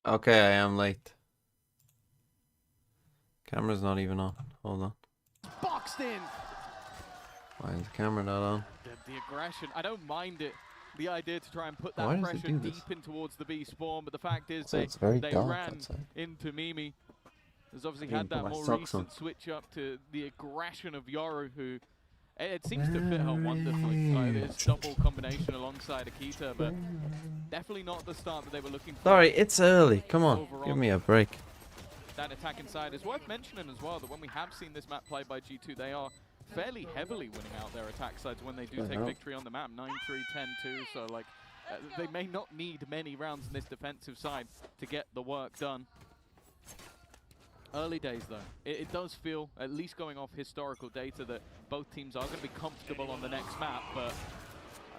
Okay, I am late. Camera's not even on. Hold on. Boxed in. Why is the camera not on? The aggression, I don't mind it. The idea to try and put Why that does it pressure do this? deep in towards the B spawn, but the fact is So it's very they dark ran outside. into Mimi. There's obviously I need had to that put my more socks recent on. switch up to the aggression of Yoru, who it seems to fit her wonderfully. Like this double combination alongside Akita, but definitely not the start that they were looking for. Sorry, it's early. Come on, Overall. give me a break. That attack inside is worth mentioning as well, that when we have seen this map played by G2, they are fairly heavily winning out their attack sides when they do take victory on the map. 9-3, 10-2, so like they may not need many rounds in this defensive side to get the work done. Early days though, it does feel, at least going off historical data, that both teams are going to be comfortable on the next map, but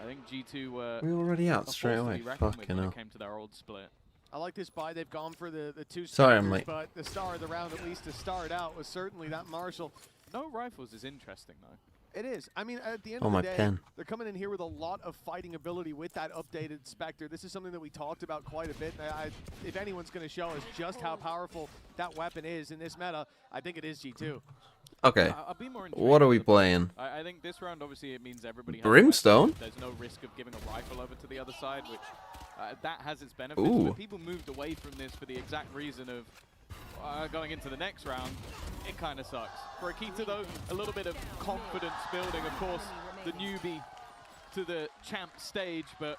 I think G2 We're already out straight away. Fucking when hell. it came to their old split. I like this buy. They've gone for the two Sorry, I'm Spectres, late. but the star of the round, at least to start out, was certainly that Marshall. No rifles is interesting though. It is. I mean, at the end Oh, of my the day, pen. they're coming in here with a lot of fighting ability with that updated Spectre. This is something that we talked about quite a bit. If anyone's going to show us just how powerful that weapon is in this meta, I think it is G2. Okay, I'll be more what are we intrigued. playing? I think this round, obviously, it means everybody has Brimstone? weapons. There's no risk of giving a rifle over to the other side, which that has its benefits. Ooh. But people moved away from this for the exact reason of going into the next round. It kind of sucks. For Akita, though, a little bit of confidence building. Of course, the newbie to the champ stage, but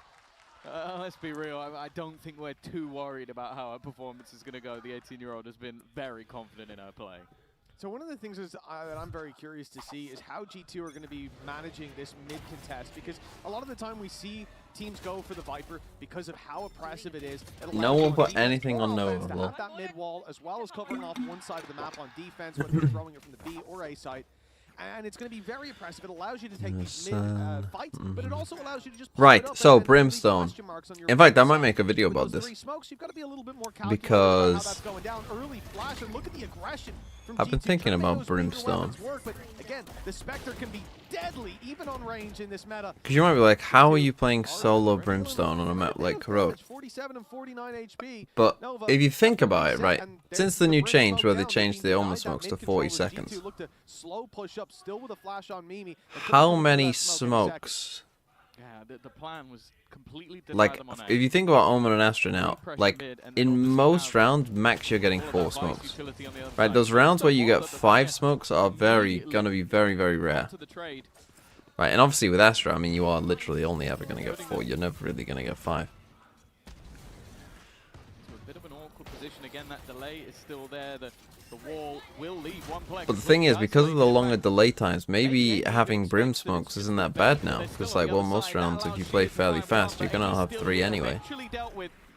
let's be real. I don't think we're too worried about how her performance is going to go. The 18-year-old has been very confident in her play. So one of the things is, that I'm very curious to see is how G2 are going to be managing this mid-contest, because a lot of the time we see teams go for the Viper because of how oppressive it is. It No allows one you put defense anything or on offense to Nova. have that mid-wall, as well as covering off one side of the map on defense, whether you're throwing it from the B or A side. And it's going to be very oppressive. It allows you to take these mid fights, but it also allows you to just pop Right, it up so and leave Brimstone. question marks on your In fact, I might side. make a video With about those this. three smokes, you've got to be a little bit more calculated Because about how that's going down. Early flash, and look at the aggression from I've been G2. thinking Trying to about make those major Brimstone. weapons work, but again, the Spectre can be deadly even on range in this meta. Because you might be like, how are you playing solo Brimstone on a map like Corrode? 47 and 49 HP. But Nova, if you think after about it, reset, right, and since then the new Brim change smoke where they down, changed the being almost denied that smokes to mid 40 control, seconds, G2 looked to slow push up, still with a flash on Mimi. how many smokes? Yeah, the plan was completely deny Like, them on if you think about Omen and Astra now, like, in most rounds, max you're getting 4 smokes. Right, those rounds where you get 5 smokes are gonna be very, very rare. Right, and obviously with Astra, I mean, you are literally only ever gonna get 4. You're never really gonna get 5. So a bit of an awkward position again. That delay is still there. The wall will leave one player. But the thing is, because of the longer delay times, maybe having Brim smokes isn't that bad now. Because, like, well, most rounds, if you play fairly fast, you're gonna have 3 anyway.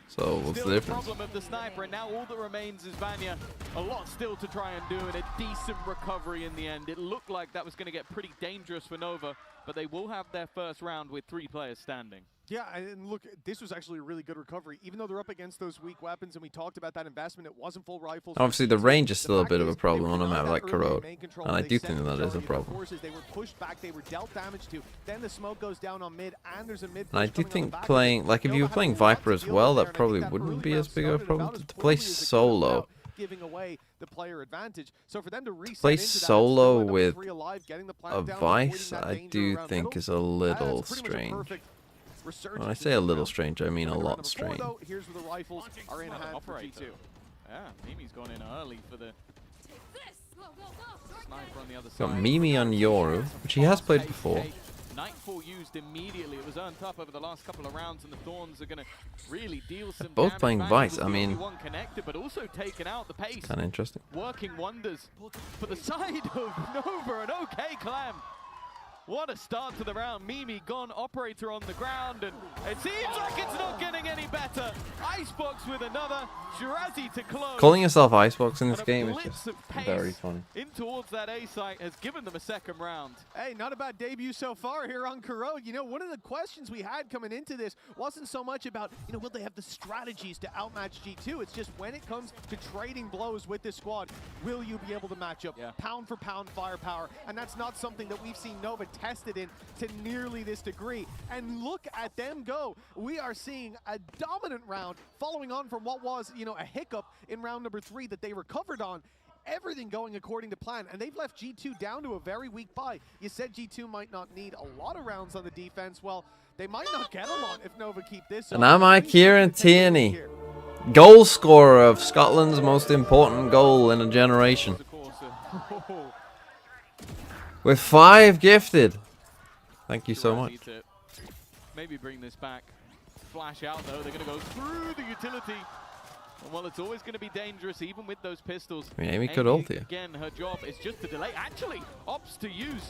So, what's the difference? Problem of the sniper, and now all that remains is Vanya. A lot still to try and do, and a decent recovery in the end. It looked like that was going to get pretty dangerous for Nova, but they will have their first round with 3 players standing. Yeah, and look, this was actually a really good recovery. Even though they're up against those weak weapons, and we talked about that investment, it wasn't full rifles. Obviously, the range is still a bit of a problem on a map like Corode. And I do think that is a problem. They were pushed back, they were dealt damage to. Then the smoke goes down on mid, and there's a mid. And I do think playing, like, if you were playing Viper as well, that probably wouldn't be as big of a problem. To play solo, giving away the player advantage. So for them to reset play into that, solo still with three alive, getting the a plant down, Vice, avoiding that I danger do around think middle. is a little That's pretty much a strange. perfect resurgence When I in say a the little round. strange, I mean a Round lot number 4, strange. though, here's where the rifles are in hand for Operator. G2. Yeah, Mimi's gone in early for the sniper on the other Got side. Mimi on Yoru, which he has played before. Nightfall used immediately. It was earned up over the last couple of rounds, and the Thorns are going to really deal some both damage. playing Vanya Vice, was I the only mean- one connected, but also taken out the pace. Kind of interesting. Working wonders for the side of Nova, and okay, Clam. What a start to the round. Mimi gone, operator on the ground, and it seems like it's not getting any better. Icebox with another, Shirazi to close. Calling yourself Icebox in this And a game is blitz just of pace very funny. in towards that A site has given them a second round. Hey, not a bad debut so far here on Corode. You know, one of the questions we had coming into this wasn't so much about, you know, will they have the strategies to outmatch G2? It's just when it comes to trading blows with this squad, will you be able to match up Yeah. pound for pound firepower? And that's not something that we've seen Nova tested in to nearly this degree. And look at them go. We are seeing a dominant round following on from what was, you know, a hiccup in round number 3 that they recovered on. Everything going according to plan, and they've left G2 down to a very weak buy. You said G2 might not need a lot of rounds on the defense. Well, they might not get a lot if Nova keep this. And am I Kieran Tierney, goal scorer of Scotland's most important goal in a generation, with 5 gifted. Thank you so much. Maybe bring this back. Flash out though. They're going to go through the utility. And well, it's always going to be dangerous, even with those pistols. I mean, Amy could ult here. Again, her job is just to delay. Actually, opts to use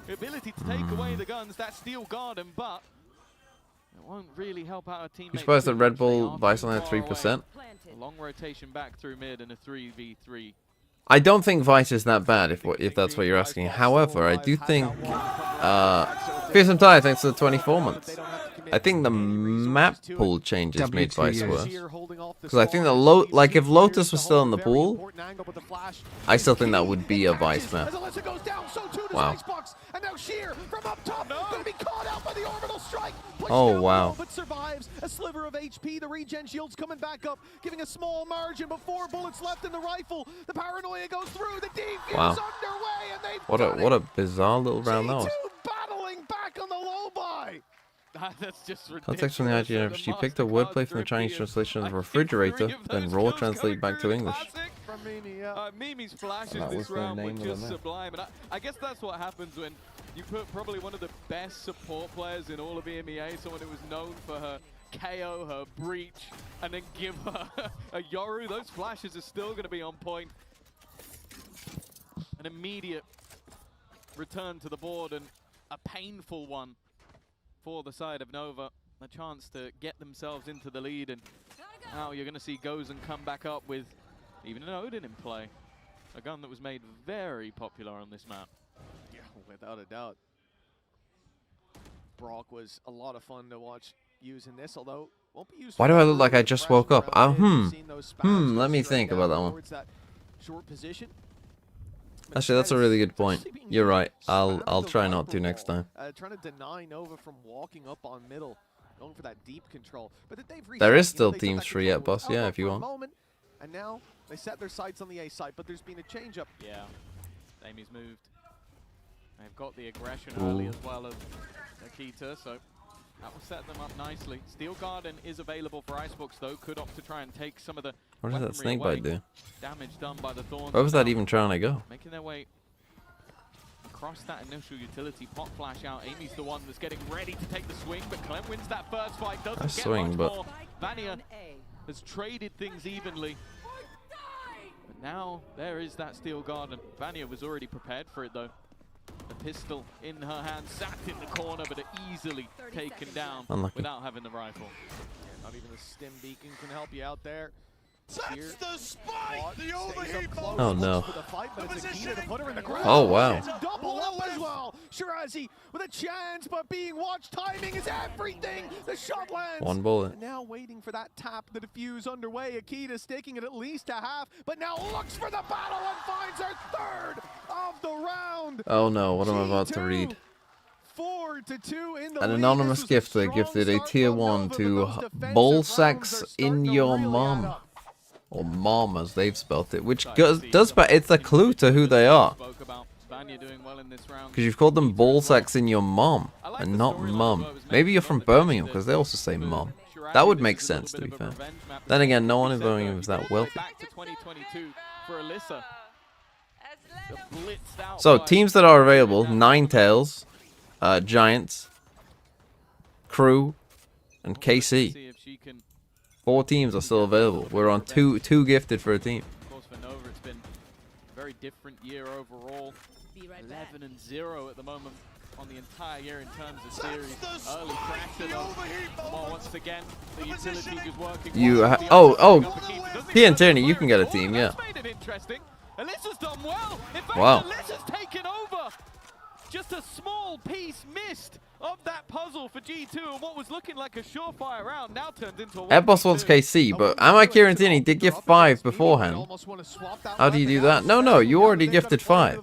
the ability to take away the guns. That steel garden, but it won't really help out her teammates. You suppose that Red Bull Vice only had 3%? A long rotation back through mid and a 3v3. I don't think Vice is that bad, if that's what you're asking. However, I do think Fearsome Tide, thanks for the 24 months. I think the map pool changes made Vice worse. Because I think that if Lotus was still in the pool, I still think that would be a Vice map. Wow. Oh wow. But survives a sliver of HP. The regen shield's coming back up, giving a small margin, but 4 bullets left in the rifle. The paranoia goes through. The defuse underway, and they've what a bizarre little round that was. Battling back on the low buy. That's just ridiculous. Context from the IGN. She picked a wordplay from the Chinese translation of refrigerator, then raw translate back to English. From Mimi, yeah. Mimi's flashes this round were just sublime, and I guess that's what happens when you put probably one of the best support players in all of EMEA, someone who was known for her KO, her breach, and then give her a Yoru. Those flashes are still going to be on point. An immediate return to the board, and a painful one for the side of Nova. A chance to get themselves into the lead, and now you're going to see Gozen come back up with even an Odin in play. A gun that was made very popular on this map. Yeah, without a doubt. Brock was a lot of fun to watch using this, although won't be used. Why do I look like I just woke up? Let me think about that one. Short position. Actually, that's a really good point. You're right. I'll try not to next time. Trying to deny Nova from walking up on middle, going for that deep control. But there is still teams free at boss, yeah, if you want. And now they set their sights on the A side, but there's been a change up. Yeah, Amy's moved. They've got the aggression early as well of Akita, so that will set them up nicely. Steel Garden is available for Icebox though. Could opt to try and take some of the what does that snake bite do? Damage done by the thorns. Where was that even trying to go? Making their way across that initial utility. Pop flash out. Amy's the one that's getting ready to take the swing, but Clem wins that first fight. Doesn't get much more. Vania has traded things evenly. But now there is that Steel Garden. Vania was already prepared for it though. The pistol in her hand, sat in the corner, but easily taken down without having the rifle. Yeah, not even a stim beacon can help you out there. That's the spike! The overheat! Oh no. Oh wow. Double up as well. Shirazi with a chance, but being watched. Timing is everything. The shot lands. 1 bullet. And now waiting for that tap, the defuse underway. Akita sticking it at least a half, but now looks for the battle and finds her 3rd of the round. Oh no, what am I about to read? 4-2 in the An anonymous gifter gifted a tier 1 to Ballsacks in your mom. Or mom as they've spelt it, which does, but it's a clue to who they are. Because you've called them ballsacks in your mom, and not mum. Maybe you're from Birmingham, because they also say mom. That would make sense, to be fair. Then again, no one in Birmingham is that wealthy. So, teams that are available, Ninetales, Giants, Crew, and KC. 4 teams are still available. We're on two gifted for a team. Of course, for Nova, it's been a very different year overall. 11-0 at the moment on the entire year in terms of series. Early pressure though. Well, once again, the utility is working. P and Tierney, you can get a team, yeah. Made it interesting. Alyssa's done well. In fact, wow. Alyssa's taken over. Just a small piece missed of that puzzle for G2, and what was looking like a surefire round now turns into a Boss wants KC, but am I Kieran Tierney did gift 5 beforehand? How do you do that? No, you already gifted 5.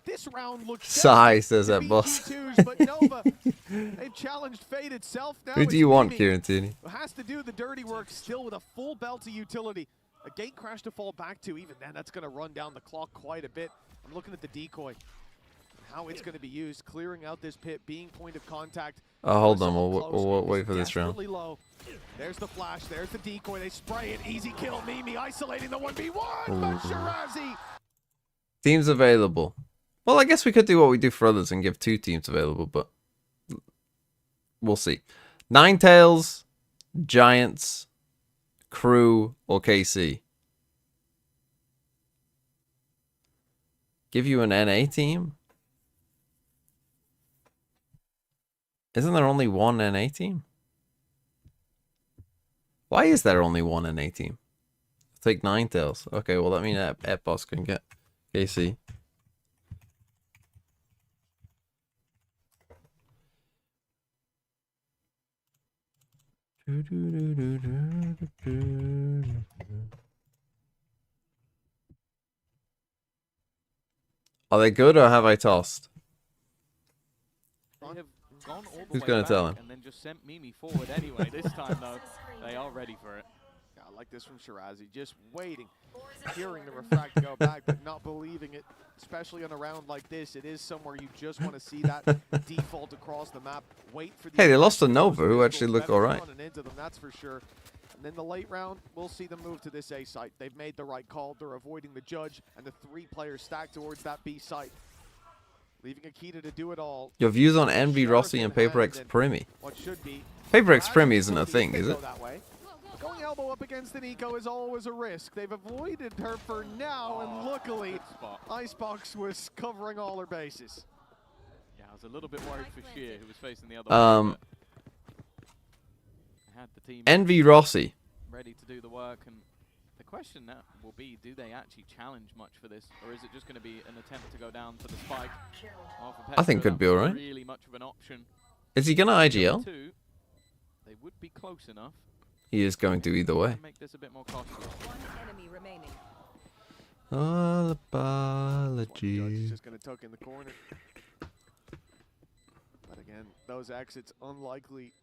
This round looks Sigh, says to that be boss. G2's, but Nova, they've challenged fate itself now. Who do you want, Kieran Tierney? Has to do the dirty work still with a full belt of utility. A gate crash to fall back to. Even then, that's going to run down the clock quite a bit. I'm looking at the decoy. How it's going to be used, clearing out this pit, being point of contact. Oh, hold on, we'll wait for this round. Low. There's the flash, there's the decoy, they spray it, easy kill, Mimi isolating the 1v1, but Shirazi. Teams available. Well, I guess we could do what we do for others and give 2 teams available, but we'll see. Ninetales, Giants, Crew, or KC. Give you an NA team? Isn't there only one NA team? Why is there only one NA team? Take Ninetales. Okay, well that means Epos can get KC. Are they good or have I tossed? Who's going to tell him? And then just sent Mimi forward anyway. This time, though, they are ready for it. Yeah, I like this from Shirazi. Just waiting, hearing the refract go back, but not believing it. Especially on a round like this, it is somewhere you just want to see that default across the map. Wait for the hey, they lost to Nova, who actually looked all right. Into them, that's for sure. And then the late round, we'll see them move to this A site. They've made the right call. They're avoiding the judge, and the 3 players stacked towards that B site. Leaving Akita to do it all. Your views on Envy, Rossi, and Paper X Primi. What should be Paper X Primi isn't a thing, is it? Going elbow up against an eco is always a risk. They've avoided her for now, and luckily, Icebox was covering all her bases. Yeah, I was a little bit worried for Sheer, who was facing the other way, had the team Envy, Rossi. ready to do the work, and the question now will be, do they actually challenge much for this, or is it just going to be an attempt to go down for the spike? I think could be alright. Really much of an option. Is he gonna IGL? They would be close enough. He is going to either way. Make this a bit more costly. One enemy remaining. All apologies. Just going to tuck in the corner. But again, those exits unlikely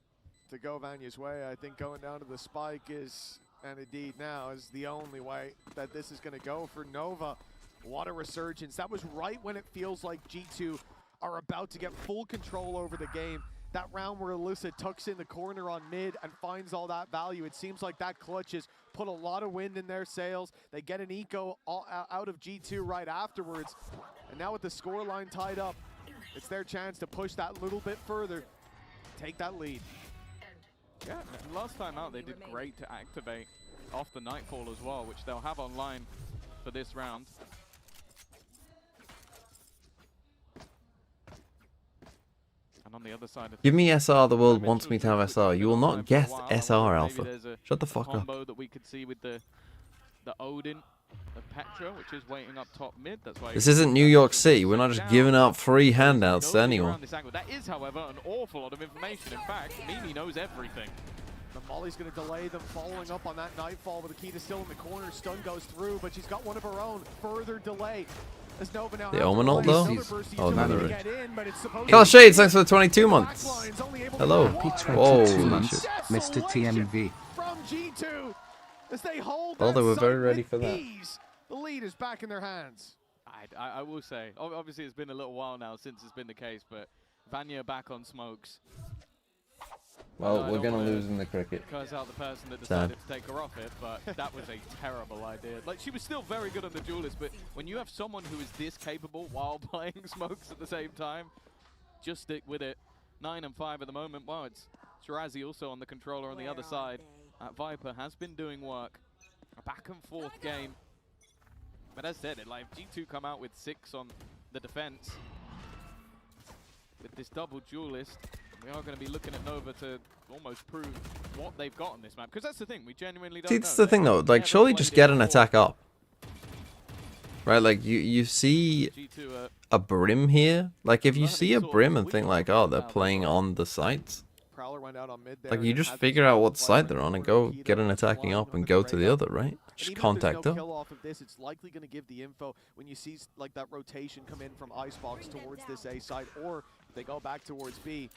to go Vanya's way. I think going down to the spike is, and indeed now, is the only way that this is going to go for Nova. What a resurgence. That was right when it feels like G2 are about to get full control over the game. That round where Alyssa tucks in the corner on mid and finds all that value. It seems like that clutch has put a lot of wind in their sails. They get an eco out of G2 right afterwards. And now with the scoreline tied up, it's their chance to push that little bit further, take that lead. Yeah, last time out they did great to activate off the Nightfall as well, which they'll have online for this round. And on the other side of Give me SR, the world wants me to have SR. You will not get SR, Alpha. Shut the fuck up. Combo that we could see with the Odin, the Petra, which is waiting up top mid. That's why This isn't New York City. We're not just giving out free handouts to anyone. That is, however, an awful lot of information. In fact, Mimi knows everything. The Molly's going to delay them, following up on that Nightfall with Akita still in the corner. Stun goes through, but she's got one of her own. Further delay. As Nova now The Omen ult, though? Oh, no, no, there is. Color Shades, thanks for the 22 months. Hello. P22 months, Mr. TMV. From G2, as they hold Well, they were that very site ready with for that. ease. The lead is back in their hands. I will say, obviously it's been a little while now since it's been the case, but Vanya back on smokes. Well, we're going to lose in the cricket. Curse out the person that decided to take her off it, but that was a terrible idea. Like, she was still very good on the duelist, but when you have someone who is this capable while playing smokes at the same time, just stick with it. 9 and 5 at the moment. Well, it's Shirazi also on the controller on the other side. Viper has been doing work. A back and forth game. But as said, like G2 come out with 6 on the defense. With this double duelist, we are going to be looking at Nova to almost prove what they've got on this map. Because that's the thing, we genuinely don't know. See, that's the thing, though. Like, surely just get an attack up. Right, like, you see a Brim here. Like, if you see a Brim and think, like, oh, they're playing on the sites. Prowler went out on mid there, Like, you and just had figure the out what flag side they're on and go get an attacking up and go to the other, right? Just even contact if there's them. no kill off of this, it's likely going to give the info when you see like that rotation come in from Icebox towards this A side, or they go back towards B.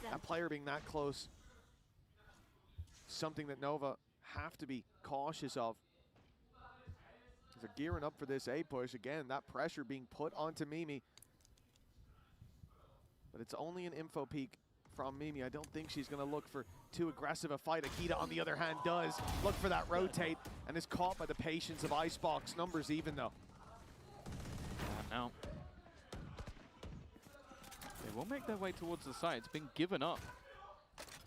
That player being that close, something that Nova have to be cautious of. They're gearing up for this A push. Again, that pressure being put onto Mimi. But it's only an info peek from Mimi. I don't think she's going to look for too aggressive a fight. Akita, on the other hand, does look for that rotate and is caught by the patience of Icebox. Numbers even, though. Now, they will make their way towards the site. It's been given up.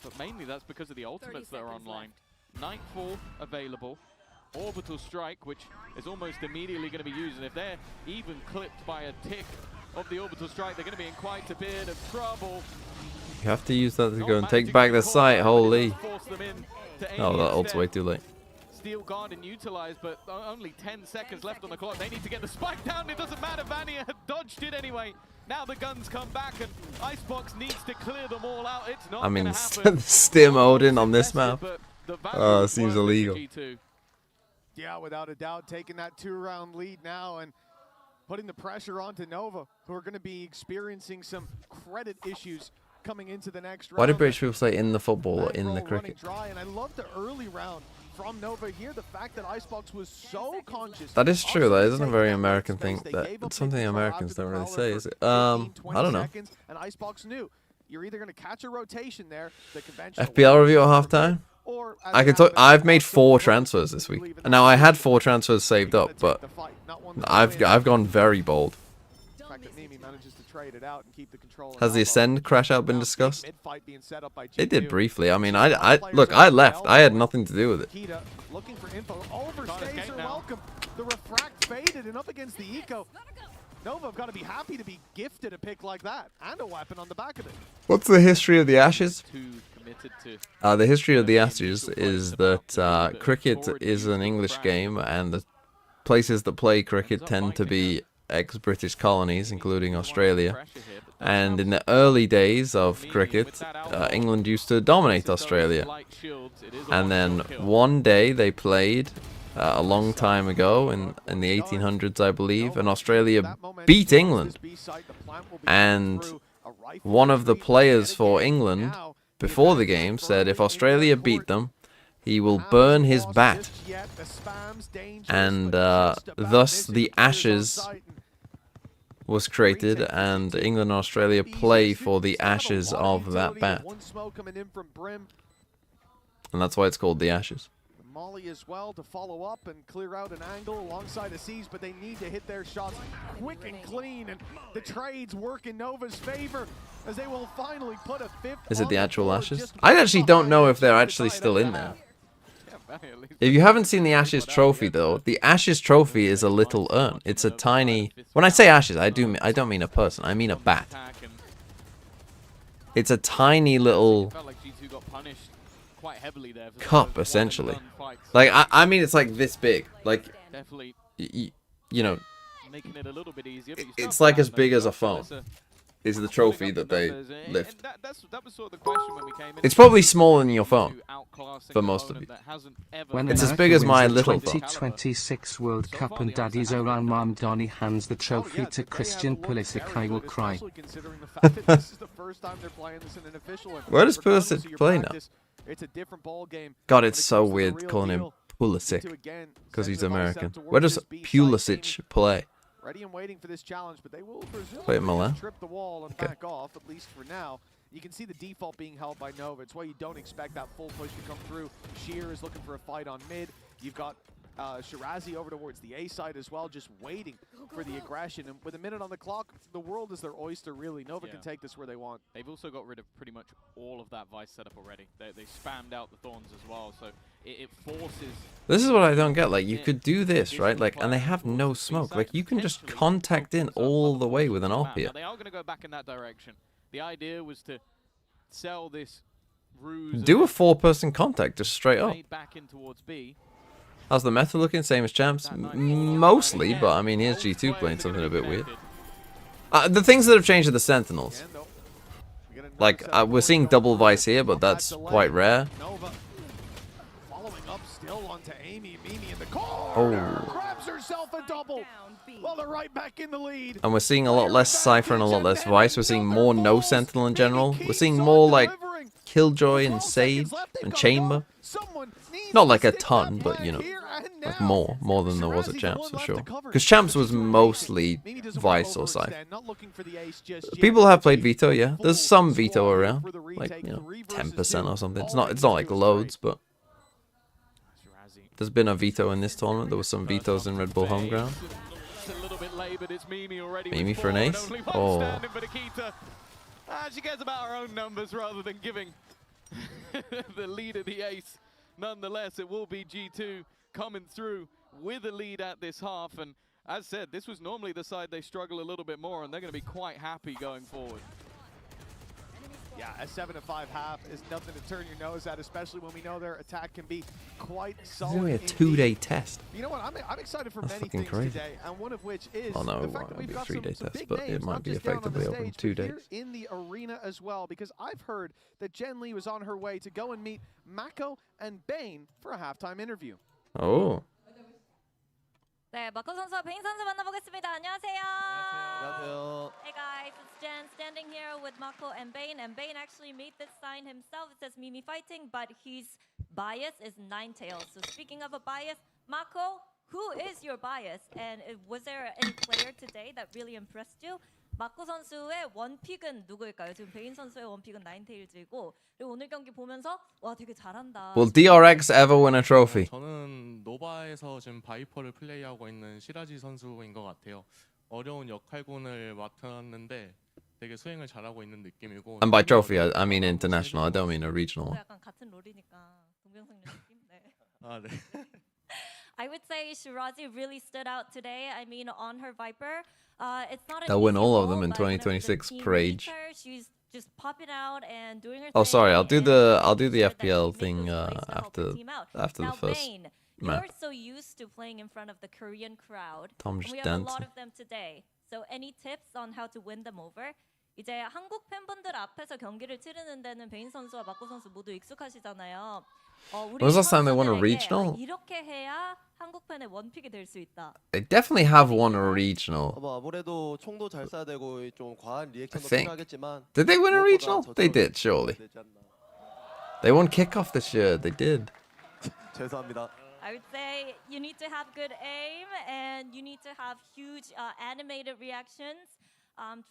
But mainly that's because of the ultimates that are online. Nightfall available. Orbital Strike, which is almost immediately going to be used. And if they're even clipped by a tick of the Orbital Strike, they're going to be in quite a bit of trouble. You have to use that to go and take back the site. Holy. Oh, that ult's way too late. Steel Garden utilized, but only 10 seconds left on the clock. They need to get the spike down. It doesn't matter. Vania had dodged it anyway. Now the guns come back, and Icebox needs to clear them all out. It's not going to happen. Stim Odin on this map. Seems illegal. Yeah, without a doubt, taking that 2-round lead now and putting the pressure onto Nova, who are going to be experiencing some credit issues coming into the next round. Why do British people say in the football or in the cricket? Dry, and I love the early round from Nova here. The fact that Icebox was so conscious. That is true. That isn't a very American thing. That's something Americans don't really say, is it? I don't know. And Icebox knew you're either going to catch a rotation there, the conventional FPL review at halftime. I can talk. I've made 4 transfers this week, and now I had 4 transfers saved up, but I've gone very bold. Has the Ascend crash out been discussed? It did briefly. I mean, look, I left. I had nothing to do with it. Looking for info. Overstays are welcome. The refract faded and up against the eco. Nova have got to be happy to be gifted a pick like that and a weapon on the back of it. What's the history of the Ashes? The history of the Ashes is that cricket is an English game, and the places that play cricket tend to be ex-British colonies, including Australia. And in the early days of cricket, England used to dominate Australia. And then one day they played a long time ago, in the 1800s, I believe, and Australia beat England. And one of the players for England before the game said if Australia beat them, he will burn his bat. And thus the Ashes was created, and England and Australia play for the ashes of that bat. And that's why it's called the Ashes. Molly as well to follow up and clear out an angle alongside the C's, but they need to hit their shots quick and clean, and the trades work in Nova's favor as they will finally put a 5th. Is it the actual Ashes? I actually don't know if they're actually still in there. If you haven't seen the Ashes trophy, though, the Ashes trophy is a little urn. It's a tiny... When I say Ashes, I don't mean a person. I mean a bat. It's a tiny little cup, essentially. Like, I mean, it's like this big. Like, you know, it's like as big as a phone. Is the trophy that they lift. It's probably smaller than your phone for most of you. It's as big as my little phone. 2026 World Cup and Daddy's Oran Mamdani hands the trophy to Christian Pulisic, I will cry. Where does Pulisic play now? God, it's so weird calling him Pulisic because he's American. Where does Pulisic play? Ready and waiting for this challenge, but they will presumably trip the wall and back off, at least for now. You can see the default being held by Nova. It's why you don't expect that full push to come through. Sheer is looking for a fight on mid. You've got Shirazi over towards the A side as well, just waiting for the aggression. And with a minute on the clock, the world is their oyster, really. Nova can take this where they want. They've also got rid of pretty much all of that Vice setup already. They spammed out the Thorns as well, so it forces... This is what I don't get. Like, you could do this, right? Like, and they have no smoke. Like, you can just contact in all the way with an AWP here. They are going to go back in that direction. The idea was to sell this ruse... Do a 4-person contact just straight up. Back in towards B. How's the meta looking? Same as champs? Mostly, but I mean, here's G2 playing something a bit weird. The things that have changed are the Sentinels. Like, we're seeing double Vice here, but that's quite rare. Still onto Amy. Mimi in the corner. Oh. Grabs herself a double. Well, they're right back in the lead. And we're seeing a lot less Cypher and a lot less Vice. We're seeing more no Sentinel in general. We're seeing more like Killjoy and Sage and Chamber. Not like a ton, but you know, like more than there was at Champs for sure. Because Champs was mostly Vice or Cypher. People have played Veto, yeah. There's some Veto around, like you know, 10% or something. It's not like loads, but there's been a Veto in this tournament. There was some Vetoes in Red Bull home ground. Mimi for an ace. Oh. She cares about her own numbers rather than giving the lead of the ace. Nonetheless, it will be G2 coming through with a lead at this half. And as said, this was normally the side they struggle a little bit more, and they're going to be quite happy going forward. Yeah, a 7-5 half is nothing to turn your nose at, especially when we know their attack can be quite solid. It's only a 2-day test. You know what? I'm excited for That's many fucking things crazy. today, and one of which is Oh no, the it fact that won't we've be a got 3-day some test, big but names, it might not be just down on the effectively over stage, 2 but days. here in the arena as well, because I've heard that Jen Lee was on her way to go and meet Mako and Bane for a halftime interview. Oh. 네, 마코 선수와 베인 선수 만나보겠습니다. 안녕하세요. 안녕하세요. Hey guys, it's Jen standing here with Mako and Bane actually made this sign himself. It says Mimi fighting, but his bias is Ninetales. So speaking of a bias, Mako, who is your bias? And was there any player today that really impressed you? 마코 선수의 원픽은 누구일까요? 지금 베인 선수의 원픽은 나인테일즈이고, 그리고 오늘 경기 보면서 와 되게 잘한다. Will DRX ever win a trophy? 저는 노바에서 지금 바이퍼를 플레이하고 있는 시라지 선수인 것 같아요. 어려운 역할군을 맡았는데 되게 수행을 잘하고 있는 느낌이고. And by trophy, I mean international. I don't mean a regional one. 약간 같은 롤이니까 동병상련 느낌. 네. 아, 네. I would say Shirazi really stood out today. I mean, on her Viper, it's not an They'll win easy all of role, them in but, you know, the 2026 team Parade. needs her. She's just popping out and doing her Oh, thing, sorry. I'll do the and FPL that she thing made those plays to help her team out. after the now, first Bane, map. you're so used to playing in front of the Korean crowd. Tom And just we have a lot dancing. of them today. So any tips on how to win them over? 이제 한국 팬분들 앞에서 경기를 치르는 데는 베인 선수와 마코 선수 모두 익숙하시잖아요. When was the last time they won a regional? 이렇게 해야 한국 팬의 원픽이 될 수 있다. They definitely have won a regional. 뭐 아무래도 총도 잘 쏴야 되고 좀 과한 리액션도 think. 필요하겠지만 Did they win a 무엇보다 regional? They 저쪽으로 did, surely. 되지 않나. They won kickoff this year. They did. 죄송합니다. I would say you need to have good aim and you need to have huge animated reactions,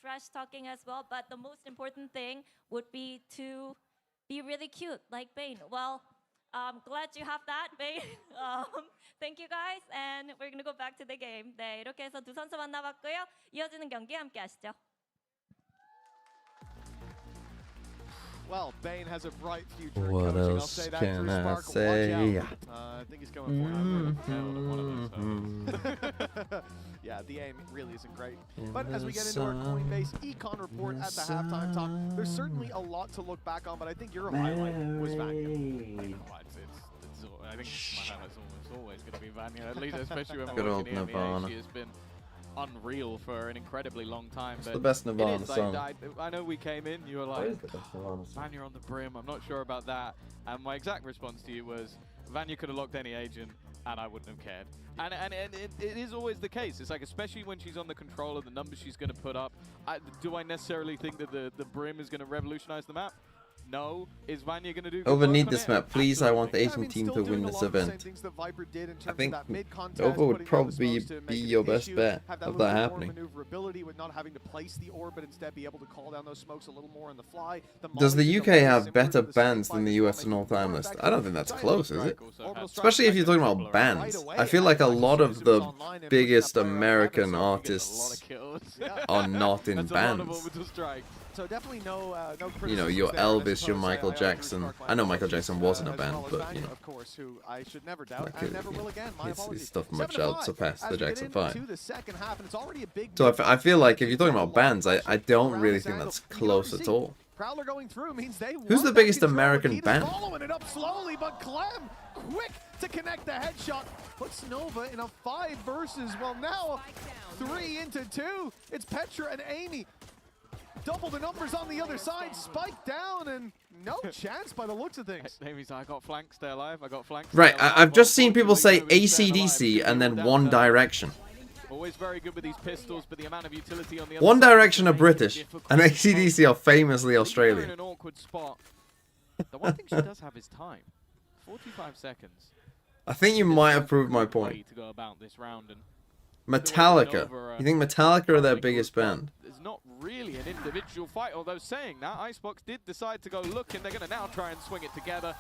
trash talking as well. But the most important thing would be to be really cute, like Bane. Well, I'm glad you have that, Bane. Thank you guys, and we're gonna go back to the game. 네, 이렇게 해서 두 선수 만나봤고요. 이어지는 경기 함께 하시죠. Well, Bane has a bright future. What in coaching. I'll else say that can through I Spark. say? Watch out. I think he's going for it. Yeah, the aim really isn't great. But as we get into our Coinbase Econ report at the halftime talk, there's certainly a lot to look back on, but I think your highlight was Vanya. I think my highlight's always going to be Vanya, at least especially when Good we're old looking at Nirvana. She has been unreal for an incredibly long time. It's but the best it Nirvana is, song. I know we came in, you were like, Vanya on the brim, I'm not sure about that. And my exact response to you was, Vanya could have locked any agent and I wouldn't have cared. And it is always the case. It's like, especially when she's on the controller, the numbers she's going to put up. Do I necessarily think that the brim is going to revolutionize the map? No. Is Vanya going to do good Nova work need on this it? map, please. I want the Absolutely. Asian team to win this event. I think Nova Nova would probably be your best bet of that happening. Does the UK have better bans than the US in all-time list? I don't think that's close, is it? Especially if you're talking about bans. I feel like a lot of the biggest American artists are not in bans. So definitely no You know, your Elvis, your Michael Jackson. I know Michael Jackson wasn't a band, but you know, of course, who I should never doubt like, and never will again. My his apologies. stuff much 7-5 surpassed as the we get Jackson into 5. the second half, and it's already a big So I feel like if you're talking about bands, I don't really think that's close at all. Prowler going through means they Who's the want biggest that control. American Keita's band? following it up slowly, but Clem quick to connect the headshot. Puts Nova in a 5 versus, well now 3 into 2. It's Petra and Amy. double the numbers on the other side. Spike down and no chance by the looks of things. Davies, I got flanked, stay alive. I got flanked. Right, I've just seen people say AC/DC and then One Direction. Always very good with these pistols, but the amount of utility on the other One side Direction are makes it British, difficult. and AC/DC are famously You're in Australian. an awkward spot. The one thing she does have is time. 45 seconds. I think you might have proved my point. Way to go about this round, and Metallica. You think Metallica are their biggest band? there's not really an individual fight, although saying that, Icebox did decide to go look, and they're going to now try and swing it together.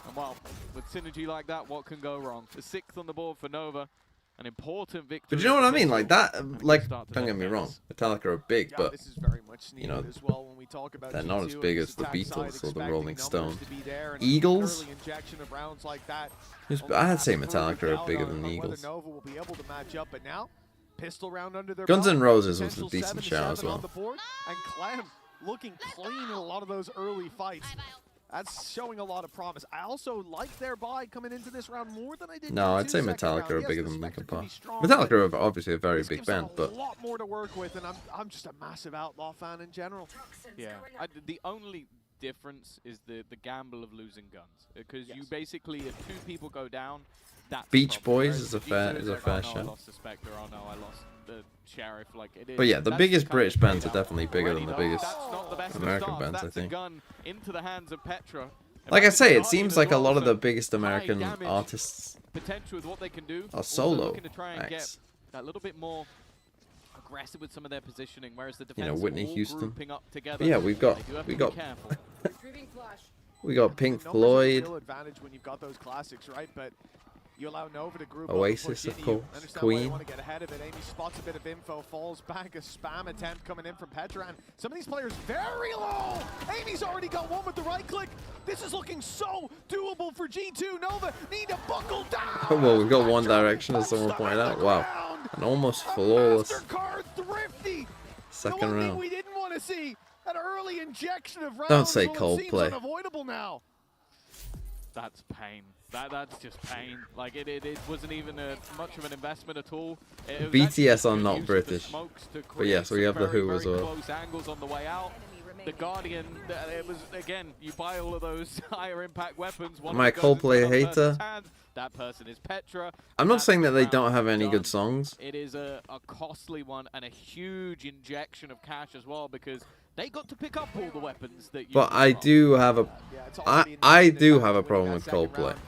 And well, with synergy like that, what can go wrong? The 6th on the board for Nova. An important victory. But you know what I mean? Like that, like, Start to don't get me defense. wrong. Metallica are big, but this is very much you know, needed as well when we talk about they're not as G2 big and as the attack Beatles side, or the expecting Rolling numbers Stones. to be there, and Eagles? early injection of rounds like that. I'd say Metallica are Doubt bigger on than the whether Eagles. Nova will be able to match up, but now pistol round under their Guns belt, N' Roses was a potential decent 7-7 shout as on well. the board, and Clem looking clean in a lot of those early fights. That's showing a lot of promise. I also like their buy coming into this round more than I did. No, in I'd the say 2nd Metallica round. are Yes, bigger the than Linkin Spectre could Park. be strong, Metallica but are obviously a very this big gives them band, but a lot more to work with, and I'm just a massive Outlaw fan in general. Yeah, the only difference is the gamble of losing guns, because you basically, if 2 people go down, that's the Beach problem. Boys Whereas is a the fair G2 is a like, fair oh, no, I shout. lost the Spectre, oh no, I lost the Sheriff, like it is. But yeah, the That's biggest kind of British bands are trade-off. definitely bigger than the Already, though, biggest that's not the best of American starts. bands, I That's a think. gun into the hands of Petra. Like I say, it Guardian seems as like a well, lot of so the biggest high American damage artists potential with what they can do. are Also solo looking to try and get acts. that little bit more aggressive with some of their positioning, whereas the You know, defense Whitney all Houston. grouping up together. But yeah, we They got do have we to be got careful. we got Pink The numbers are a Floyd. real advantage when you've got those classics, right? But you allow Nova to group Oasis, up, of push course, in. You understand why Queen. you want to get ahead of it. Amy spots a bit of info, falls back, a spam attempt coming in from Petra. And some of these players very low. Amy's already got one with the right click. This is looking so doable for G2. Nova need to buckle down. Well, we've got One Petra Direction, as someone punched pointed on out. the Wow, ground. an almost A flawless MasterCard thrifty. The second one thing round. we didn't want to see, an early injection of rounds. Don't say well, it seems Coldplay. unavoidable now. That's pain. That's just pain. Like it wasn't even much of an investment at all. It was BTS actually are good not use of the British. smokes to But yes, create we some have the very, Who as very well. close angles on the way out. The Guardian, it was again. You buy all of those higher impact weapons. One Am I a of them goes into Coldplay another hater? person's hand. That person is Petra. I'm not That's saying that they round don't have any done. good songs. It is a costly one and a huge injection of cash as well, because they got to pick up all the weapons that you. But I do have a Yeah, it's I already in I the do back have a with problem that with second Coldplay. round.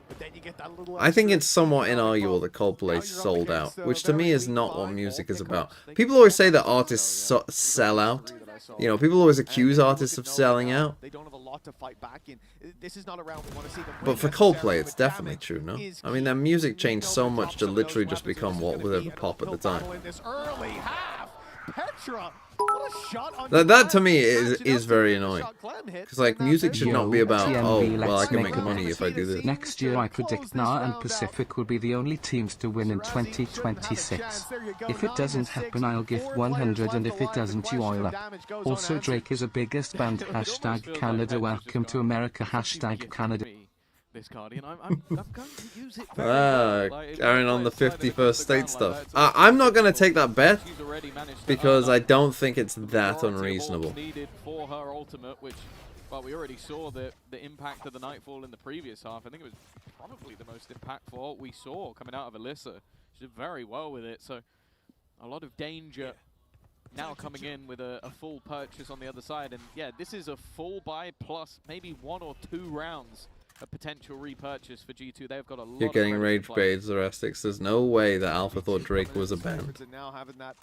But then you get that little I think extra it's somewhat feedback inarguable from- that now Coldplay you're up sold out, against a which to me very is weak not what line, music all is pickups. about. They People can always do say that that. artists sell out. Three that I saw. You know, people always And accuse if you look artists at of Nova selling now, out. They don't have a lot to fight back in. This is not a round we want to see them But win for necessarily, Coldplay, it's but definitely damage true, no? is I mean, key. their music We changed know so the much top to of those literally just weapons, become this is what gonna would be ever an pop at the uphill time. battle in this early half. Petra, what a shot on That to me Clem. is Matching up to very the annoying. shot Clem hit, Because like and music should not be about, TMB, oh, well, I let's can make make it. money if I do this. Next year I predict NA and Pacific will be the only teams to win in 2026. If it doesn't happen I'll give 100, and if it doesn't you oil up. Also Drake is the biggest band, hashtag Canada, welcome to America, hashtag Canada. This Guardian, I'm going to use it very Ah, well. Like, carrying on the slide it 51st across the state ground stuff. like that. I'm not going to take that bet She's already managed to because earn I up don't think it's the that majority of unreasonable. ults needed for her ultimate, which, well, we already saw the impact of the Nightfall in the previous half. I think it was probably the most impactful ult we saw coming out of Alyssa. She did very well with it, so a lot of danger now coming in with a full purchase on the other side. And yeah, this is a full buy plus maybe 1 or 2 rounds of potential repurchase for G2. They've got a lot You're of getting credit rage to play. bait, Zerastics. There's no way that Alpha thought Drake was a band. And now having that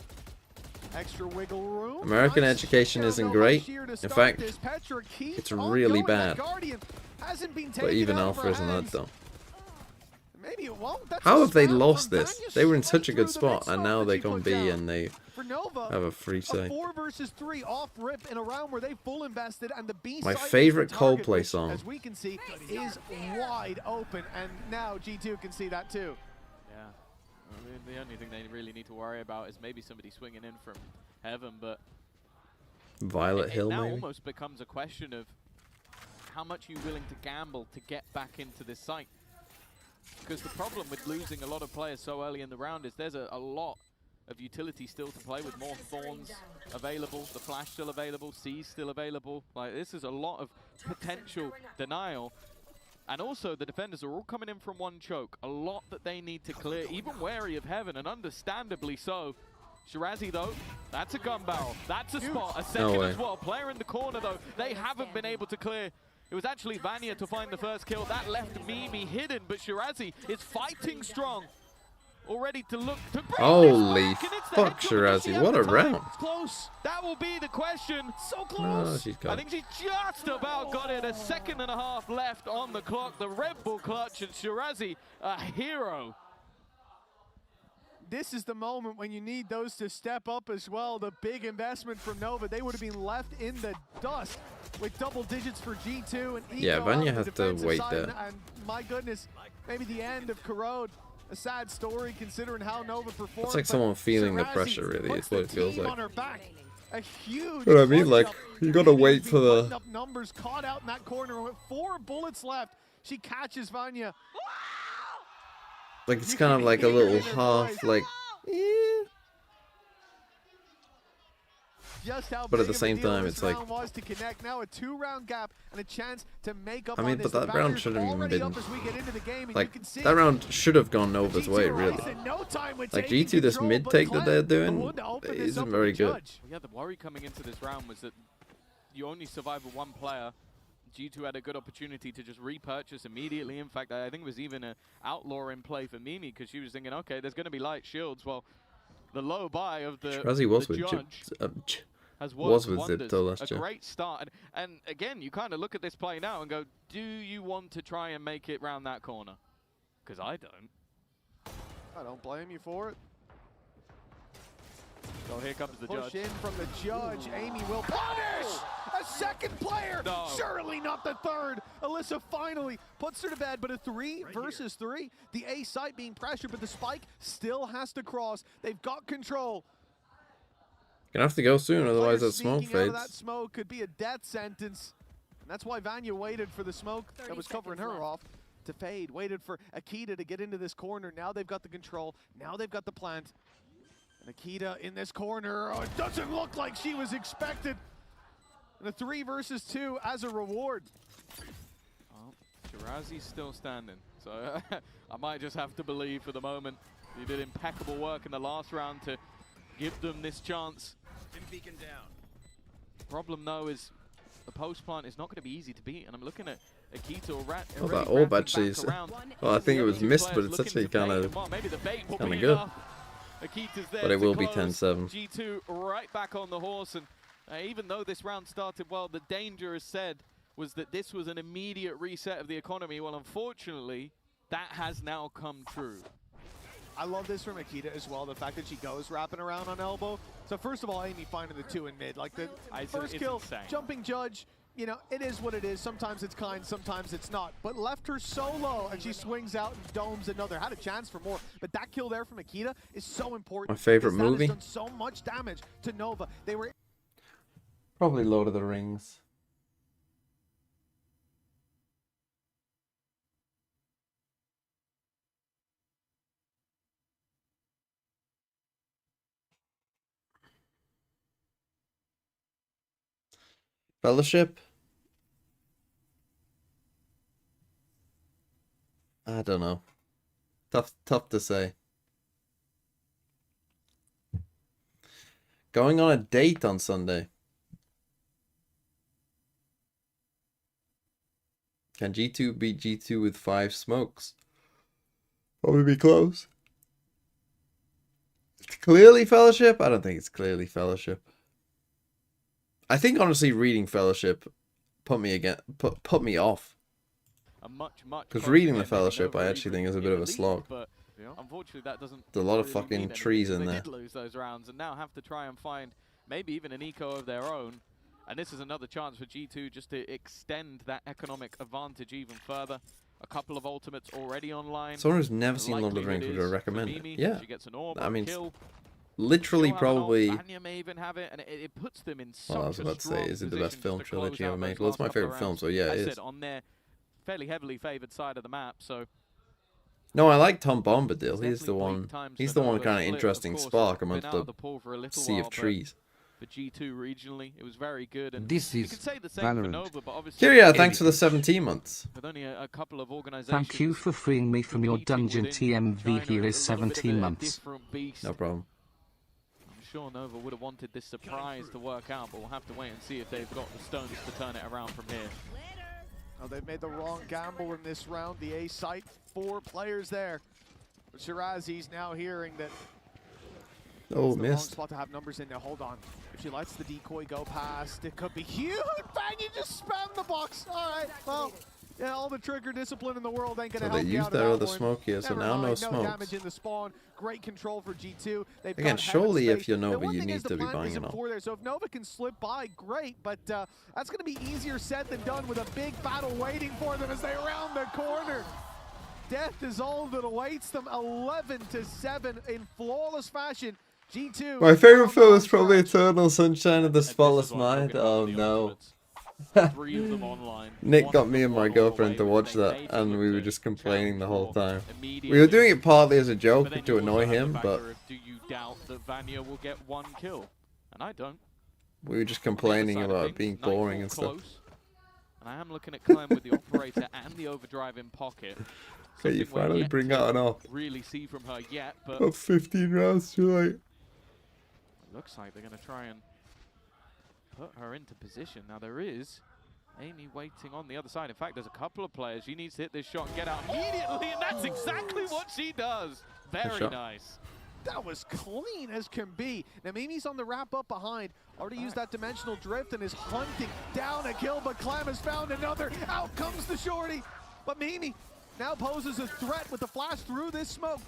extra wiggle room. American Nice education share isn't no great. much here to In start fact, this. Petra keeps it's on really going. That bad. Guardian hasn't been But taken even out of Alpha her isn't that hands. dumb. Maybe it won't. That's How a have they spam lost from this? Vanya They were in straight such a good through the spot, and mid-smoke now that they she come put B down. and they For Nova, have a free a side. 4 versus 3 off rip in a round where they full invested, and the B My side is favorite the target, Coldplay which, song. as we can see, is wide open, and now G2 can see that too. Yeah. I mean, the only thing they really need to worry about is maybe somebody swinging in from heaven, but Violet it Hill, now maybe? almost becomes a question of how much are you willing to gamble to get back into this site? Because the problem with losing a lot of players so early in the round is there's a lot of utility still to play with more Thorns available, the Flash still available, C's still available. Like, this is a lot of potential denial. And also, the defenders are all coming in from one choke. A lot that they need to clear, even wary of Heaven, and understandably so. Shirazi, though, that's a gun barrel. That's a spot. A second as well. Player in the corner, though, they haven't been able to clear. It was actually Vanya to find the first kill. That left Mimi hidden, but Shirazi is fighting strong. Already to look to bring Holy fuck, Shirazi, what a round. It's close. That will be the question. So Oh, close. she's got I think she just about got it. A second and a half left on the clock. The Red Bull clutch, and Shirazi, a hero. This is the moment when you need those to step up as well. The big investment from Nova. They would have been left in the dust with double digits for G2 and Eco. Yeah, Vanya on the has to defensive wait side, there. And my goodness, maybe the end of Corrode. A sad story considering how Nova performed. It's like someone feeling the Shirazi pressure, really, puts is what it the feels team like. on her back. A huge What I mean, push like, up. you gotta Mimi wait has for been the... putting up numbers, caught out in that corner with 4 bullets left. She catches Vanya. Like, it's kind of like a little half, like... Just how But at big the of a same deal time, this it's like- round was to connect. Now a 2-round gap and a chance to make up I mean, on this. but that The round Vander's shouldn't even already been... up as we get into the game, and Like, you can see that round should have gone Nova's G2 way, really. in no time with Like, taking G2, this control, mid but take that they're Clem, the doing one to open this up isn't for very the good. judge. Yeah, the worry coming into this round was that you only survive with one player. G2 had a good opportunity to just repurchase immediately. In fact, I think it was even an outlaw in play for Mimi, because she was thinking, okay, there's going to be light shields. Well, the low buy of the, Shirazi was the with judge was has worked with wonders. Zipto last a year. great start. And again, you kind of look at this play now and go, do you want to try and make it round that corner? Because I don't. I don't blame you for it. So here comes the Push judge. in from the judge. Amy will punish a second player. No. Surely not the third. Alyssa finally puts her to bed, but a 3 versus 3. The A site being pressured, but the spike still has to cross. They've got control. Gonna have to go soon, otherwise Player that smoke sneaking out of that fades. smoke could be a death sentence. And that's why Vanya waited for the smoke that was covering her off to fade. Waited for Akita to get into this corner. Now they've got the control. Now they've got the plant. And Akita in this corner. Oh, it doesn't look like she was expected. And a 3 versus 2 as a reward. Oh, Shirazi's still standing. So I might just have to believe for the moment. He did impeccable work in the last round to give them this chance. Beacon down. Problem though is the post plant is not going to be easy to beat, and I'm looking at Akita Oh, that orb actually is... Well, I think it was missed, but it's actually kind of good. Enough. Akita's there But it to will be close. 10-7. G2 right back on the horse, and even though this round started well, the danger, as said, was that this was an immediate reset of the economy. Well, unfortunately, that has now come true. I love this from Akita as well, the fact that she goes wrapping around on elbow. So first of all, Amy finding the 2 in mid. Like the first kill, insane. jumping judge, you know, it is what it is. Sometimes it's kind, sometimes it's not. But left her so low, and she swings out and domes another. Had a chance for more, but that kill there from Akita is so important. My favorite because that movie? has done so much damage to Nova. They were Probably Lord of the Rings. Fellowship? I don't know. Tough to say. Going on a date on Sunday. Can G2 beat G2 with 5 smokes? Probably be close. It's clearly Fellowship? I don't think it's clearly Fellowship. I think honestly reading Fellowship put me off. Because reading the Fellowship I actually think is a bit of a slog. But unfortunately, that doesn't. There's a lot of really fucking mean trees anything. in They there. did lose those rounds, and now have to try and find maybe even an eco of their own. And this is another chance for G2 just to extend that economic advantage even further. A couple of ultimates already online. Someone who's never seen Lord of the Rings would recommend it. Yeah. She gets an orb, I mean, kill. literally probably... Vanya may even have it, and it puts them in such Well, I was about to say, is it the best film trilogy ever made? Well, it's my favorite film, so yeah, it is. On their fairly heavily favoured side of the map, so No, I like Tom Bombadil. He's the one. He's the one kind of interesting spark amongst the sea of trees. For G2 regionally, it was very good. And This you is could say the same for Valorant. Nova, but obviously Kyria, thanks for the 17 months. with only a couple of organizations. Thank you for freeing me from your dungeon. TMV here is 17 months. No problem. I'm sure Nova would have wanted this surprise to work out, but we'll have to wait and see if they've got the stones to turn it around from here. Oh, they've made the wrong gamble in this round. The A site, 4 players there. But Shirazi's now hearing that Oh, it's the wrong missed. spot to have numbers in there. Hold on. If she lets the decoy go past, it could be huge. Bang, you just spam the box. All right, well, yeah, all the trigger discipline in the world ain't going to So help they you used out their of other that one. smoke here, so Never now no mind, smokes. No damage in the spawn. Great control for G2. They've Again, got surely heaven if you're space. The Nova, one you thing need is the to be plant buying isn't it off. for there, so if Nova can slip by, great, but that's going to be easier said than done with a big battle waiting for them as they round the corner. Death is all that awaits them. 11-7 in flawless fashion. G2. My favorite now film on is probably track. Eternal Sunshine of the And this is Spotless why we're Mind. gonna Oh have the no. ultimates. 3 of them online. Nick One got of me them and my one all the girlfriend way to with watch they that, made and them we were to just complaining the whole time. immediately. We were doing it partly as a But joke then to you also annoy have the him, but factor of, do you doubt that Vanya will get 1 kill? And I don't. we were just On the other complaining side of about it things, being Nightfall boring and stuff. close. And I am looking at Clem with the operator and the overdrive in pocket. Okay, you Something we're finally yet bring to out an off. really see from her yet, but Of 15 rounds too late. it looks like they're going to try and put her into position. Now there is Amy waiting on the other side. In fact, there's a couple of players. She needs to hit this shot and get out immediately, and that's exactly what she does. Very shot. nice. That was clean as can be. Now Mimi's on the wrap up behind. Already used that dimensional drift and is hunting down a kill, but Clem has found another. Out comes the shorty. But Mimi now poses a threat with the flash through this smoke.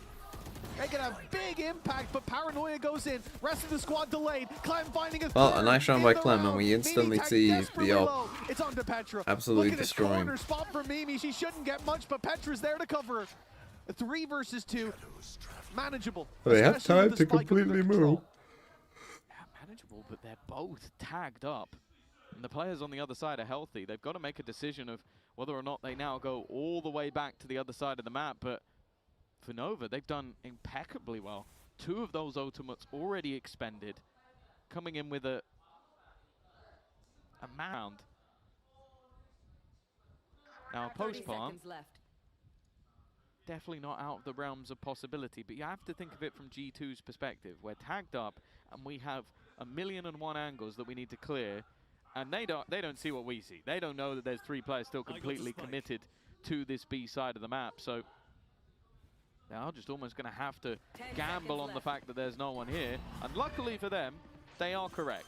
Making a big impact, but Paranoia goes in. Rest of the squad delayed. Clem finding a Well, a third nice round in by the Clem, and round. we instantly Mimi tagged see desperately the op low. It's on to Petra. absolutely Look at this destroying. corner spot for Mimi. She shouldn't get much, but Petra's there to cover her. A 3 versus 2. Manageable. They have especially with time the to spike under completely control. move. Yeah, manageable, but they're both tagged up. And the players on the other side are healthy. They've got to make a decision of whether or not they now go all the way back to the other side of the map. But for Nova, they've done impeccably well. 2 of those ultimates already expended. Coming in with a mound. Now, post-plant, definitely not out of the realms of possibility, but you have to think of it from G2's perspective. We're tagged up, and we have 1,000,001 angles that we need to clear, and they don't see what we see. They don't know that there's 3 players still completely committed to this B side of the map, so they are just almost going to have to gamble on the fact that there's no one here, and luckily for them, they are correct.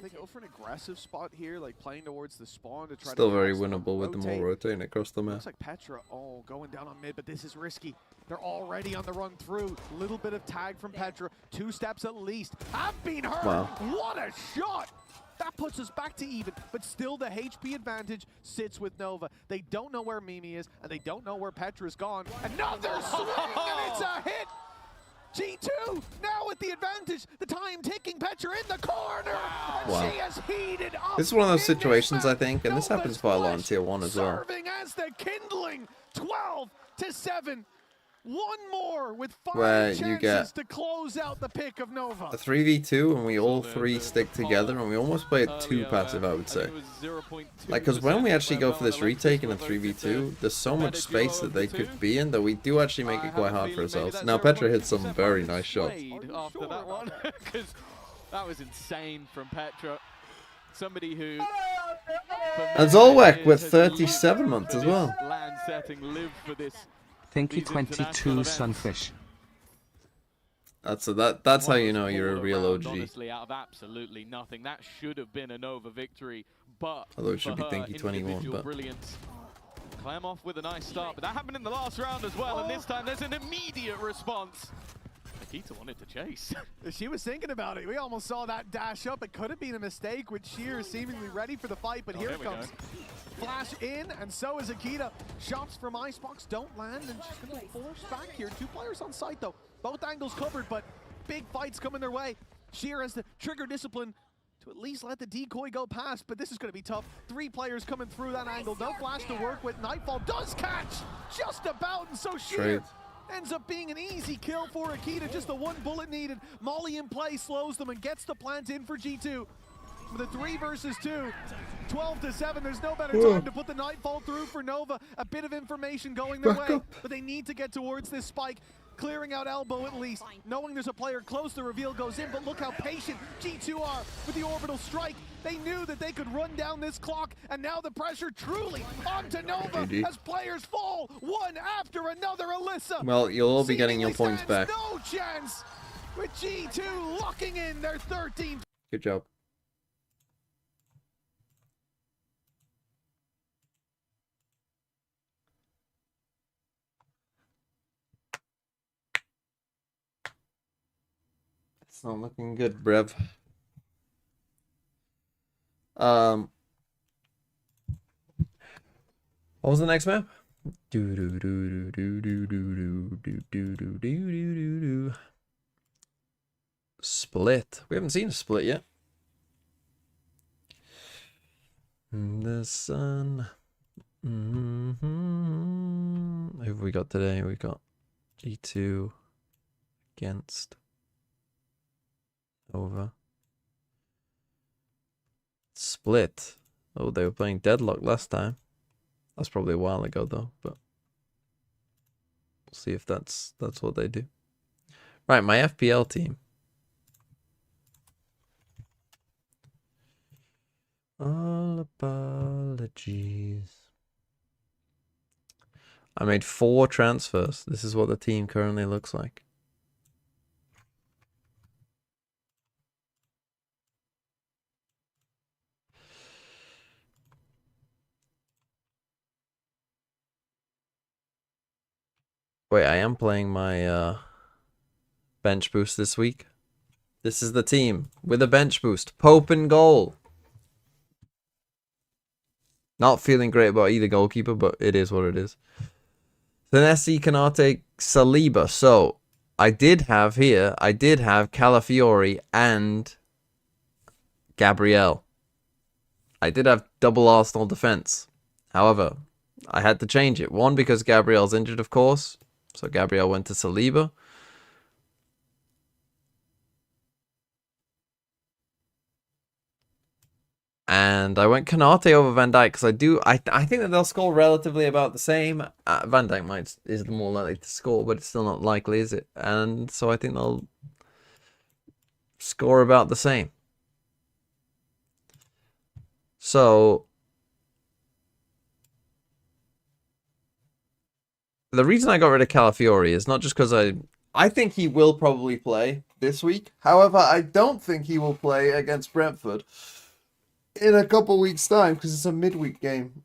They go for an aggressive spot here, like playing towards the spawn to try Still to very cast them, winnable with them all rotate. rotating across the map. Looks like Petra, going down on mid, but this is risky. They're already on the run through. Little bit of tag from Petra. 2 steps at least. Have been hurt. Wow. What a shot. That puts us back to even, but still the HP advantage sits with Nova. They don't know where Mimi is, and they don't know where Petra's gone. Another swing, and it's a hit. G2 now with the advantage. The time ticking. Petra in the corner. And Wow. she has heated up. This is one of those in this situations, I map. think, and this Nova's happens quite a lot in flash Tier 1 as well. Serving as the kindling. 12-7. 1 more with 5 Where you chances get to close out the pick of Nova. A 3v2, and we all 3 stick together, and we almost play it too passive, I would say. Like, because when we actually go for this retake in a 3v2, there's so much space that they could be in that we do actually make it quite hard for ourselves. Now, Petra hits some very nice shots. After that one, because that was insane from Petra. Somebody who... And Zolwek with 37 months as well. Land setting, live for this. Thank you 22 Sunfish. That's how you know you're a real All-around, OG. Honestly, out of absolutely nothing. That should have been a Nova victory, but Although it should for be her Thinky 21, individual but brilliance. Clem off with a nice start, but that happened in the last round as well, and this time there's an immediate response. Nikita wanted to chase. She was thinking about it. We almost saw that dash up. It could have been a mistake with Sheer seemingly ready for the fight, but here it comes. Flash in, and so is Akita. Shots from Icebox don't land, and she's going to force back here. 2 players on site, though. Both angles covered, but big fights coming their way. Sheer has the trigger discipline to to at least let the decoy go past, but this is going to be tough. 3 players coming through that angle. No flash to work with. Nightfall does catch just about, and so Sheer ends up being an easy kill for Akita. Just the 1 bullet needed. Molly in play slows them and gets the plant in for G2. With a 3 versus 2, 12-7, there's no better time to put the Nightfall through for Nova. A bit of information going their way, but they need to get towards this spike. Clearing out elbow at least, knowing there's a player close, the reveal goes in, but look how patient G2 are with the orbital strike. They knew that they could run down this clock, and now the pressure truly onto Nova as players fall one after another. Alyssa, well, you'll all be getting your points back. No chance with G2 locking in their 13th. Good job. It's not looking good, Brev. What was the next map? Split. We haven't seen a split yet. The sun. Who have we got today? We got G2 against Nova. Split. Oh, they were playing Deadlock last time. That's probably a while ago though, but we'll see if that's what they do. Right, my FPL team. All apologies. I made 4 transfers. This is what the team currently looks like. Wait, I am playing my bench boost this week. This is the team with a bench boost. Pope in goal. Not feeling great about either goalkeeper, but it is what it is. Senesi, Canate, Saliba. So, I did have Calafiori and Gabriel. I did have double Arsenal defense. However, I had to change it. 1, because Gabriel's injured, of course. So Gabriel went to Saliba. And I went Canate over Van Dijk because I think that they'll score relatively about the same. Van Dijk is more likely to score, but it's still not likely, is it? And so I think they'll score about the same. So the reason I got rid of Calafiori is not just because I think he will probably play this week. However, I don't think he will play against Brentford in a couple weeks' time because it's a midweek game.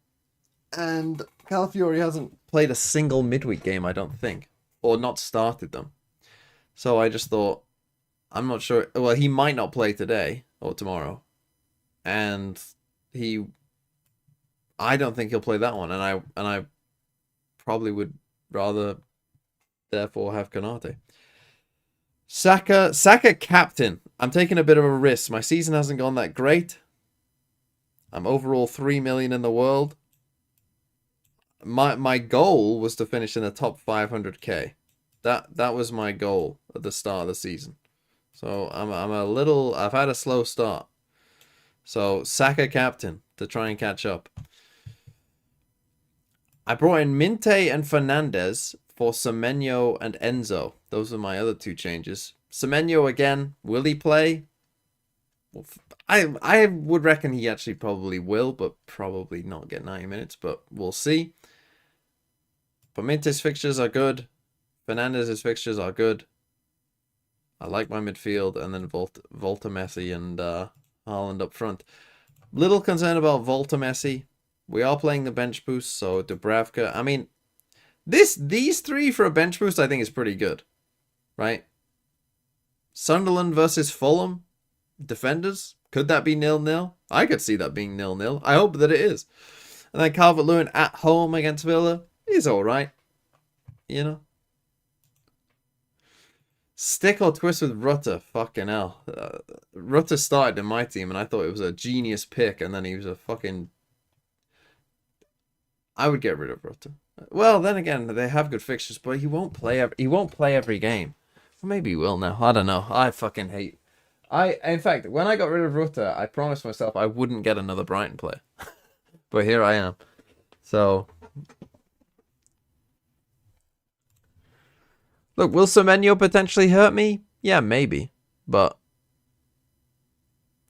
And Calafiori hasn't played a single midweek game, I don't think. Or not started them. So I just thought, I'm not sure. Well, he might not play today or tomorrow. And I don't think he'll play that one. And I probably would rather therefore have Canate. Saka captain. I'm taking a bit of a risk. My season hasn't gone that great. I'm overall 3 million in the world. My goal was to finish in the top 500k. That was my goal at the start of the season. So I've had a slow start. So Saka captain to try and catch up. I brought in Minte and Fernandez for Semenyo and Enzo. Those are my other 2 changes. Semenyo again, will he play? Well, I would reckon he actually probably will, but probably not get 90 minutes, but we'll see. But Minte's fixtures are good. Fernandez's fixtures are good. I like my midfield, and then Volta Messi and Haaland up front. Little concern about Volta Messi. We are playing the bench boost, so Dubravka. I mean, these 3 for a bench boost I think is pretty good, right? Sunderland versus Fulham, defenders. Could that be 0-0? I could see that being 0-0. I hope that it is. And then Calvert-Lewin at home against Villa is all right, you know. Stick or twist with Rutter. Fucking hell. Rutter started in my team, and I thought it was a genius pick, and then he was a fucking... I would get rid of Rutter. Well, then again, they have good fixtures, but he won't play every game. Well, maybe he will now. I don't know. I fucking hate... In fact, when I got rid of Rutter, I promised myself I wouldn't get another Brighton player. But here I am. So... Look, will Semenyo potentially hurt me? Yeah, maybe. But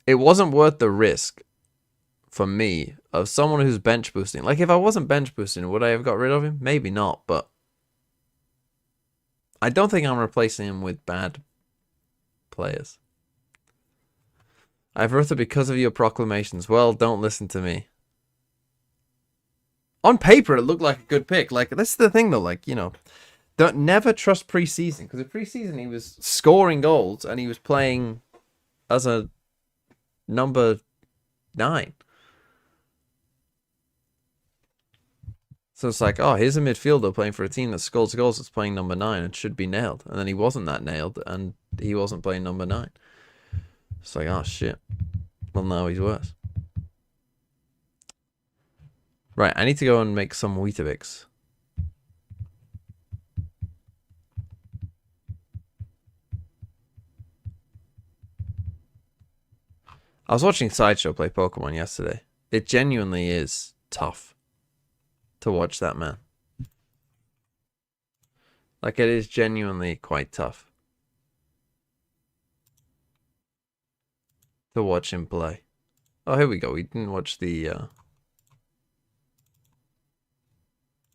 it wasn't worth the risk for me of someone who's bench boosting. Like, if I wasn't bench boosting, would I have got rid of him? Maybe not, but I don't think I'm replacing him with bad players. I've wrote it because of your proclamations. Well, don't listen to me. On paper, it looked like a good pick. Like, that's the thing, though. Like, you know... Don't never trust preseason, because in preseason he was scoring goals and he was playing as a number 9. So it's like, oh, here's a midfielder playing for a team that scores goals that's playing number 9. It should be nailed. And then he wasn't that nailed, and he wasn't playing number 9. It's like, oh shit. Well, now he's worse. Right, I need to go and make some Weetabix. I was watching Sideshow play Pokemon yesterday. It genuinely is tough to watch that man. Like, it is genuinely quite tough to watch him play. Oh, here we go. We didn't watch the...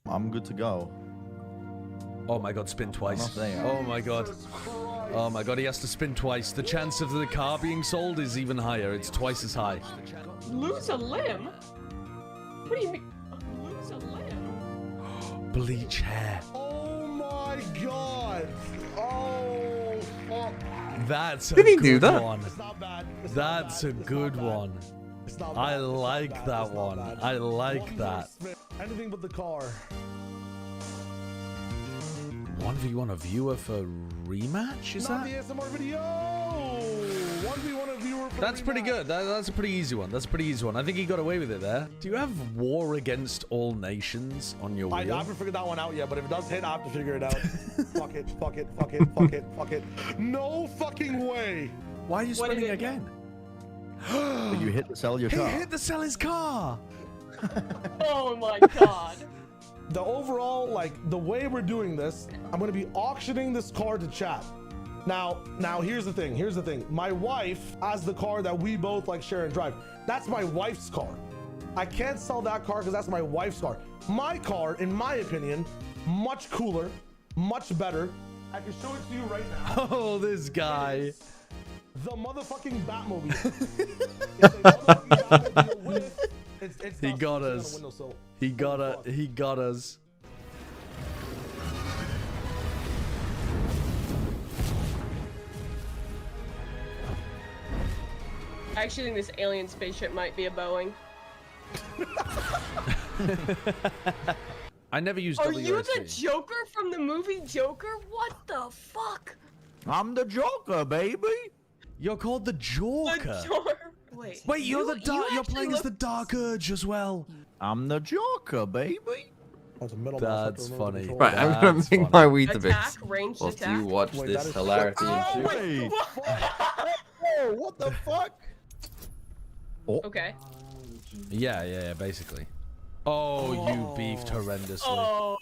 I'm good to go. Oh my god, spin twice. Oh my god. Oh my god, he has to spin twice. The chance of the car being sold is even higher. It's twice as high. Lose a limb? What do you mean? Lose a limb? Bleach hair. Oh my god. Oh, fuck. That's a Did he good do that? one. It's not bad. That's a good one. It's not bad. I like that one. I like that. Anything but the car. 1v1 a viewer for rematch? Is Not that? the ASMR video. 1v1 a viewer for That's pretty rematch. good. That's a pretty easy one. That's a pretty easy one. I think he got away with it there. Do you have War Against All Nations on your I wheel? haven't figured that one out yet, but if it does hit, I have to figure it out. Fuck it, fuck it, fuck it, fuck it, fuck it. No fucking way. Why are you What did spinning it again? You hit the sell your He car. hit the sell his car. Oh my god. The overall, like, the way we're doing this, I'm going to be auctioning this car to chat. Now, here's the thing. My wife has the car that we both, like, share and drive. That's my wife's car. I can't sell that car because that's my wife's car. My car, in my opinion, much cooler, much better. I can show it to you right now. Oh, this guy. The motherfucking Batmobile. It's a motherfucking Batmobile with... It's He not got sitting on a us. windowsill. He got us. I actually think this alien spaceship might be a Boeing. I never used Are WSG. you the Joker from the movie Joker? What the fuck? I'm the Joker, baby. You're called the Joker. The Joker. Wait, you're the dark. You're actually playing as the Dark Urge as well. I'm the Joker, baby. That's a middle That's motherfucker, funny. control. Right, I'm That's gonna make funny. my Weetabix. Attack, ranged Whilst attack. you watch Wait, this that is- hilarity ensue. Wait. Oh, what the fuck? Okay. Yeah, basically. Oh, you beefed horrendously. Oh,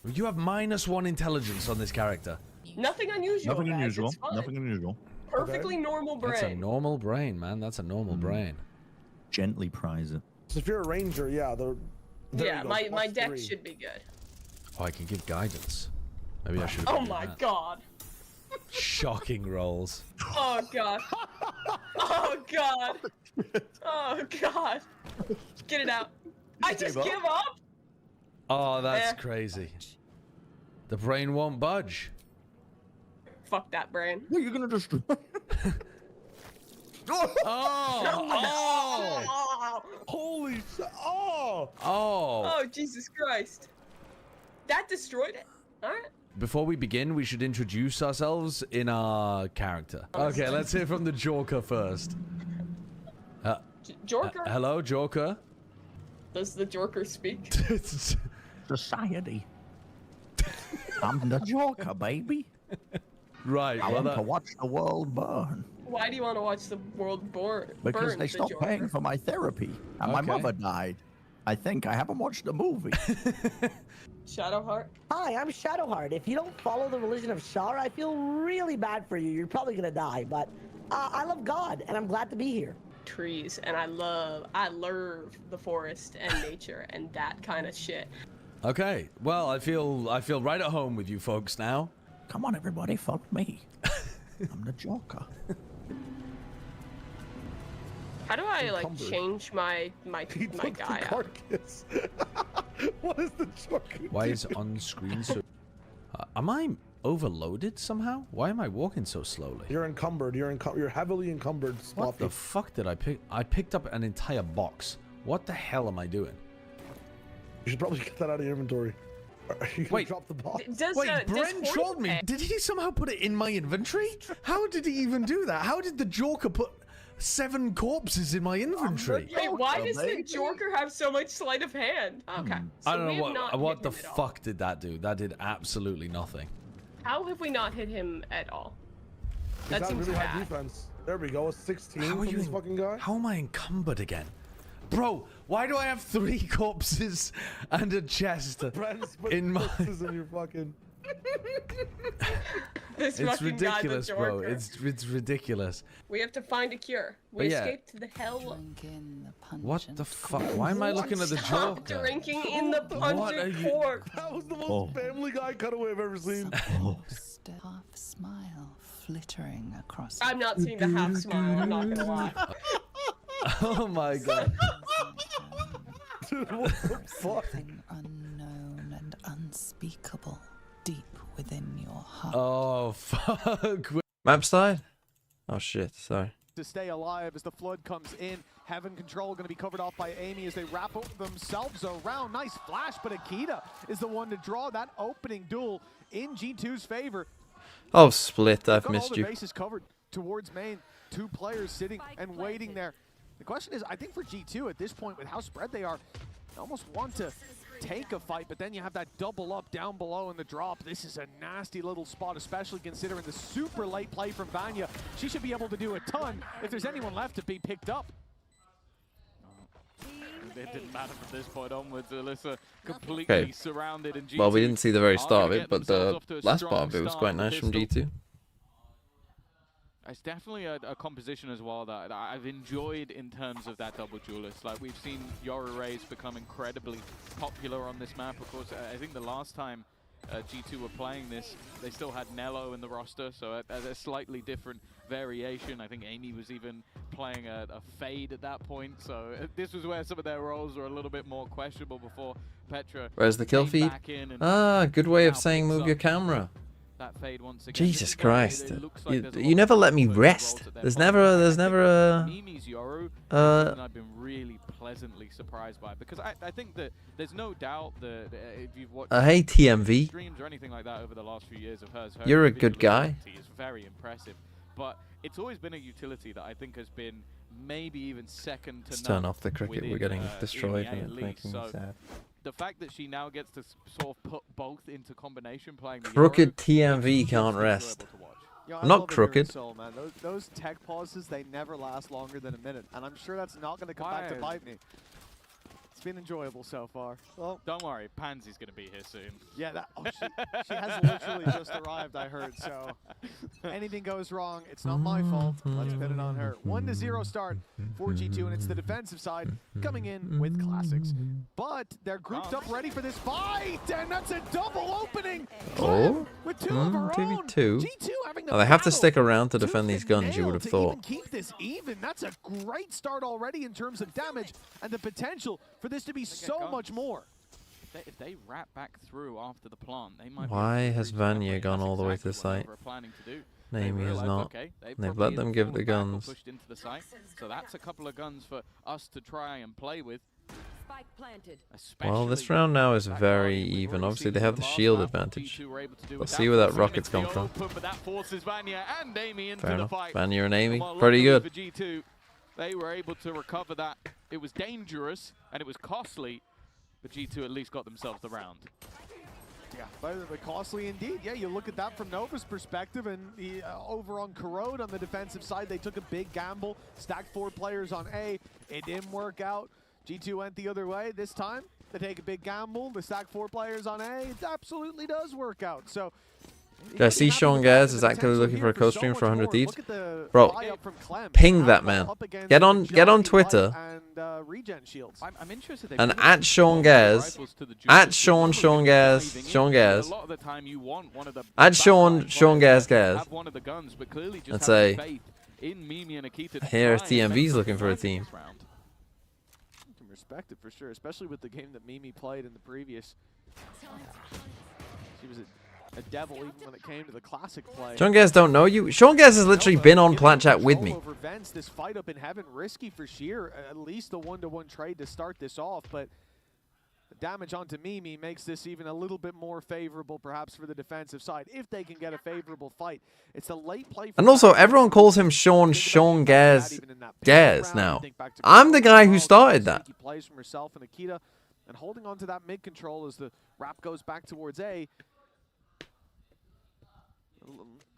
You have -1 intelligence on this character. nothing unusual. Nothing guys. unusual. It's fine. Nothing unusual. Perfectly normal brain. That's a normal brain, man. That's a normal brain. Gently prize it. So if you're a ranger, yeah, there Yeah, you go, my plus deck 3. should be good. Oh, I can give guidance. Maybe I should. Oh my god. Shocking rolls. Oh god. Oh god. Oh god. Get it out. I just gave up? give up. Oh, that's Eh. crazy. The brain won't budge. Fuck that brain. What, you're gonna destroy? Oh! Oh, Holy shit! Oh! Oh! oh Jesus Christ. That destroyed it. All right. before we begin, we should introduce ourselves in our character. Okay, let's hear from the Joker first. Joker? Hello, Joker. Does the Joker speak? Society. I'm the Joker, baby. Right. I want to watch the world burn. Why do you want to watch the world burn? Because they stopped paying for my therapy, and my mother died. I think I haven't watched the movie. Shadowheart? Hi, I'm Shadowheart. If you don't follow the religion of Shar, I feel really bad for you. You're probably gonna die, but I love God, and I'm glad to be here. Trees, and I love the forest and nature and that kind of shit. Okay, well, I feel right at home with you folks now. Come on, everybody, follow me. I'm the Joker. How do I like change my guy out? What is the Joker? Why is on screen so? Am I overloaded somehow? Why am I walking so slowly? You're encumbered. You're heavily encumbered. What the fuck did I pick? I picked up an entire box. What the hell am I doing? You should probably get that out of your inventory. You can drop the box. Wait, Brent trolled me. Did he somehow put it in my inventory? How did he even do that? How did the Joker put 7 corpses in my inventory? Wait, why does the Joker have so much sleight of hand? Okay. So I don't know what the fuck did that do. That did absolutely nothing. How have we not hit him at all? That seems really high defense. There we go. A 16 from this fucking guy. How am I encumbered again? Bro, why do I have 3 corpses and a chest in my... in your fucking... It's ridiculous, bro. It's ridiculous. We have to find a cure. We escaped to the hell. What the fuck? Why am I looking at the Joker? Stop drinking in the pungent corpse. That was the most Family Guy cutaway I've ever seen. Half smile flittering across. I'm not seeing the half smile. I'm not gonna lie. Oh my god. Dude, what the fuck? Something unknown and unspeakable deep within your heart. Oh fuck. Map side? Oh shit, sorry. To stay alive as the flood comes in. Heaven Control going to be covered off by Amy as they wrap themselves around. Nice flash, but Akita is the one to draw that opening duel in G2's favor. Oh, Split, I've missed all you. the bases covered towards main. 2 players sitting and waiting there. The question is, I think for G2 at this point, with how spread they are, they almost want to take a fight, but then you have that double up down below in the drop. This is a nasty little spot, especially considering the super late play from Vanya. She should be able to do a ton if there's anyone left to be picked up. It didn't matter from this point onwards. Alyssa completely surrounded in G2. Well, we didn't see the very start of it, but the last part of it was quite nice from G2. It's definitely a composition as well that I've enjoyed in terms of that double duelist. Like, we've seen Yoru Rays become incredibly popular on this map. Of course, I think the last time G2 were playing this, they still had Nello in the roster, so a slightly different variation. I think Amy was even playing a Fade at that point, so this was where some of their roles were a little bit more questionable before Petra. Where's the kill feed? Ah, good way of saying move your camera. That fade once again. Jesus Christ. You never let me rest. There's never a Mimi's Yoru, I've been really pleasantly surprised by, because I think that there's no doubt that if you've watched hey TMV, streams or anything like that over the last few years of hers, you're a good guy. Is very impressive, but it's always been a utility that I think has been maybe even second to Let's none. turn off the cricket. We're getting destroyed and it's making me sad. The fact that she now gets to sort of put both into combination, playing the Crooked Yoru, TMV can't rest. Yo, I'm not crooked. Soul, man. Those tech pauses, they never last longer than a minute, and I'm sure that's not going to come back to bite me. It's been enjoyable so far. Well, don't worry, Pansy's going to be here soon. Yeah, she has literally just arrived, I heard, so anything goes wrong, it's not my fault. Let's pin it on her. 1-0 start for G2, and it's the defensive side coming in with classics. But they're grouped up ready for this fight, and that's a double opening. Oh, with 2 of her own. 2v2. G2 having Oh, they have to stick around to defend these guns, you would have thought. Keep this even. That's a great start already in terms of damage and the potential for this to be so much more. If they wrap back through after the plant, they might. Why has Vanya gone all the way to the site? Naomi has not. They've let them give the guns. Pushed into the site, so that's a couple of guns for us to try and play with. Well, this round now is very even. Obviously, they have the shield advantage. Let's see where that rocket's come from. Fair enough. Vanya and Amy, pretty good. They were able to recover that. It was dangerous and it was costly, but G2 at least got themselves the round. Yeah, but costly indeed. Yeah, you look at that from Nova's perspective, and over on Corrode on the defensive side, they took a big gamble, stacked 4 players on A. It didn't work out. G2 went the other way this time. They take a big gamble, they stack 4 players on A. It absolutely does work out. So, I see Sean Gaz is actively looking for a co-stream for 100 Thieves. Bro, ping that man. Get on Twitter I'm interested and at Sean Gaz, at Sean Gaz, at Sean Gaz, and say, here TMV's looking for a team. Respect it for sure, especially with the game that Mimi played in the previous. She was a devil even when it came to the classic play. Sean Gaz don't know you. Sean Gaz has literally been on Plat Chat with me. This fight up in heaven, risky for Sheer. At least a 1-to-1 trade to start this off, but the damage onto Mimi makes this even a little bit more favorable, perhaps for the defensive side, if they can get a favorable fight. It's a late play. And also, everyone calls him Sean Gaz now. I'm the guy who started that. Plays from herself and Akita, and holding on to that mid control as the wrap goes back towards A.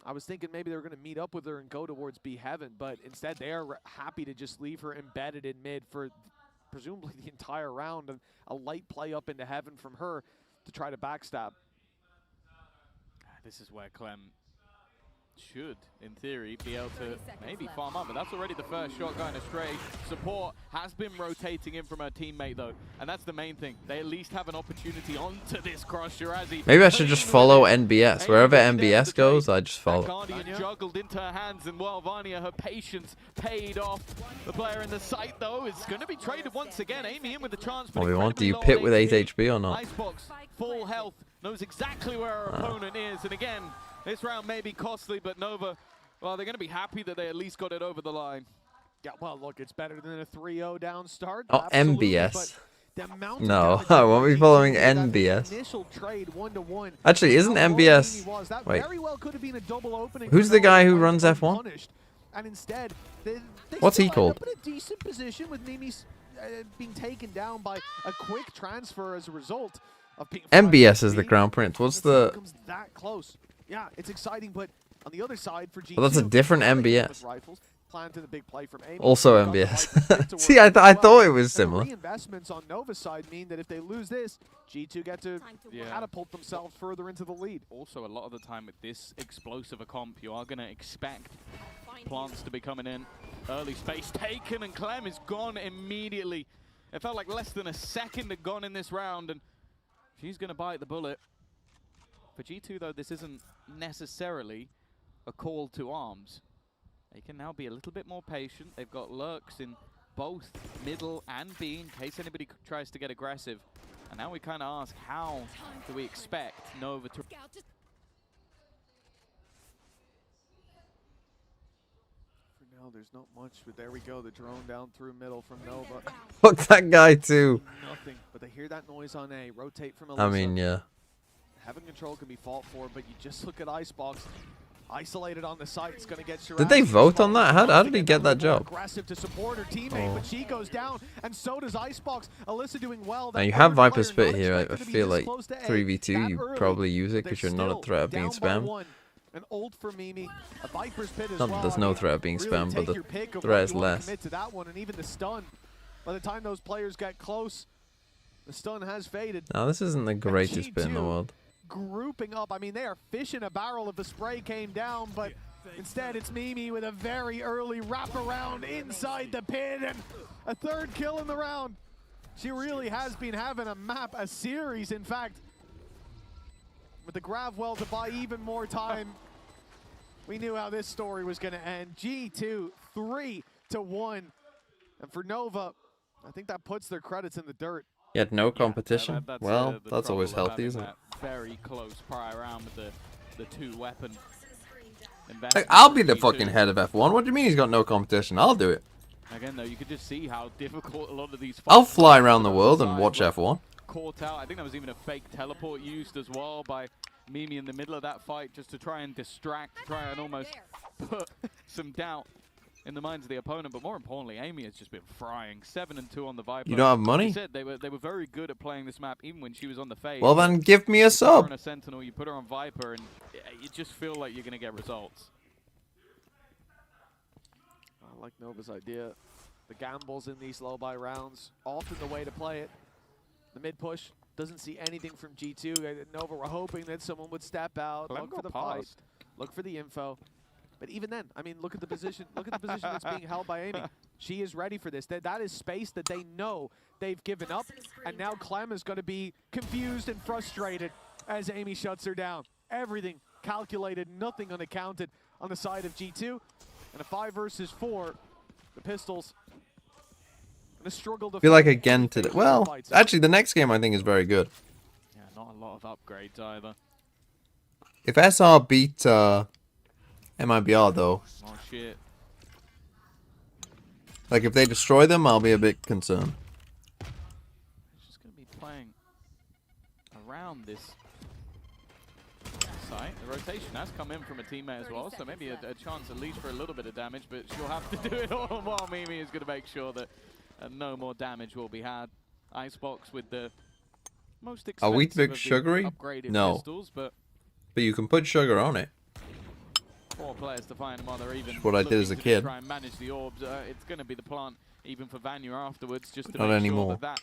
I was thinking maybe they were going to meet up with her and go towards B Heaven, but instead they are happy to just leave her embedded in mid for presumably the entire round, and a light play up into Heaven from her to try to backstab. This is where Clem should, in theory, be able to maybe farm up, but that's already the first shot going astray. Support has been rotating in from her teammate, though, and that's the main thing. They at least have an opportunity onto this cross Shirazi. Maybe I should just follow NBS. Wherever NBS goes, I just follow. Guardian juggled into her hands, and well, Vanya, her patience paid off. The player in the site, though, is going to be traded once again. Amy in with the chance. What do you want? Do you pit with 8 HP or not? Icebox, full health, knows exactly where her opponent is, and again, this round may be costly, but Nova, well, they're going to be happy that they at least got it over the line. Yeah, well, look, it's better than a 3-0 down start. Oh, MBS. No, I won't be following NBS. Actually, isn't MBS... Wait. Who's the guy who runs F1? And instead, What's he called? In a decent position with Mimi being taken down by a quick transfer as a result of being MBS is the Crown Prince. What's the... that close. Yeah, it's exciting, but on the other side for G2, well, that's a different MBS. Rifles, planted a big play from Amy. Also MBS. See, I thought it was similar. Reinvestments on Nova's side mean that if they lose this, G2 get to catapult themselves further into the lead. Also, a lot of the time with this explosive a comp, you are going to expect plants to be coming in. Early space taken, and Clem is gone immediately. It felt like less than a second had gone in this round, and she's going to bite the bullet. For G2, though, this isn't necessarily a call to arms. They can now be a little bit more patient. They've got lurks in both middle and B in case anybody tries to get aggressive. And now we kind of ask, how do we expect Nova to... No, there's not much, but there we go. The drone down through middle from Nova. Fuck that guy too. Nothing, but they hear that noise on A. Rotate from Alyssa. I mean, yeah. Having control can be fought for, but you just look at Icebox. Isolated on the site, it's going to get Shirazi. Did they vote on that? How did he get that job? Aggressive to support her teammate, but she goes down, and so does Icebox. Alyssa doing well. Now you have Viper's Spit here. I feel like 3v2, you probably use it because you're not a threat of being spammed. An ult for Mimi, a Viper's Pit as well. There's no threat of being spammed, but the threat is less. Commit to that one, and even the stun. By the time those players get close, the stun has faded. Now this isn't the greatest bit in the world. Grouping up, I mean, they are fish in a barrel if the spray came down, but instead it's Mimi with a very early wraparound inside the pit, and a third kill in the round. She really has been having a series, in fact. With the Gravwell to buy even more time, we knew how this story was going to end. G2, 3-1. And for Nova, I think that puts their credits in the dirt. You had no competition? Well, that's always healthy, isn't it? Very close prior round with the two-weapon. Like, I'll be the fucking head of F1. What do you mean he's got no competition? I'll do it. Again, though, you could just see how difficult a lot of these. I'll fly around the world and watch F1. Caught out. I think there was even a fake teleport used as well by Mimi in the middle of that fight, just to try and distract, try and almost put some doubt in the minds of the opponent. But more importantly, Amy has just been frying. 7-2 on the Viper. You don't have money? Like said, they were very good at playing this map, even when she was on the Fade. Well, then give me a sub. You put her on a Sentinel, you put her on Viper, and you just feel like you're going to get results. I like Nova's idea. The gambles in these low buy rounds, often the way to play it. The mid push doesn't see anything from G2. Nova were hoping that someone would step out, look for the fight, look for the info. But even then, I mean, look at the position. Look at the position that's being held by Amy. She is ready for this. That is space that they know they've given up. And now Clem is going to be confused and frustrated as Amy shuts her down. Everything calculated, nothing unaccounted on the side of G2. And a 5 versus 4, the Pistols gonna struggle to I feel like again today. Well, actually, the next game I think is very good. Yeah, not a lot of upgrades either. If SR beat MIBR though, Oh shit. like if they destroy them, I'll be a bit concerned. It's just gonna be playing around this site. The rotation has come in from a teammate as well, so maybe a chance at least for a little bit of damage, but she'll have to do it all while Mimi is going to make sure that no more damage will be had. Icebox with the most expensive Are we big of the sugary? upgraded No. pistols, but you can put sugar on it. 4 players to find them while they're even That's what I did as a looking to kid. try and manage the orbs. It's going to be the plant even for Vanya afterwards, just to Not make anymore. sure that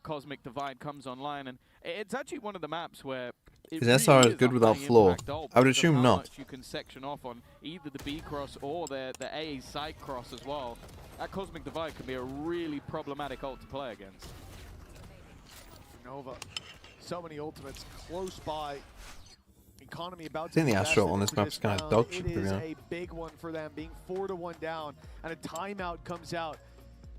Cosmic Divide comes online. And it's actually one of the maps where it Is SR really is good a without high floor? impact ult I would because of assume how not. much you can section off on either the B cross or the A side cross as well. That Cosmic Divide can be a really problematic ult to play against. Nova, so many ultimates close by. Economy about I think to the be Astro invested on this into map's kind of round. dog shit, to It be is honest. a big one for them, being 4-1 down, and a timeout comes out,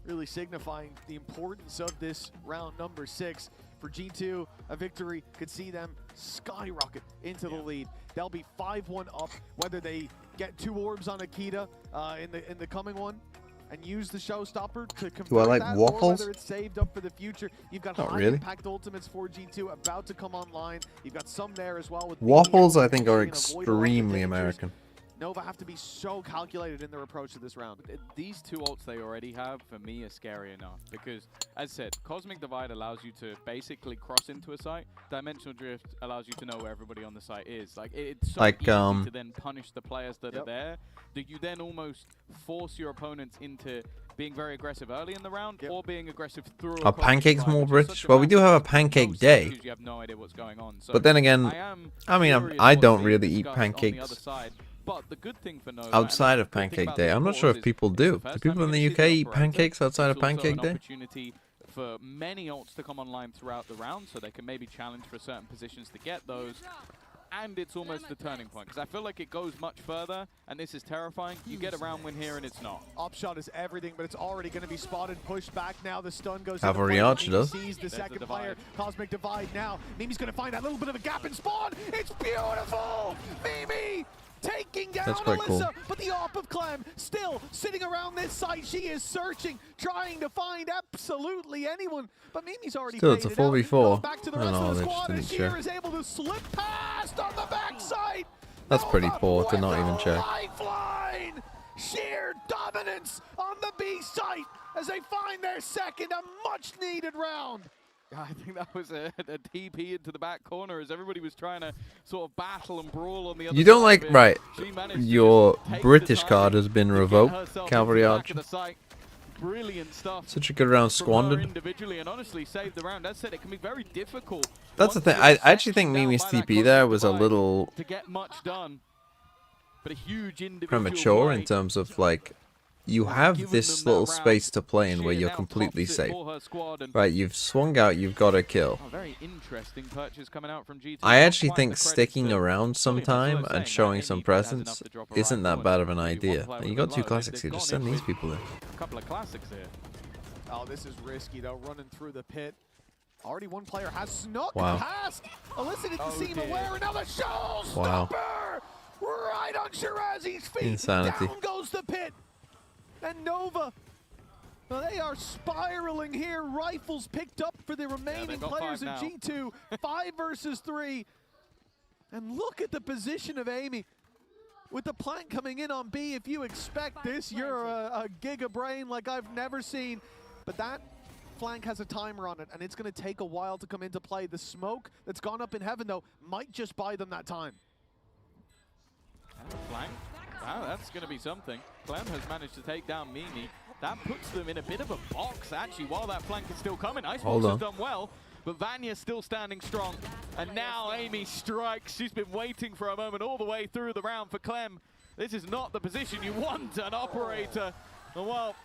really signifying the importance of this round number 6. For G2, a victory could see them skyrocket into the lead. They'll be 5-1 up, whether they get 2 orbs on Akita in the coming one, and use the showstopper to convert like that, waffles? or whether it's saved up for the future. You've got Not high really. impact ultimates for G2 about to come online. You've got some there as well with Waffles, Mimi I think, are and avoid a lot of extremely dangers. American. Nova have to be so calculated in their approach to this round. These 2 ults they already have, for me, are scary enough. Because, as said, Cosmic Divide allows you to basically cross into a site. Dimensional Drift allows you to know where everybody on the site is. Like, it's so Like, easy to then punish the players that are there, that you then almost force your opponents into being very aggressive early in the round, or being aggressive through a Are Cosmic pancakes Divide, more which is British? such a Well, we do have a massive pancake no day. substitute, you have no idea what's going on. So But then again, I curious don't what's really being eat discussed on the other pancakes side. But the good thing for Nova, outside of and the good thing Pancake about Day. this I'm not course sure if is people it's do. the Do first people time in the you're UK gonna see eat the operator. pancakes outside of It's also Pancake an Day? opportunity for many ults to come online throughout the round, so they can maybe challenge for certain positions to get those. And it's almost the turning point, because I feel like it goes much further, and this is terrifying. You get a round win here, and it's not. Upshot is everything, but it's already going to be spotted. Pushed back now. The stun goes. Cavalry into play. Archer does. Sees the There's the second divide. player. Cosmic Divide now. Mimi's going to find that little bit of a gap and spawn. It's beautiful. Mimi taking down That's quite Alyssa, cool. but the AWP of Clem still sitting around this site. She is searching, trying to find absolutely anyone, but Mimi's already Still, it's a faded out. 4v4. Goes back to the I rest don't know, of the they just squad, and didn't Sheer check. is able to slip past on the backside. That's pretty Nova poor to with not a even check. Lifeline! Sheer dominance on the B site as they find their second, a much-needed round. I think that was a TP into the back corner as everybody was trying to sort of battle and brawl on the other You don't side like, of it. right, She managed to your just take the British time card has been to get revoked, herself Cavalry into the back of Archer. the site. Brilliant stuff. Such a good round from her squandered. individually, and honestly saved the round. As said, it can be very difficult. That's the once thing. you're I actually think sectioned down Mimi's by that TP there Cosmic was a Divide little to get much done. But a huge individual premature play. in terms of, like, you have Given this them that little round, space to play in where Sheer you're now completely tops it safe. for her squad, and Right, you've swung out, you've got to kill. a very interesting purchase coming out from G2. I Not actually quite think the credits sticking that around some Williams was time saying and that showing Amy some has enough presence to drop a isn't right that point. bad of an Maybe one idea. player You with got a 2 low. classics They've here, just gone send in these with people in. a couple of classics here. Oh, this is risky, though, running through the pit. Already one player has snuck Wow. past. Alyssa didn't Oh, seem dear. aware. Another showstopper! Wow. Right on Shirazi's feet. Insanity. Down goes the pit. And Nova Well, they are spiraling here. Rifles picked up for the remaining players of G2. 5 versus 3. And look at the position of Amy. With the plant coming in on B, if you expect this, you're a giga brain like I've never seen. But that flank has a timer on it, and it's going to take a while to come into play. The smoke that's gone up in heaven, though, might just buy them that time. Flank? Wow, that's going to be something. Clem has managed to take down Mimi. That puts them in a bit of a box, actually, while that flank is still coming. Icebox has done well, but Vanya's still standing strong. And now Amy strikes. She's been waiting for a moment all the way through the round for Clem. This is not the position you want an operator. Well,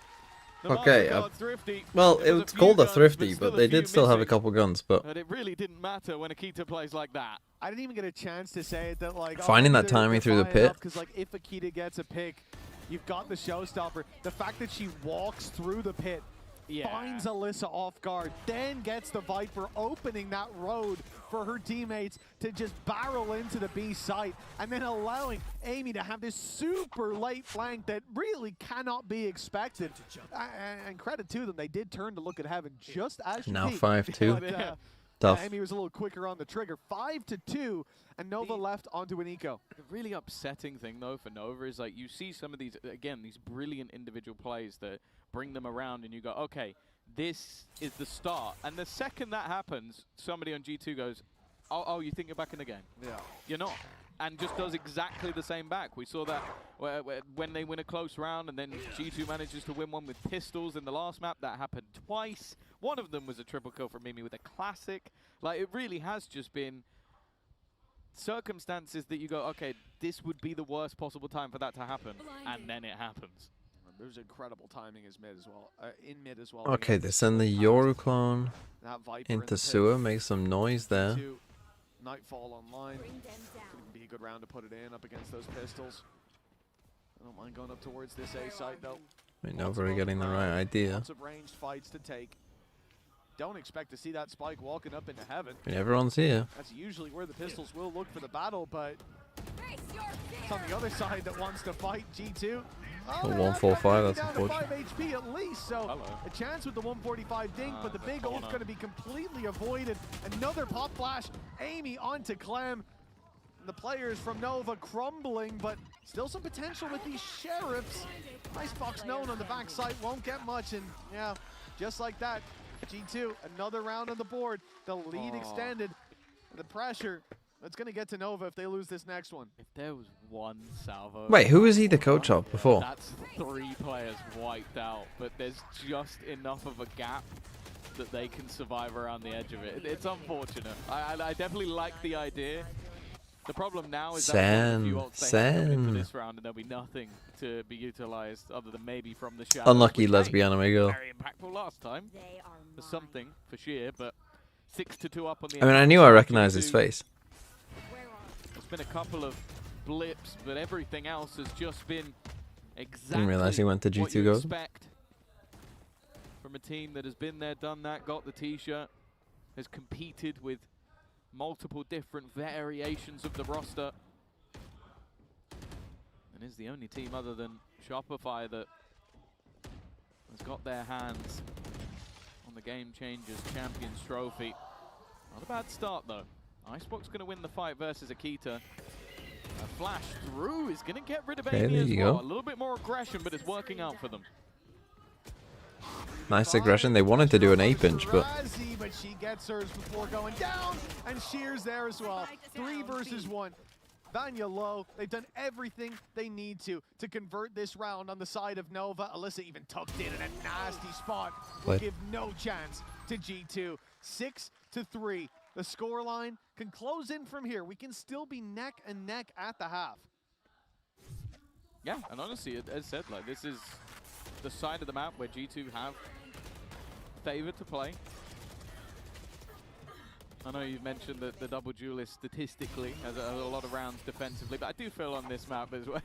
okay, well, it's called a thrifty, but they did still have a couple guns, but it really didn't matter when Akita plays like that. I didn't even get a chance to say it that, like, finding that timing through the pit. Because, like, if Akita gets a pick, you've got the showstopper. The fact that she walks through the pit, finds Alyssa off guard, then gets the Viper, opening that road for her teammates to just barrel into the B site, and then allowing Amy to have this super late flank that really cannot be expected. And credit to them, they did turn to look at heaven just as she now peaked. 5-2. Tough. Amy was a little quicker on the trigger. 5-2, and Nova left onto an eco. The really upsetting thing, though, for Nova is, like, you see some of these, again, these brilliant individual plays that bring them around, and you go, okay, this is the start. And the second that happens, somebody on G2 goes, oh, you think you're back in the game? Yeah. You're not. And just does exactly the same back. We saw that when they win a close round, and then G2 manages to win one with pistols in the last map. That happened twice. One of them was a triple kill from Mimi with a classic. Like, it really has just been circumstances that you go, okay, this would be the worst possible time for that to happen, and then it happens. There's incredible timing in mid as well. Okay, they send the Yoru clone into sewer, make some noise there. Nightfall online. Could be a good round to put it in up against those pistols. I don't mind going up towards this A site though. I know we're getting the right idea. Lots of ranged fights to take. Don't expect to see that spike walking up into heaven. I mean, everyone's here. That's usually where the pistols will look for the battle, but it's on the other side that wants to fight G2. Oh, 145, that's unfortunate. 5 HP at least, so a chance with the 145 dink, but the big ult's going to be completely avoided. Another pop flash, Amy onto Clem. And the players from Nova crumbling, but still some potential with these sheriffs. Icebox known on the backside, won't get much, and yeah, just like that, G2, another round on the board. The lead extended, and the pressure. It's going to get to Nova if they lose this next one. If there was one salvo... Wait, who was he the coach of before? That's 3 players wiped out, but there's just enough of a gap that they can survive around the edge of it. It's unfortunate. I definitely like the idea. The problem now is that into this round, and there'll be nothing to be utilized other than maybe from the shadow. Unlucky lesbian anime girl. Very impactful last time. For something, for sheer, but 6-2 up on the... I mean, I knew I recognized his face. There's been a couple of blips, but everything else has just been exactly Didn't realize he went to what G2 you Gozen. expect from a team that has been there, done that, got the t-shirt, has competed with multiple different variations of the roster, and is the only team other than Shopify that has got their hands on the Game Changers Champions Trophy. Not a bad start though. Icebox going to win the fight versus Akita. A flash through is going to get rid of Amy as well. A little bit more aggression, but it's working out for them. Nice aggression. They wanted to do an 8-inch, but she gets hers before going down, and Shear's there as well. 3 versus 1. Vanya low. They've done everything they need to convert this round on the side of Nova. Alyssa even tucked in a nasty spot. Will give no chance to G2. 6-3. The scoreline can close in from here. We can still be neck and neck at the half. Yeah, and honestly, as said, like, this is the side of the map where G2 have favored to play. I know you've mentioned that the double duelist statistically has a lot of rounds defensively, but I do feel on this map as well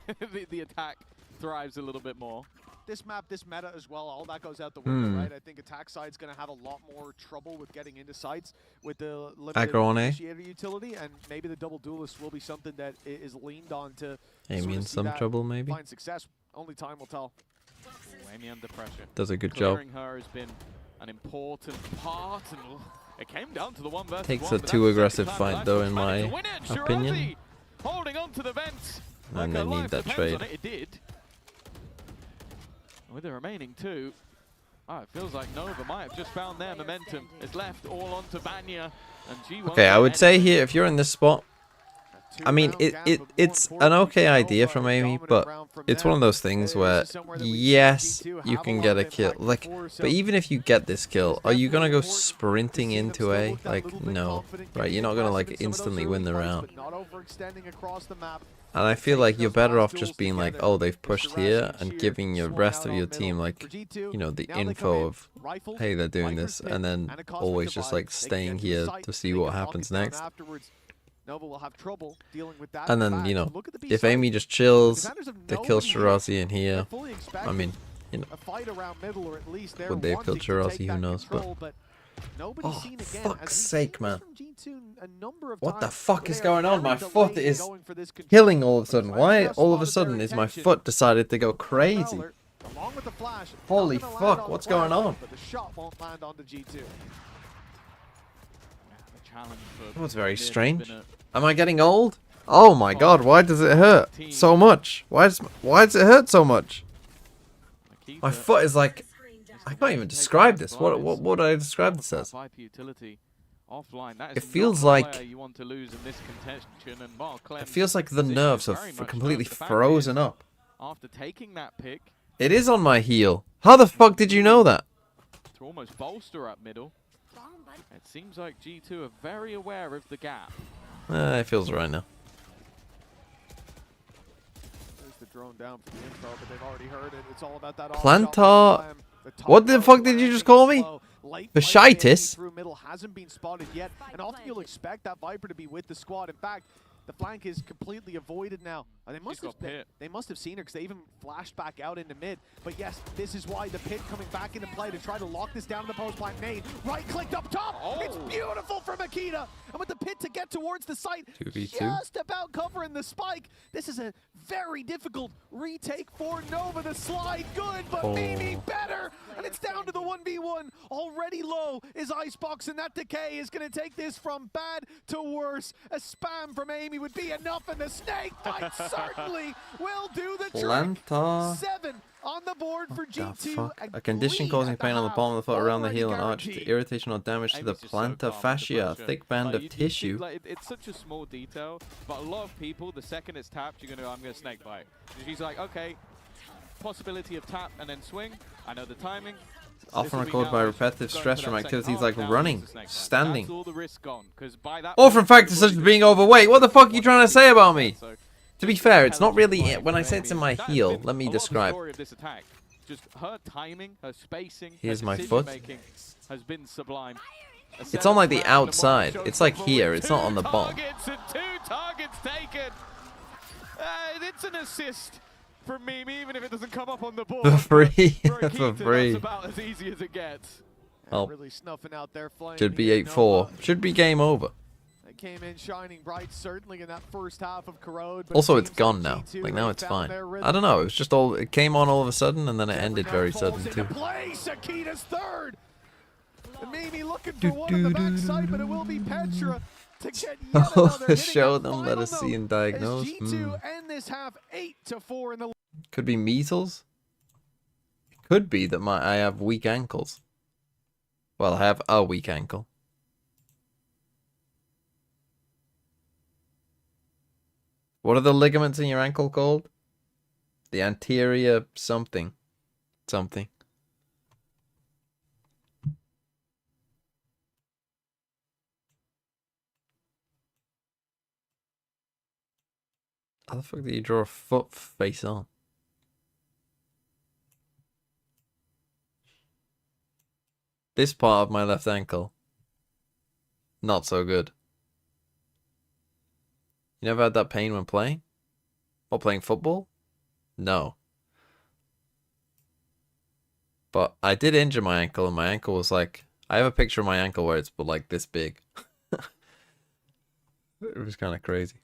the attack thrives a little bit more. This map, this meta as well, all that goes out the window, right? I think attack side's going to have a lot more trouble with getting into sites with the limited initiator utility, and maybe the double duelist will be something that is leaned on to Amy in some trouble, maybe. Find success. Only time will tell. Amy under pressure. Does a good job. Clearing her has been an important part, and it came down to the 1 versus 1. Takes a too aggressive fight though, in my opinion. Holding on to the vents. And they need that trade. It did. With the remaining 2, it feels like Nova might have just found their momentum. It's left all onto Banya, and G1. Okay, I would say here, if you're in this spot, I mean, it's an okay idea from Amy, but it's one of those things where, yes, you can get a kill. Like, but even if you get this kill, are you gonna go sprinting into A? Like, no, right? You're not gonna like instantly win the round. And I feel like you're better off just being like, oh, they've pushed here, and giving your rest of your team like, you know, the info of, hey, they're doing this, and then always just like staying here to see what happens next. Nova will have trouble dealing with that. And then, you know, if Amy just chills, they kill Shirazi in here. I mean, you know, would they have killed Shirazi? Who knows? But oh, fuck's sake, man. What the fuck is going on? My foot is killing all of a sudden. Why all of a sudden is my foot decided to go crazy? Holy fuck, what's going on? That was very strange. Am I getting old? Oh my god, why does it hurt so much? Why does it hurt so much? My foot is like, I can't even describe this. What would I describe this as? It feels like the nerves are completely frozen up. After taking that pick, it is on my heel. How the fuck did you know that? To almost bolster up middle. It seems like G2 are very aware of the gap. It feels right now. There's the drone down for the info, but they've already heard it. It's all about that Plantar. What the fuck did you just call me? Fasciitis? Through middle hasn't been spotted yet, and often you'll expect that Viper to be with the squad. In fact, the flank is completely avoided now. They must have seen her because they even flashed back out into mid. But yes, this is why the pit coming back into play to try to lock this down in the post plant main. Right-clicked up top. Oh. It's beautiful from Akita. And with the pit to get towards the site, 2v2. just about covering the spike. This is a very difficult retake for Nova. The slide good, but maybe better. And it's down to the 1v1. Already low is Icebox, and that decay is going to take this from bad to worse. A spam from Amy would be enough, and the snake fight certainly will do the trick. 7 on the board for G2. A condition causing pain on the palm of the foot around the heel and arch to irritation or damage to the plantar fascia, a thick band of tissue. It's such a small detail, but a lot of people, the second it's tapped, you're gonna go, I'm gonna snake bite. She's like, okay, possibility of tap and then swing. I know the timing. Often recorded by repetitive stress from activities like running, standing. Or or from factors such as being overweight. What the fuck are you trying to say about me? To be fair, it's not really it. When I say it's in my heel, let me describe. Just her timing, her spacing, here's my foot. Has been sublime. It's on like the outside. It's like here. It's not on the bottom. 2 targets taken. It's an assist from Mimi, even if it doesn't come up on the board. For free. For free. That's about as easy as it gets. Oh. Really snuffing out their flame. Should be 8-4. Should be game over. They came in shining bright, certainly in that first half of Corrode. Also, it's gone now. Like now, it's fine. I don't know. It was just all. It came on all of a sudden, and then it ended very sudden too. Akita's third. And Mimi looking for one on the backside, but it will be Petra to get yet another. Show them, let us see and diagnose. G2 end this half 8-4 in the. Could be measles. It could be that I have weak ankles. Well, I have a weak ankle. What are the ligaments in your ankle called? The anterior something. Something. How the fuck do you draw a foot face on? This part of my left ankle. Not so good. You never had that pain when playing? Or playing football? No. But I did injure my ankle, and my ankle was like... I have a picture of my ankle where it's like this big. It was kind of crazy.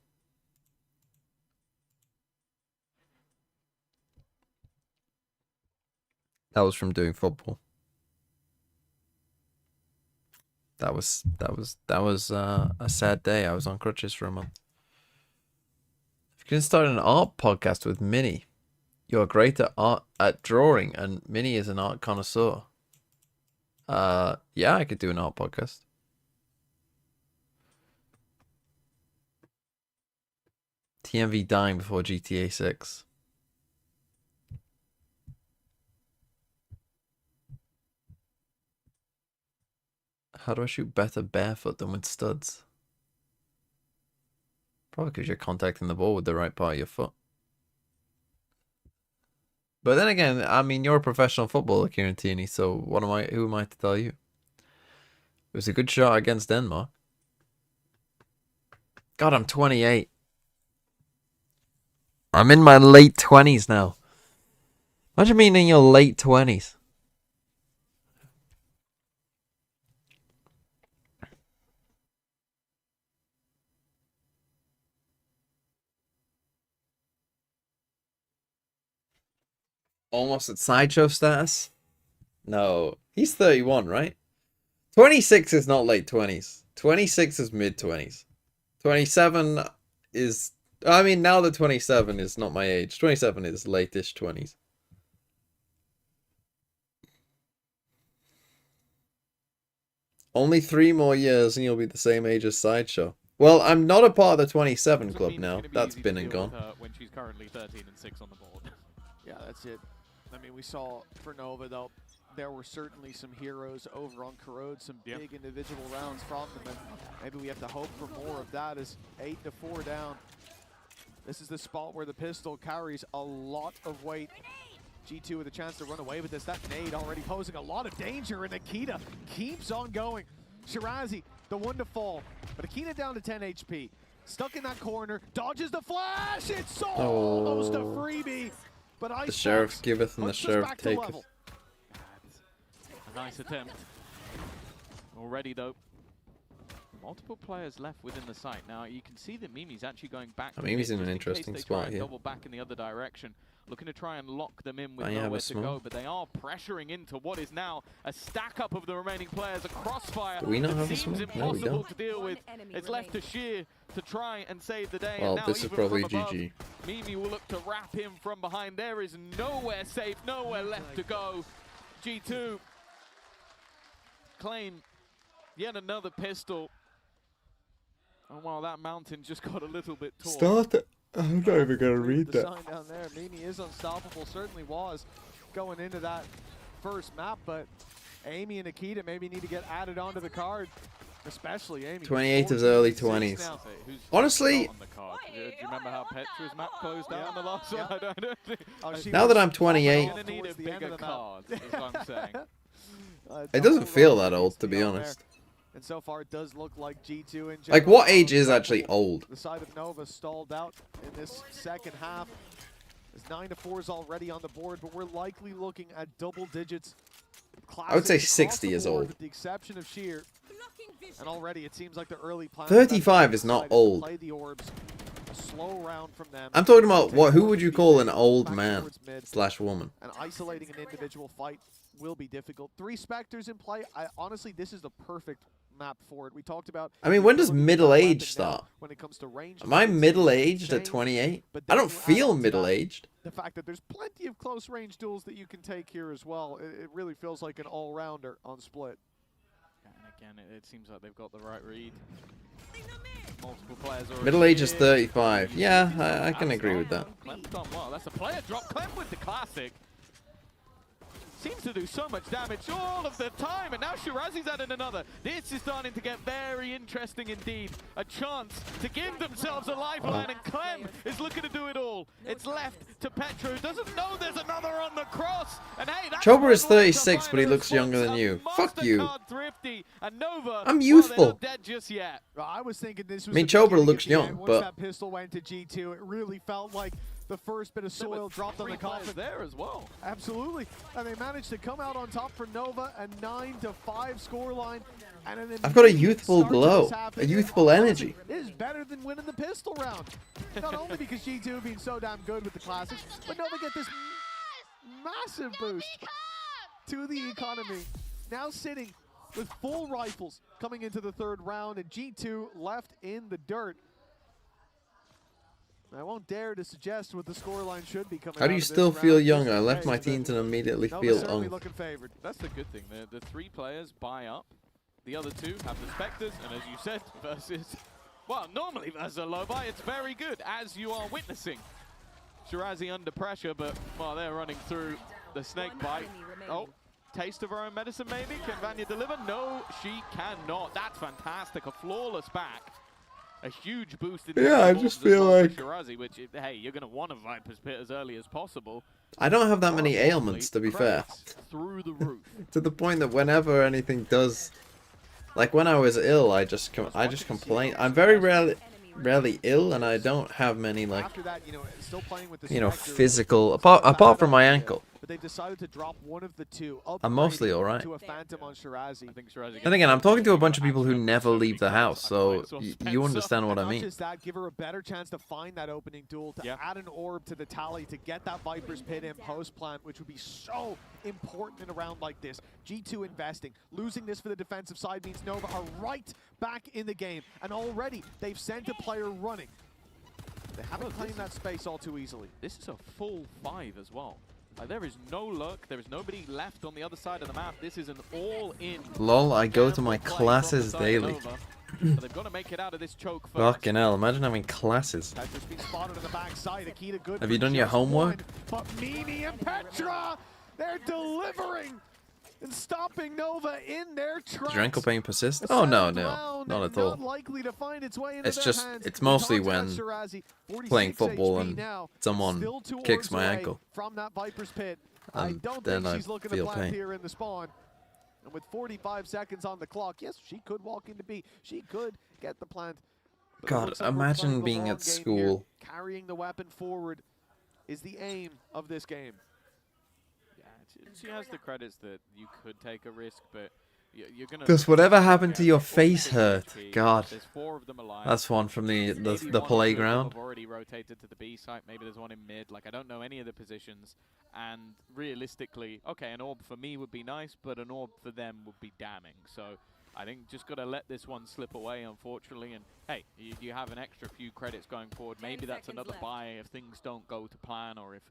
That was from doing football. That was a sad day. I was on crutches for a month. If you can start an art podcast with Minnie, you're great at drawing, and Minnie is an art connoisseur. Yeah, I could do an art podcast. TMV dying before GTA 6. How do I shoot better barefoot than with studs? Probably because you're contacting the ball with the right part of your foot. But then again, I mean, you're a professional footballer, Kieran Tierney, so who am I to tell you? It was a good shot against Denmark. God, I'm 28. I'm in my late 20s now. Imagine being in your late 20s. Almost at sideshow status? No. He's 31, right? 26 is not late 20s. 26 is mid 20s. 27 is... I mean, now that 27 is not my age. 27 is late-ish 20s. Only 3 more years and you'll be the same age as Sideshow. Well, I'm not a part of the 27 club now. That's been and gone. When she's currently 13 and 6 on the board. Yeah, that's it. I mean, we saw for Nova, though, there were certainly some heroes over on Corrode, some big individual rounds from them, and maybe we have to hope for more of that as 8-4 down. This is the spot where the pistol carries a lot of weight. G2 with a chance to run away with this. That nade already posing a lot of danger, and Akita keeps on going. Shirazi, the one to fall, but Akita down to 10 HP. Stuck in that corner, dodges the flash, it's almost a freebie. But the sheriff giveth and the sheriff taketh. A nice attempt. Already though, multiple players left within the site. Now you can see that Mimi's actually going back. Mimi's in an interesting spot here. Double back in the other direction, looking to try and lock them in with nowhere to go. But they are pressuring into what is now a stack up of the remaining players. A crossfire. Do we not have a seems smoke? impossible No, we don't. to deal with. It's left to Sheer to try and save the day. Well, and now this is even probably from above, GG. Mimi will look to wrap him from behind. There is nowhere safe, nowhere left to go. G2 claim yet another pistol. And while that mountain just got a little bit tall. Start it. I'm not even gonna read The that. sign down there, Mimi is unstoppable, certainly was going into that first map, but Amy and Akita maybe need to get added onto the card. Especially Amy. 28 is early 20s. Honestly, Do you remember how Petra's map closed down on the last one? I don't think. now that I'm 28, You're gonna need a bigger card, is what I'm saying. it doesn't feel that old, to be honest. And so far, it does look like G2 and Like, what age is actually old? The side of Nova stalled out in this second half. As 9-4 is already on the board, but we're likely looking at double digits. I would say Classics 60 across is the board, old. With the exception of Sheer. And already it seems like the early plans 35 is not old. play the orbs. A slow round from them. I'm talking about who would you call an old man / woman? And isolating an individual fight will be difficult. 3 Spectres in play. Honestly, this is the perfect map for it. We talked about. I mean, when does middle age start? When it comes to range. Am I middle aged at 28? I don't feel middle aged. The fact that there's plenty of close range duels that you can take here as well. It really feels like an all rounder on Split. And again, it seems like they've got the right read. Multiple players already. Middle age is 35. Yeah, I can agree with that. Clem's done well. That's a player drop. Clem with the classic. Seems to do so much damage all of the time, and now Shirazi's adding another. This is starting to get very interesting indeed. A chance to give themselves a lifeline, and Clem is looking to do it all. It's left to Petra, who doesn't know there's another on the cross. And hey, that's Chober is 36, but he looks younger than you. Fuck you. Thrifty, and Nova, I'm youthful. well, they're not dead just yet. I was thinking this was. I mean, the beginning Chober looks of the end. young, Once but that pistol went to G2, it really felt like the first bit of soil dropped on the coffin there as well. Absolutely, and they managed to come out on top for Nova, a 9-5 scoreline. And an I've got a immediate youthful start to glow, this a happening. youthful energy. It is better than winning the pistol round. Not only because G2 being so damn good with the classics, but Nova get this massive boost. to the economy. Now sitting with full rifles coming into the third round, and G2 left in the dirt. I won't dare to suggest what the scoreline should be coming out. How do you still feel young? I left my teens and immediately feel old. Looking favored. That's the good thing. The 3 players buy up. The other 2 have the Spectres, and as you said, versus, well, normally versus a low buy, it's very good, as you are witnessing. Shirazi under pressure, but, well, they're running through the snake bite. Oh, taste of her own medicine, maybe? Can Vanya deliver? No, she cannot. That's fantastic. A flawless back. A huge boost in the I just feel like Shirazi, which, hey, you're going to want a Viper's Pit as early as possible. I don't have that many ailments, to be fair. Through the roof. To the point that whenever anything does, like when I was ill, I just complain. I'm very rarely ill, and I don't have many like physical apart from my ankle. But they've decided to drop one of the 2. I'm mostly all right. To a Phantom on Shirazi. I think Shirazi. And again, I'm talking to a bunch of people who never leave the house, so you understand what I mean. Not just that, give her a better chance to find that opening duel, to add an orb to the tally, to get that Viper's Pit in post-plant, which would be so important in a round like this. G2 investing. Losing this for the defensive side means Nova are right back in the game, and already they've sent a player running. They haven't claimed that space all too easily. This is a full 5 as well. There is no luck. There is nobody left on the other side of the map. This is an all-in. Lol, I go to my classes daily. They've got to make it out of this choke first. Fucking hell, imagine having classes. Have you done your homework? But Mimi and Petra, they're delivering and stopping Nova in their tracks. Does your ankle pain persist? Oh no, not at all. It's mostly when playing football and someone kicks my ankle, from that Viper's Pit. and then I feel pain. Here in the spawn. And with 45 seconds on the clock, yes, she could walk into B. She could get the plant. God, imagine being at school. Carrying the weapon forward is the aim of this game. She has the credits that you could take a risk, but you're gonna. Does whatever happened to your face hurt? God, there's 4 of them alive. That's one from the playground. Have already rotated to the B site. Maybe there's one in mid. Like I don't know any of the positions. And realistically, okay, an orb for me would be nice, but an orb for them would be damning. So I think just got to let this one slip away, unfortunately. And hey, you have an extra few credits going forward. Maybe that's another buy if things don't go to plan, or if.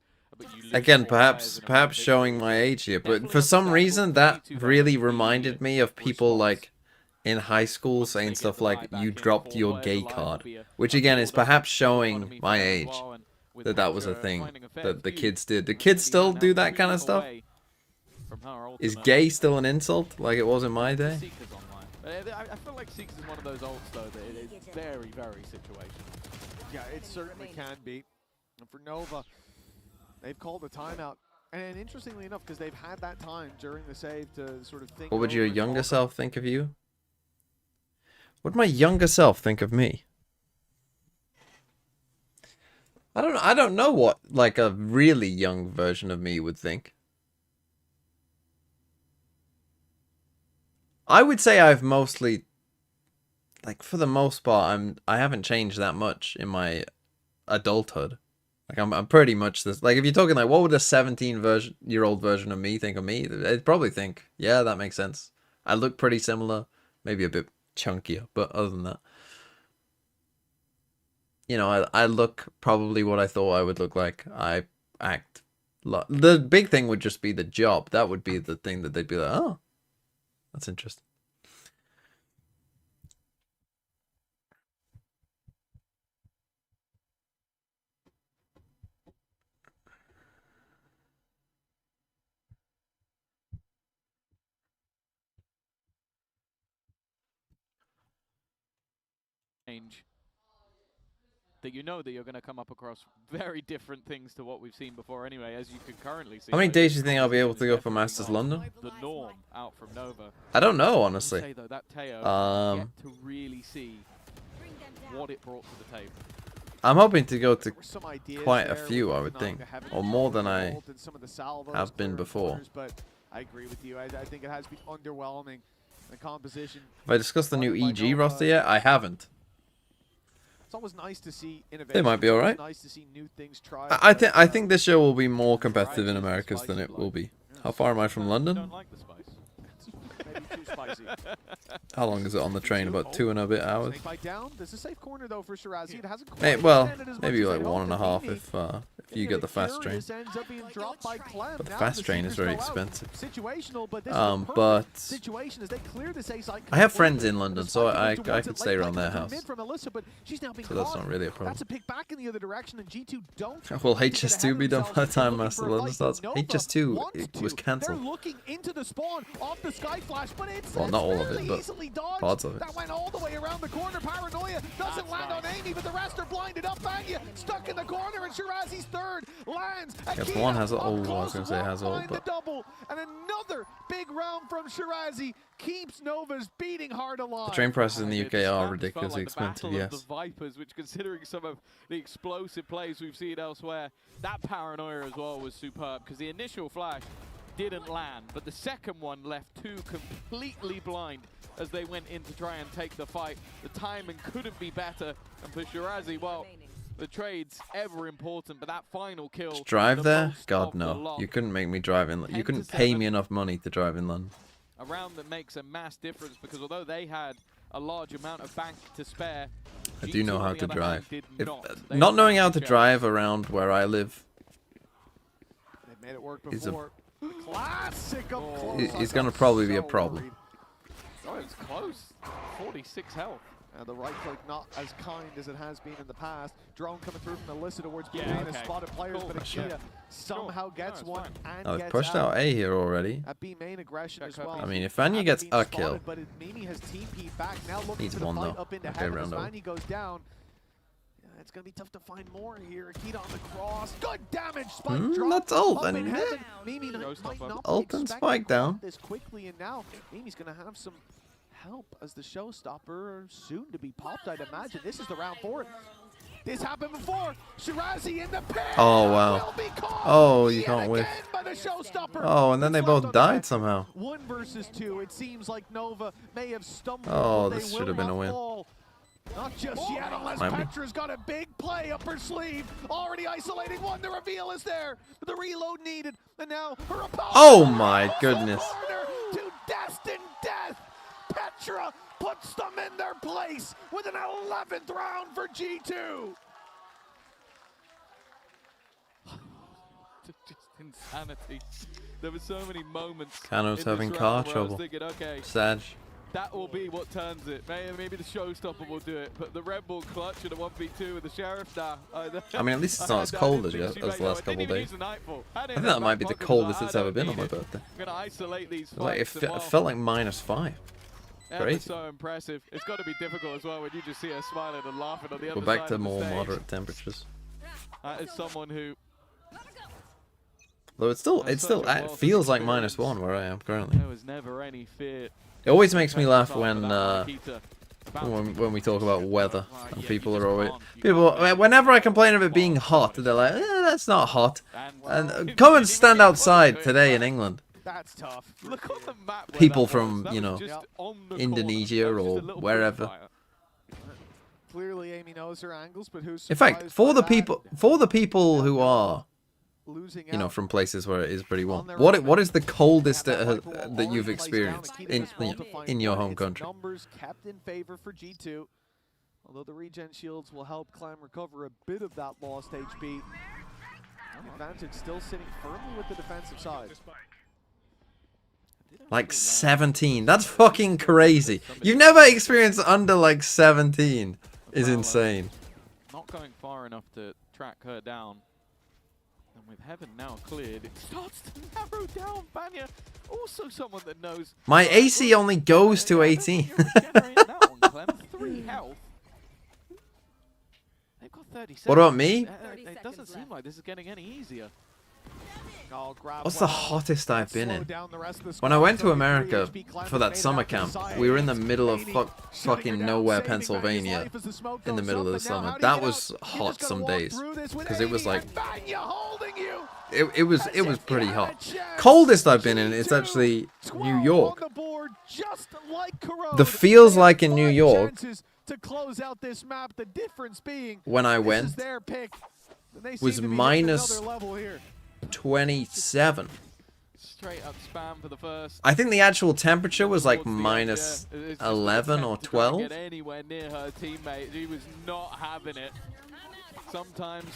Again, perhaps showing my age here, but for some reason that really reminded me of people like in high school saying stuff like "you dropped your gay card," which again is perhaps showing my age. That was a thing that the kids did. Do kids still do that kind of stuff? Is gay still an insult like it was in my day? I feel like Seekers is one of those ults though that it is very, very situational. Yeah, it certainly can be. And for Nova, they've called a timeout. And interestingly enough, because they've had that time during the save to sort of think. What would your younger self think of you? What would my younger self think of me? I don't know what like a really young version of me would think. I would say I've mostly, like for the most part, I haven't changed that much in my adulthood. Like I'm pretty much this. Like if you're talking like what would a 17-year-old version of me think of me? They'd probably think, yeah, that makes sense. I look pretty similar, maybe a bit chunkier, but other than that, you know, I look probably what I thought I would look like. I act. The big thing would just be the job. That would be the thing that they'd be like, oh, that's interesting. That you know that you're going to come up across very different things to what we've seen before anyway, as you can currently see. How many days do you think I'll be able to go for Masters London? The norm out from Nova. I don't know, honestly. Say, though, that Teo, yet to really see what it brought to the table. I'm hoping to go to quite a few, I would think, or more than I have been before. But I agree with you. I think it has been underwhelming. The composition. Have I discussed the new EG roster yet? I haven't. It's always nice to see innovation. They might be alright. Nice to see new things tried. I think this show will be more competitive in Americas than it will be How far am I from London? Don't like the spice. Maybe too spicy. How long is it on the train? About 2 and a bit hours. Snake bite down. There's a safe corner though for Shirazi. It hasn't Hey, quite well, extended as much maybe as like they'd 1.5 hoped. if you get the fast train. Ends up being dropped by Clem. But the Now fast train is Seekers very go out. expensive. Situational, but this is a perfect But situation as they clear this A side I have completely. friends in London, so I Towards could it, stay late around play their comes house. in from Alyssa, but she's now being So that's caught. not really a problem. That's a pick back in the other direction, and G2 don't. Will get HS2 ahead be done themselves by the and time looking Master for a London fight, starts? but Nova HS2 wants it was to. cancelled. They're looking into the spawn off the Sky Flash, but it's Well, not all of fairly it, but easily dodged. parts of it. That went all the way around the corner. Paranoia doesn't land on Amy, but the rest are blinded up. Banya stuck in the corner, and Shirazi's third lands. Guess Akita one has up ult. I was close, gonna say walk has ult, behind the but double, and another big round from Shirazi keeps Nova's beating heart alive. the train prices in the Yeah, UK this are felt ridiculously like the expensive, battle of yes. the Vipers, which, considering some of the explosive plays we've seen elsewhere, that paranoia as well was superb, because the initial flash didn't land, but the second one left two completely blind as they went in to try and take the fight. The timing couldn't be better, and for Shirazi, well, the trade's ever important, but that final kill... Just drive the there? most God of the no. lot. You couldn't make me drive in. You 10 couldn't to pay 7. me enough money to drive in London. A round that makes a mass difference, because although they had a large amount of bank to spare, I do know G2 on how the to other drive. hand did If, not. They not were knowing how out to of drive around where I live They've made it work is a, before. Classic up close. is going to probably be a problem. Worried. Oh, it's close. 46 health. The right click not as kind as it has been in the past. Drone coming through from Alyssa towards Yeah, B-Main okay. has spotted players, Cool. but Akita somehow Sure. gets No, one it's and Oh, they've gets pushed out A here already. At B-Main aggression as well. I mean, if Vanya gets Being a spotted, kill, but Mimi has TP'd back now looking needs for the one fight though. up into Okay, heaven as round over. Vanya goes down. Yeah, it's going to be tough to find more here. Akita on the cross. Good damage. Spike drop. That's ult, Up and in heaven. Mimi might Showstopper. not Ult be and expecting spike down. this quickly, and now Mimi's going to have some help as the showstopper soon to be popped, I'd imagine. This is the round for it. This happened before. Shirazi in the pit. Oh, wow. Will be caught Oh, you yet can't whiff. again by the showstopper. Oh, and then they It's left both on the died net. somehow. 1 versus 2. It seems like Nova may have stumbled. Oh, but this they should have will been a not win. fall. Not just yet, unless Might be. Petra's got a big play up her sleeve. Already isolating one. The reveal is there. The reload needed. And now her opponent. Oh my goodness. To destined death. Petra puts them in their place with an 11th round for G2. Just insanity. There were so many moments. Kano's in this having round car where I was trouble. thinking, okay, Sad. that will be what turns it. Maybe the showstopper will do it, but the Red Bull clutch in a 1v2 with the Sheriff, nah. I mean, at least it's not as cold as the last couple of days. I think that might be the coldest it's ever been on my birthday. I'm gonna isolate these Like it, fights, and it felt like -5. ever Crazy. so impressive. It's got to be difficult as well when you just see her smiling and laughing on the We're other back side to of the more stage. moderate temperatures. That is someone who Though it still That's such a it wealth of feels like experience. -1 where I am currently. there was never any fear. It always makes me laugh when Akita. when we talk about weather and people are always whenever I complain of it being hot, they're like, that's not hot. And come and stand outside today in England. That's tough. Look on the map where People that from, was. you That know, was just on the Indonesia corner. That was or just a little wherever. bonfire. Clearly, Amy knows her angles, but who's In fact, surprised for by the that? people who are, Losing you know, out. from places where it is pretty warm. On their What own. is the coldest Yeah, that Viper will that you've already plays experienced down. Akita in does well to find in your one. home It's country? Numbers kept in favor for G2. Although the regen shields will help Clem recover a bit of that lost HP. Advantage still sitting firmly with the defensive side. Like 17. That's fucking crazy. You've never experienced under like 17. Is insane. Not going far enough to track her down. And with Heaven now cleared, it starts to narrow down. Banya, also someone that knows. My AC only goes to 18. You're regenerating that one, Clem. 3 health. They've got 30 seconds. What about me? It doesn't seem like this is getting any easier. I'll grab What's the well. hottest I've been Slow in? down the rest of the When I squad. went to 33 America HP. Clem for has that made summer it camp, outside. we were in the middle of Shutting fucking her nowhere, down, saving Pennsylvania, Banya's life as the smoke in the goes middle up, of the but now summer. how do you That get was out? You hot just gotta some walk days through this with because it was Amy like and Banya holding you. it was pretty hot. Coldest I've been in is actually New York. On the board, just like Corrode. The feels They like have in New 5 York chances to close out this map. The difference being when I this is went their pick. And they was seem to be hitting minus another level here. 27. straight up spam for the first. I think the actual temperature was like minus 11 or 12. Get anywhere near her teammate. She was not having it. Sometimes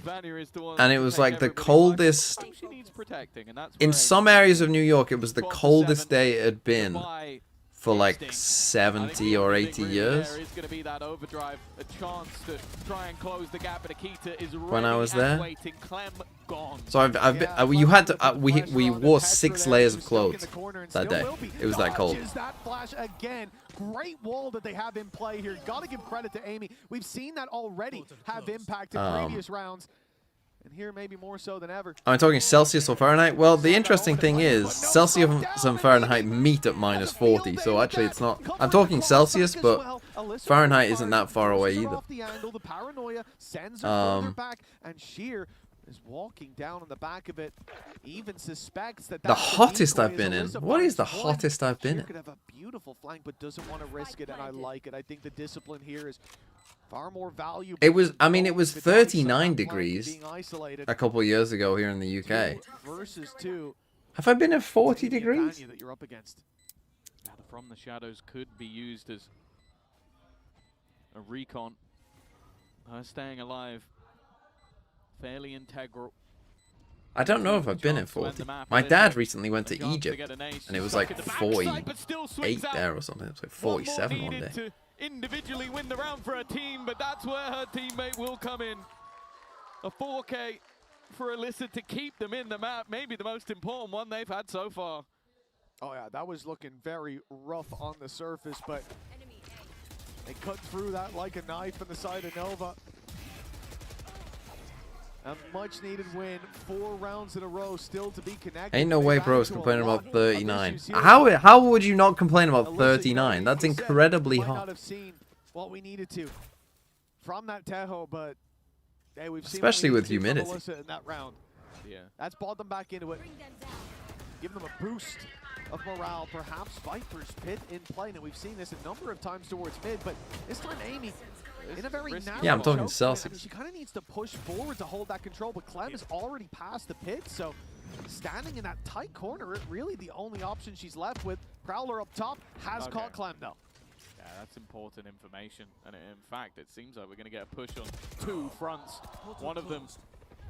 Vanya is the one. And it was like the coldest. She needs protecting, and that's in some areas of New York, it was the coldest day it had been for like 70 or 80 years. There is going to be that overdrive, a chance to try and close the gap, but Akita is when I was there. waiting. Clem gone. So you had to we wore 6 layers of clothes that day. It was that cold. That flash again. Great wall that they have in play here. Gotta give credit to Amy. We've seen that already have impact in previous rounds. And here maybe more so than ever. Am I talking Celsius or Fahrenheit? Well, the interesting thing is Celsius and Fahrenheit meet at minus 40. So actually it's not. I'm talking Celsius, but Fahrenheit isn't that far away either. The paranoia sends her further back, and Sheer is walking down on the back of it. Even suspects that the hottest I've been in. What is the hottest I've been in? Could have a beautiful flank, but doesn't want to risk it, and I like it. I think the discipline here is far more valuable. It was, I mean, it was 39 degrees a couple of years ago here in the UK. Have I been at 40 degrees? That you're up against. From the shadows could be used as a recon. Her staying alive, fairly integral. I don't know if I've been at 40. My dad recently went to Egypt, and it was like 48 there or something. It was like 47 one day. Individually win the round for her team, but that's where her teammate will come in. A 4K for Alyssa to keep them in the map, maybe the most important one they've had so far. Oh yeah, that was looking very rough on the surface, but they cut through that like a knife on the side of Nova. A much needed win, 4 rounds in a row still to be connected. Ain't no way bro's complaining about 39. How would you not complain about 39? That's incredibly hot. We might not have seen what we needed to from that Tejo, but hey, we've seen especially with humidity. In that round. Yeah. That's brought them back into it. Give them a boost of morale, perhaps Viper's Pit in play. Now we've seen this a number of times towards mid, but this time Amy in a very narrow. Yeah, I'm talking Celsius. Celsius. I mean, she kind of needs to push forward to hold that control, but Clem is already past the pit, so standing in that tight corner, really the only option she's left with. Prowler up top has caught Clem though. Yeah, that's important information, and in fact, it seems like we're going to get a push on 2 fronts. One of them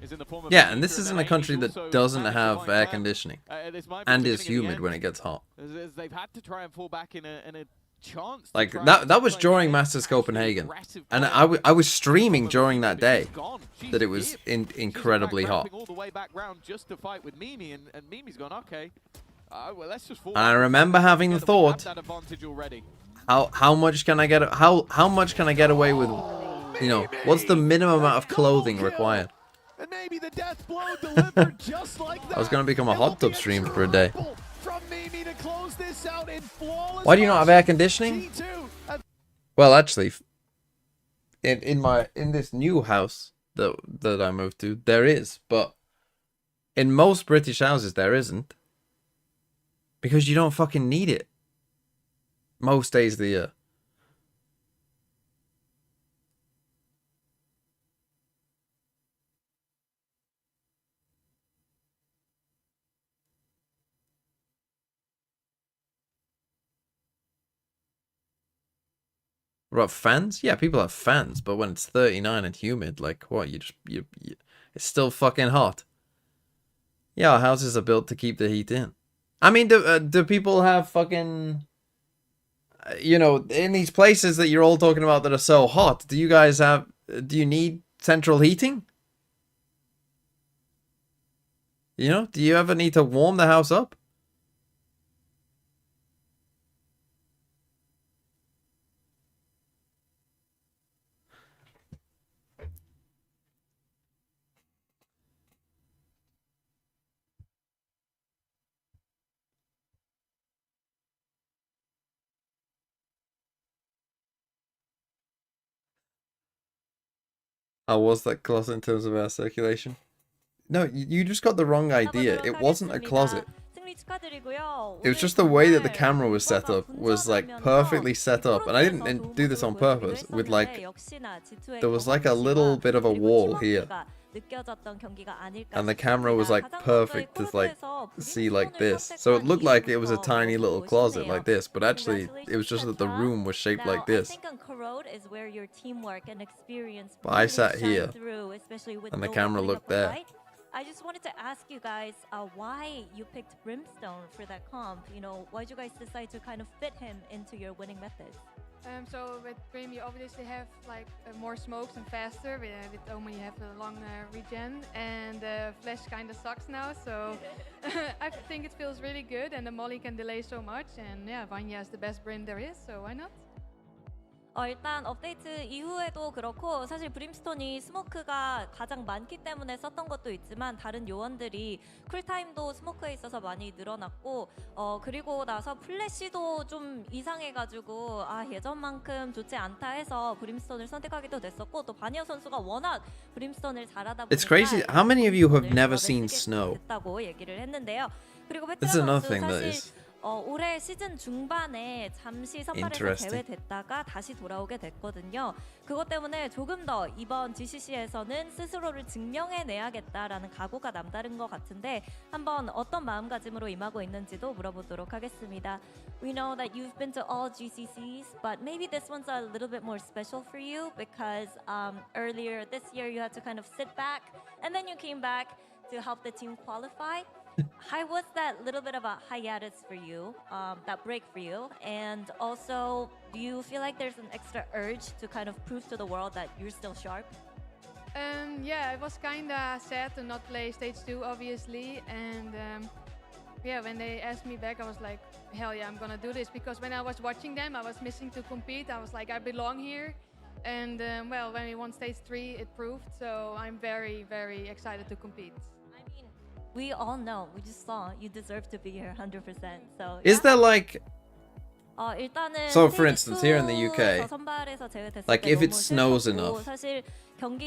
is in the form of and this isn't a country that doesn't have air conditioning and is humid when it gets hot. They've had to try and fall back in a chance. Like that was during Masters Copenhagen, and I was streaming during that day that it was incredibly hot. All the way back round just to fight with Mimi, and Mimi's gone, okay. Well, let's just fall. And I remember having the thought, how much can I get? How much can I get away with? You know, what's the minimum amount of clothing required? And maybe the death blow delivered just like that. I was gonna become a hot tub streamer for a day. From Mimi to close this out in flawless. Why do you not have air conditioning? Well, actually, in this new house that I moved to, there is, but in most British houses there isn't, because you don't fucking need it most days of the year. What about fans? Yeah, people have fans, but when it's 39 and humid, like what? You it's still fucking hot. Yeah, our houses are built to keep the heat in. I mean, do people have fucking, you know, in these places that you're all talking about that are so hot? Do you guys have? Do you need central heating? You know, do you ever need to warm the house up? How was that closet in terms of air circulation? No, you just got the wrong idea. It wasn't a closet. It was just the way that the camera was set up was like perfectly set up, and I didn't do this on purpose. With like, there was like a little bit of a wall here, 느껴졌던 경기가 아닐까 And the camera was like 싶습니다. perfect to like see like this. So it looked like it was a tiny little closet like this, but actually it was just that the room was shaped like this. I think on Corrode is where your teamwork and experience But I really sat shine here, through, especially with and the Nova camera putting looked up a there. fight. I just wanted to ask you guys why you picked Brimstone for that comp. You know, why did you guys decide to kind of fit him into your winning methods? So with Brim, you obviously have like more smokes and faster. With Omen, you have a long regen, and Flash kind of sucks now. So I think it feels really good, and the Molly can delay so much. And yeah, Vanya is the best Brim there is, so why not? 일단 업데이트 이후에도 그렇고 사실 브림스톤이 스모크가 가장 많기 때문에 썼던 것도 있지만 다른 요원들이 쿨타임도 스모크에 있어서 많이 늘어났고 그리고 나서 플래시도 좀 이상해가지고 예전만큼 좋지 않다 해서 브림스톤을 선택하기도 됐었고 또 바니어 선수가 워낙 브림스톤을 잘하다 보니까 It's crazy. How many of you have never seen snow? 됐다고 얘기를 했는데요. 그리고 This is 페트라 another 선수 thing that 사실 is 올해 시즌 중반에 잠시 선발에서 interesting. 제외됐다가 다시 돌아오게 됐거든요. 그것 때문에 조금 더 이번 GCC에서는 스스로를 증명해내야겠다라는 각오가 남다른 것 같은데 한번 어떤 마음가짐으로 임하고 있는지도 물어보도록 하겠습니다. We know that you've been to all GCCs, but maybe this one's a little bit more special for you because earlier this year you had to kind of sit back and then you came back to help the team qualify. How was that little bit of a hiatus for you, that break for you? And also, do you feel like there's an extra urge to kind of prove to the world that you're still sharp? Yeah, it was kind of sad to not play stage 2, obviously. And yeah, when they asked me back, I was like, hell yeah, I'm gonna do this. Because when I was watching them, I was missing to compete. I was like, I belong here. And well, when we won stage 3, it proved. So I'm very, very excited to compete. We all know, we just saw, you deserve to be here 100%. So Is there like 일단은 so for instance here in the UK, like if it snows enough,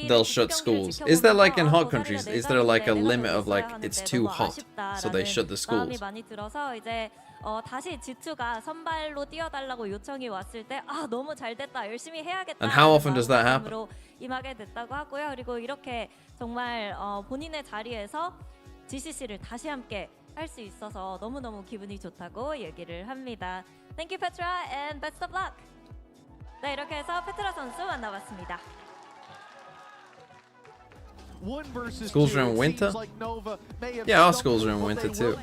they'll shut schools. Is there like in hot countries, is there like a limit of like it's too hot, so they shut the schools? 다시 G2가 선발로 뛰어달라고 요청이 왔을 때 너무 잘됐다 열심히 해야겠다 And how often does that happen? 임하게 됐다고 하고요. 그리고 이렇게 정말 본인의 자리에서 GCC를 다시 함께 할 수 있어서 너무너무 기분이 좋다고 얘기를 합니다. Thank you, Petra, and best of luck! 네, 이렇게 해서 페트라 선수 만나봤습니다. Schools are in winter? Yeah, our schools are in winter too.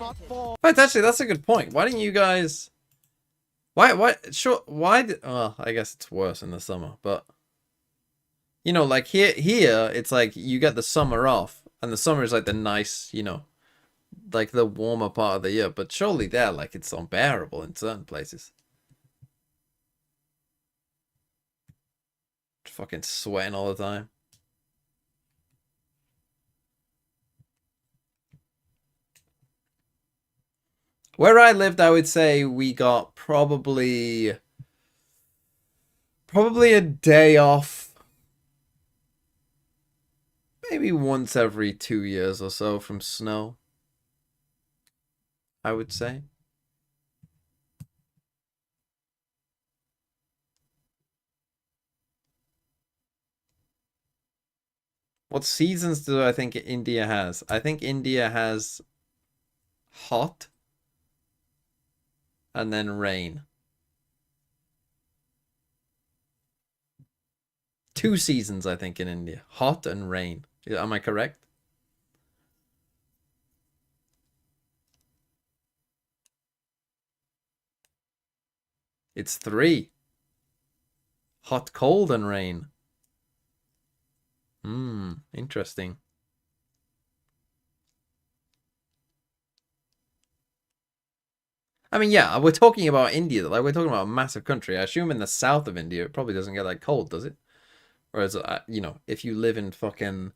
But actually, that's a good point. Why didn't you guys... Why, sure, why did... Well, I guess it's worse in the summer, but... You know, like here, it's like you get the summer off, and the summer is like the nice, you know, like the warmer part of the year. But surely there, like it's unbearable in certain places. Fucking sweating all the time. Where I lived, I would say we got probably a day off. Maybe once every 2 years or so from snow, I would say. What seasons do I think India has? I think India has hot and then rain. 2 seasons, I think, in India. Hot and rain. Am I correct? It's 3. Hot, cold, and rain. Interesting. I mean, yeah, we're talking about India. Like, we're talking about a massive country. I assume in the south of India, it probably doesn't get that cold, does it? Whereas, you know, if you live in fucking...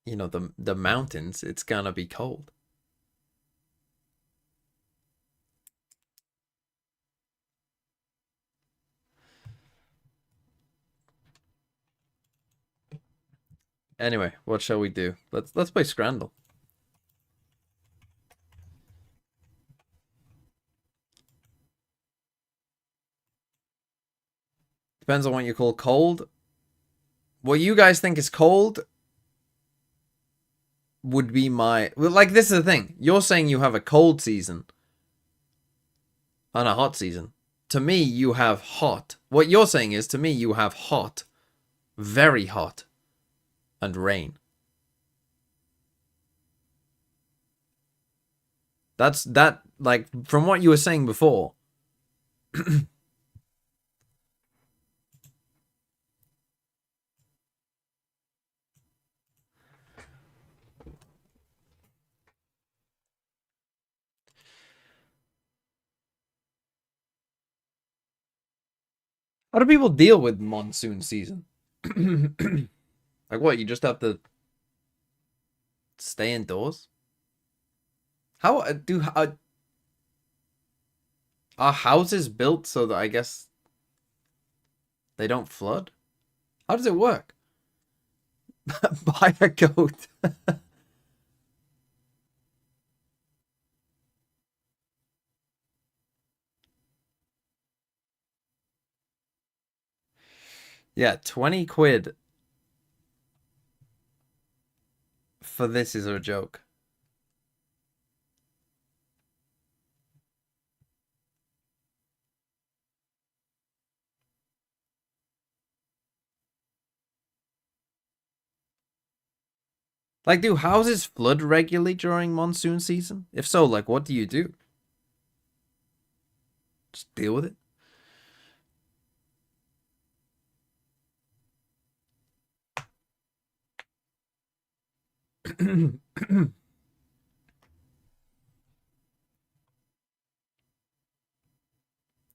You know, the mountains, it's gonna be cold. Anyway, what shall we do? Let's play Scrandle. Depends on what you call cold. what you guys think is cold would be my... Well, like, this is the thing. You're saying you have a cold season and a hot season. To me, you have hot. What you're saying is, to me, you have hot, very hot, and rain. That's that, like, from what you were saying before. How do people deal with monsoon season? Like what, you just have to stay indoors? How are houses built so that I guess they don't flood? How does it work? Buy a goat. Yeah, 20 quid for this is a joke. Like, do houses flood regularly during monsoon season? If so, like, what do you do? Just deal with it?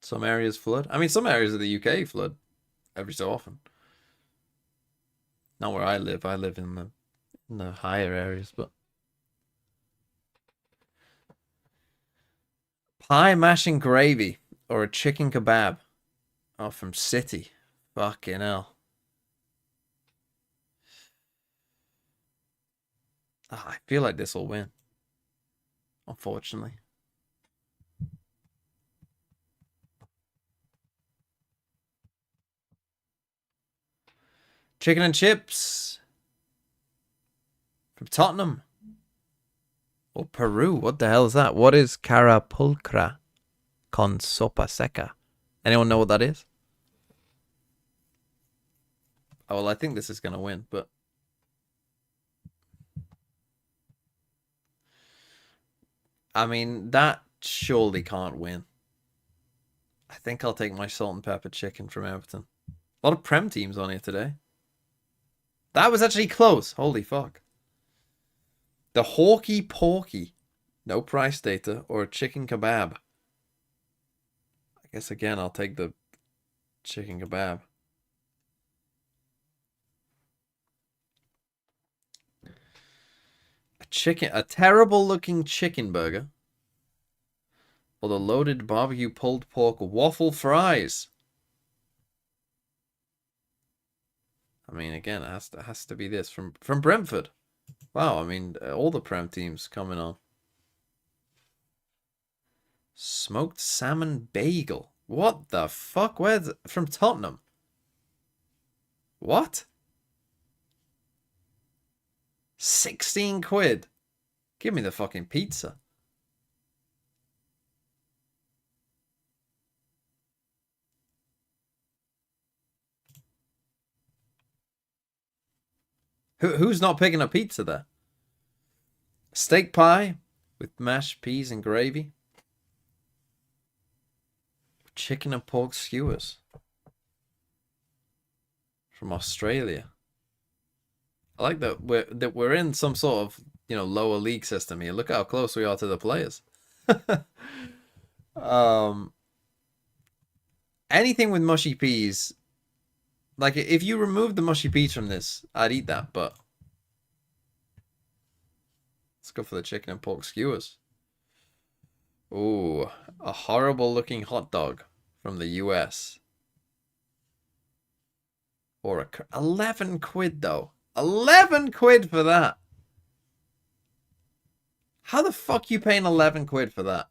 Some areas flood. I mean, some areas of the UK flood every so often. Not where I live. I live in the higher areas, but pie, mash, and gravy, or a chicken kebab. Oh, from City. Fucking hell. Oh, I feel like this will win. Unfortunately. Chicken and chips. From Tottenham. Or Peru. What the hell is that? What is cara pulcra con sopa seca? Anyone know what that is? Oh, well, I think this is going to win, but... I mean, that surely can't win. I think I'll take my salt and pepper chicken from Everton. A lot of Prem teams on here today. That was actually close. Holy fuck. The Hawky Porky. No price data. Or a chicken kebab. I guess again I'll take the chicken kebab. A terrible looking chicken burger. Or the loaded barbecue pulled pork waffle fries. I mean, again, it has to be this from Brentford. Wow, I mean, all the Prem teams coming on. Smoked salmon bagel. What the fuck? Where's from Tottenham? What? 16 quid. Give me the fucking pizza. Who's not picking up pizza there? Steak pie with mashed peas and gravy. Chicken and pork skewers. From Australia. I like that we're in some sort of, you know, lower league system here. Look how close we are to the players. Anything with mushy peas. Like, if you remove the mushy peas from this, I'd eat that, but... Let's go for the chicken and pork skewers. Ooh, a horrible looking hot dog from the US. Or 11 quid, though. 11 quid for that. How the fuck you paying 11 quid for that?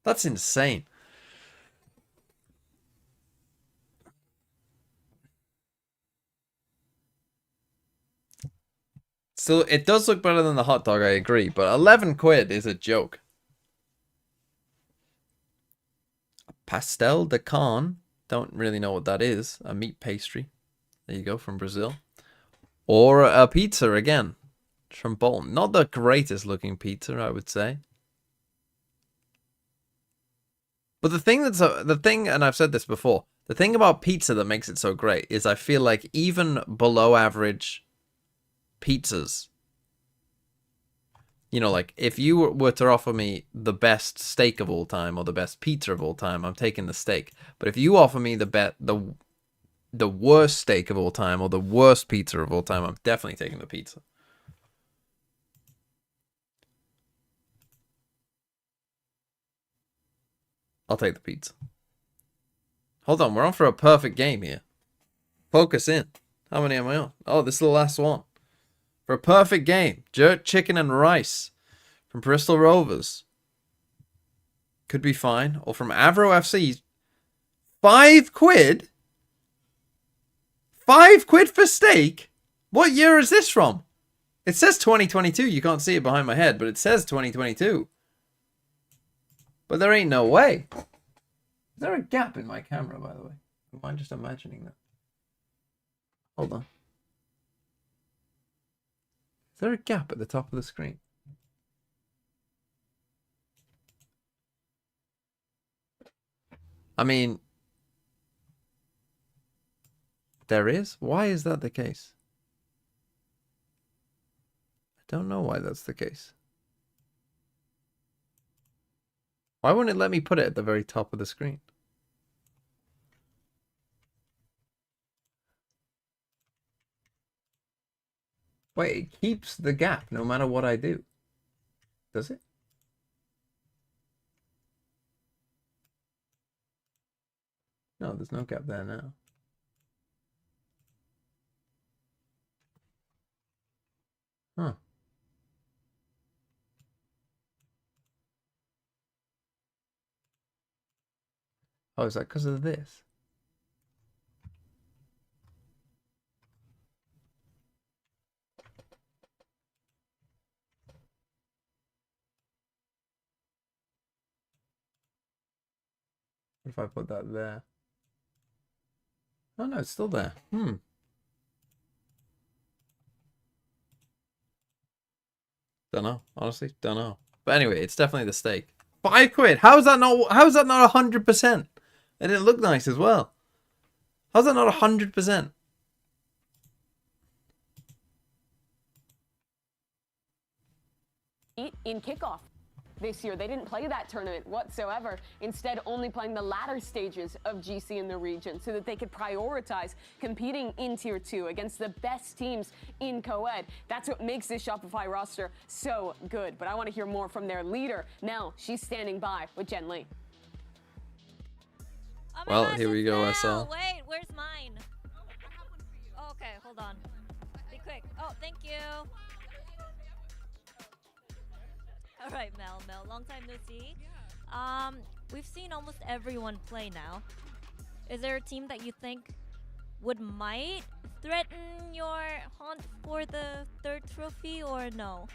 That's insane. Still, it does look better than the hot dog, I agree, but 11 quid is a joke. Pastel de carne. Don't really know what that is. A meat pastry. There you go, from Brazil. Or a pizza again. From Bolton. Not the greatest looking pizza, I would say. But the thing and I've said this before, the thing about pizza that makes it so great is I feel like even below average pizzas, you know, like if you were to offer me the best steak of all time or the best pizza of all time, I'm taking the steak. But if you offer me the worst steak of all time or the worst pizza of all time, I'm definitely taking the pizza. I'll take the pizza. Hold on, we're on for a perfect game here. Focus in. How many am I on? Oh, this is the last one. For a perfect game. Jerk chicken and rice from Bristol Rovers. Could be fine. Or from Avro FC. 5 quid? 5 quid for steak? What year is this from? It says 2022. You can't see it behind my head, but it says 2022. But there ain't no way. Is there a gap in my camera, by the way? Am I just imagining that? Hold on. Is there a gap at the top of the screen? I mean, there is? Why is that the case? I don't know why that's the case. Why wouldn't it let me put it at the very top of the screen? Wait, it keeps the gap no matter what I do. Does it? No, there's no gap there now. Huh. Oh, is that because of this? What if I put that there? Oh no, it's still there. Don't know. Honestly, don't know. But anyway, it's definitely the steak. 5 quid. How's that not 100%? And it looked nice as well. How's that not 100%? In kickoff. This year, they didn't play that tournament whatsoever, instead only playing the latter stages of GC in the region so that they could prioritize competing in Tier 2 against the best teams in co-ed. That's what makes this Shopify roster so good. But I want to hear more from their leader. Now she's standing by with Jen Lee. Oh well, gosh, here we go, SL. Wait, where's mine? Oh, okay, hold on. Be quick. Oh, thank you. All right, Mel, long time no see. We've seen almost everyone play now. Is there a team that you think might threaten your hunt for the 3rd trophy, or no?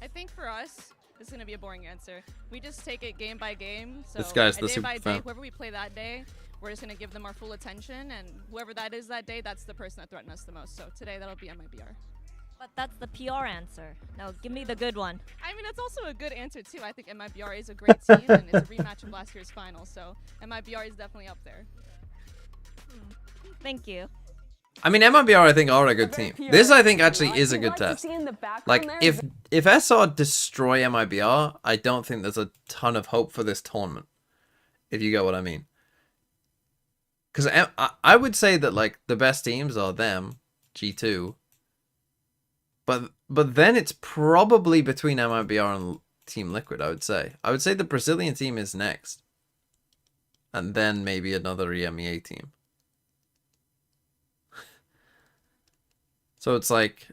I think for us, this is going to be a boring answer. We just take it game by game. So this guy's the day super by fan. day, whoever we play that day, we're just going to give them our full attention, and whoever that is that day, that's the person that threatened us the most. So today, that'll be MIBR. But that's the PR answer. Now, give me the good one. I mean, that's also a good answer, too. I think MIBR is a great team, and it's a rematch of last year's final, so MIBR is definitely up there. Thank you. I mean, MIBR, I think, are a good team. This, I think, actually is a good test. Like, if SR destroy MIBR, I don't think there's a ton of hope for this tournament, if you get what I mean. Because I would say that, like, the best teams are them, G2, But then it's probably between MIBR and Team Liquid, I would say. I would say the Brazilian team is next. And then maybe another EMEA team. So it's like,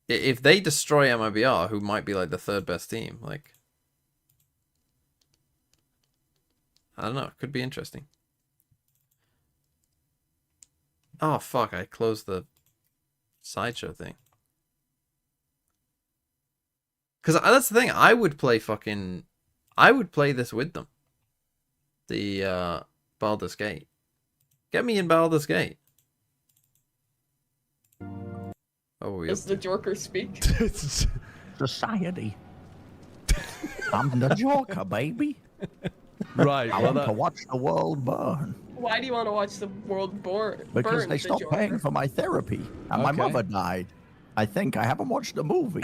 if they destroy MIBR, who might be like the 3rd best team, like, I don't know. It could be interesting. Oh, fuck. I closed the sideshow thing. Because that's the thing. I would play this with them. The Baldur's Gate. Get me in Baldur's Gate. Oh, Does the Joker speak? Society. I'm the Joker, baby. Right. I want to watch the world burn. Why do you want to watch the world burn? Because they stopped paying for my therapy. And my mother died. I think I haven't watched the movie.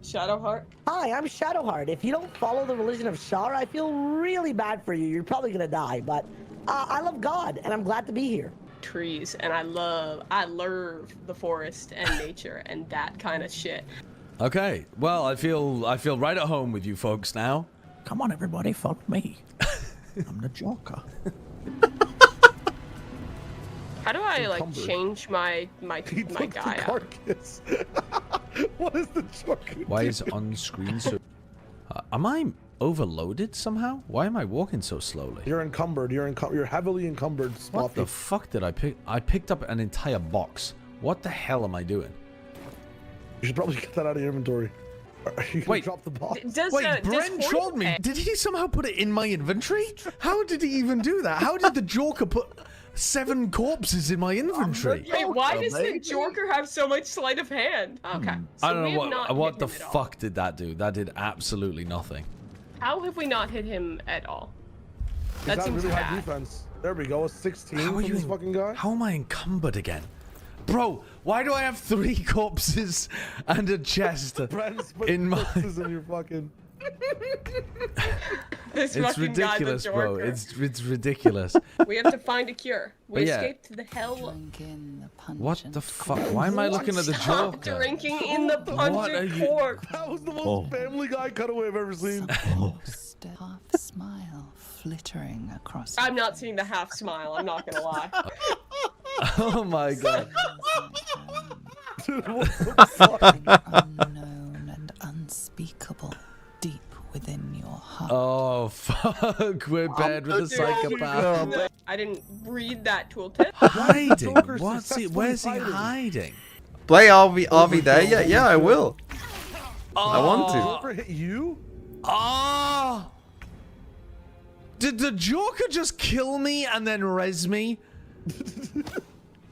Shadowheart? Hi, I'm Shadowheart. If you don't follow the religion of Shar, I feel really bad for you. You're probably gonna die, but I love God, and I'm glad to be here. Trees, and I love the forest and nature and that kind of shit. Okay. Well, I feel right at home with you folks now. Come on, everybody, follow me. I'm the Joker. How do I like change my guy out? What is the Joker? Why is on screen so? Am I overloaded somehow? Why am I walking so slowly? You're encumbered. You're heavily encumbered. What the fuck did I pick? I picked up an entire box. What the hell am I doing? You should probably get that out of your inventory. Wait, drop the box. Wait, Brent trolled me. Did he somehow put it in my inventory? How did he even do that? How did the Joker put 7 corpses in my inventory? Wait, why does the Joker have so much sleight of hand? Okay. So I don't we have know not what hit the him at all. fuck did that do? That did absolutely nothing. How have we not hit him at all? That He's seems really high bad. defense. There we go. A 16 How from are you this fucking guy. How am I encumbered again? Bro, why do I have 3 corpses and a chest in my... in your fucking... This It's fucking guy, the ridiculous, bro. Joker. It's ridiculous. We have to find a cure. We But yeah. escaped the hell. What the fuck? Why am I looking at the Stop Joker? drinking in the What are pungent you- corpse. That was the most Family Guy cutaway I've ever seen. Half smile flittering across. I'm not seeing the half smile. I'm not gonna lie. Oh my god. Dude, what the fuck? Unknown and unspeakable deep within your heart. Oh fuck, we're bad with the psychopath. I didn't read that tooltip. Hiding? What's he? Where's he hiding? Play RV there? Yeah, I will. I want to. Joker hit you? Ah! Did the Joker just kill me and then res me?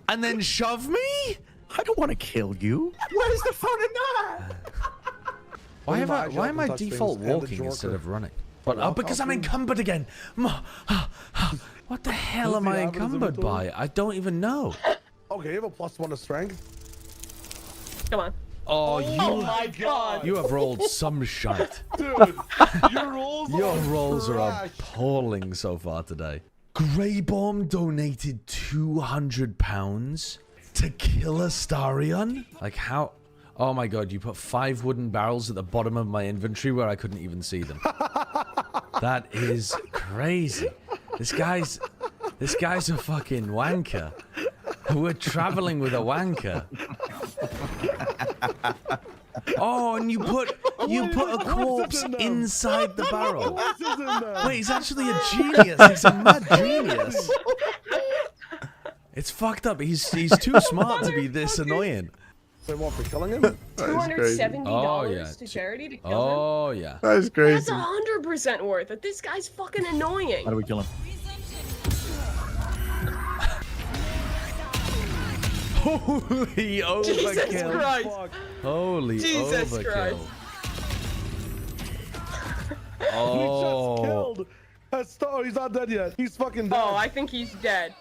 And then shove me? I don't want to kill you. Where's the fun in that? Why am I default walking instead of running? But because I'm encumbered again. What the hell am I encumbered by? I don't even know. Okay, you have a +1 to strength. Come on. Oh, my god. You have rolled some shite. Dude, your rolls are trash. appalling so far today. Greybomb donated £200 to kill Astarion? Like how? Oh my god, you put 5 wooden barrels at the bottom of my inventory where I couldn't even see them. That is crazy. This guy's a fucking wanker. We're traveling with a wanker. Oh, and you put a corpse inside the barrel. Wait, he's actually a genius. He's a mad genius. It's fucked up. He's too smart to be this annoying. Wait, what, for killing him? $270 to charity to kill him? Oh, yeah. That is crazy. That's 100% worth it. This guy's fucking annoying. How do we kill him? Holy overkill. Jesus Christ. Holy Jesus overkill. Christ. Oh. We just killed. Oh, he's not dead yet. He's fucking dead. Oh, I think he's dead.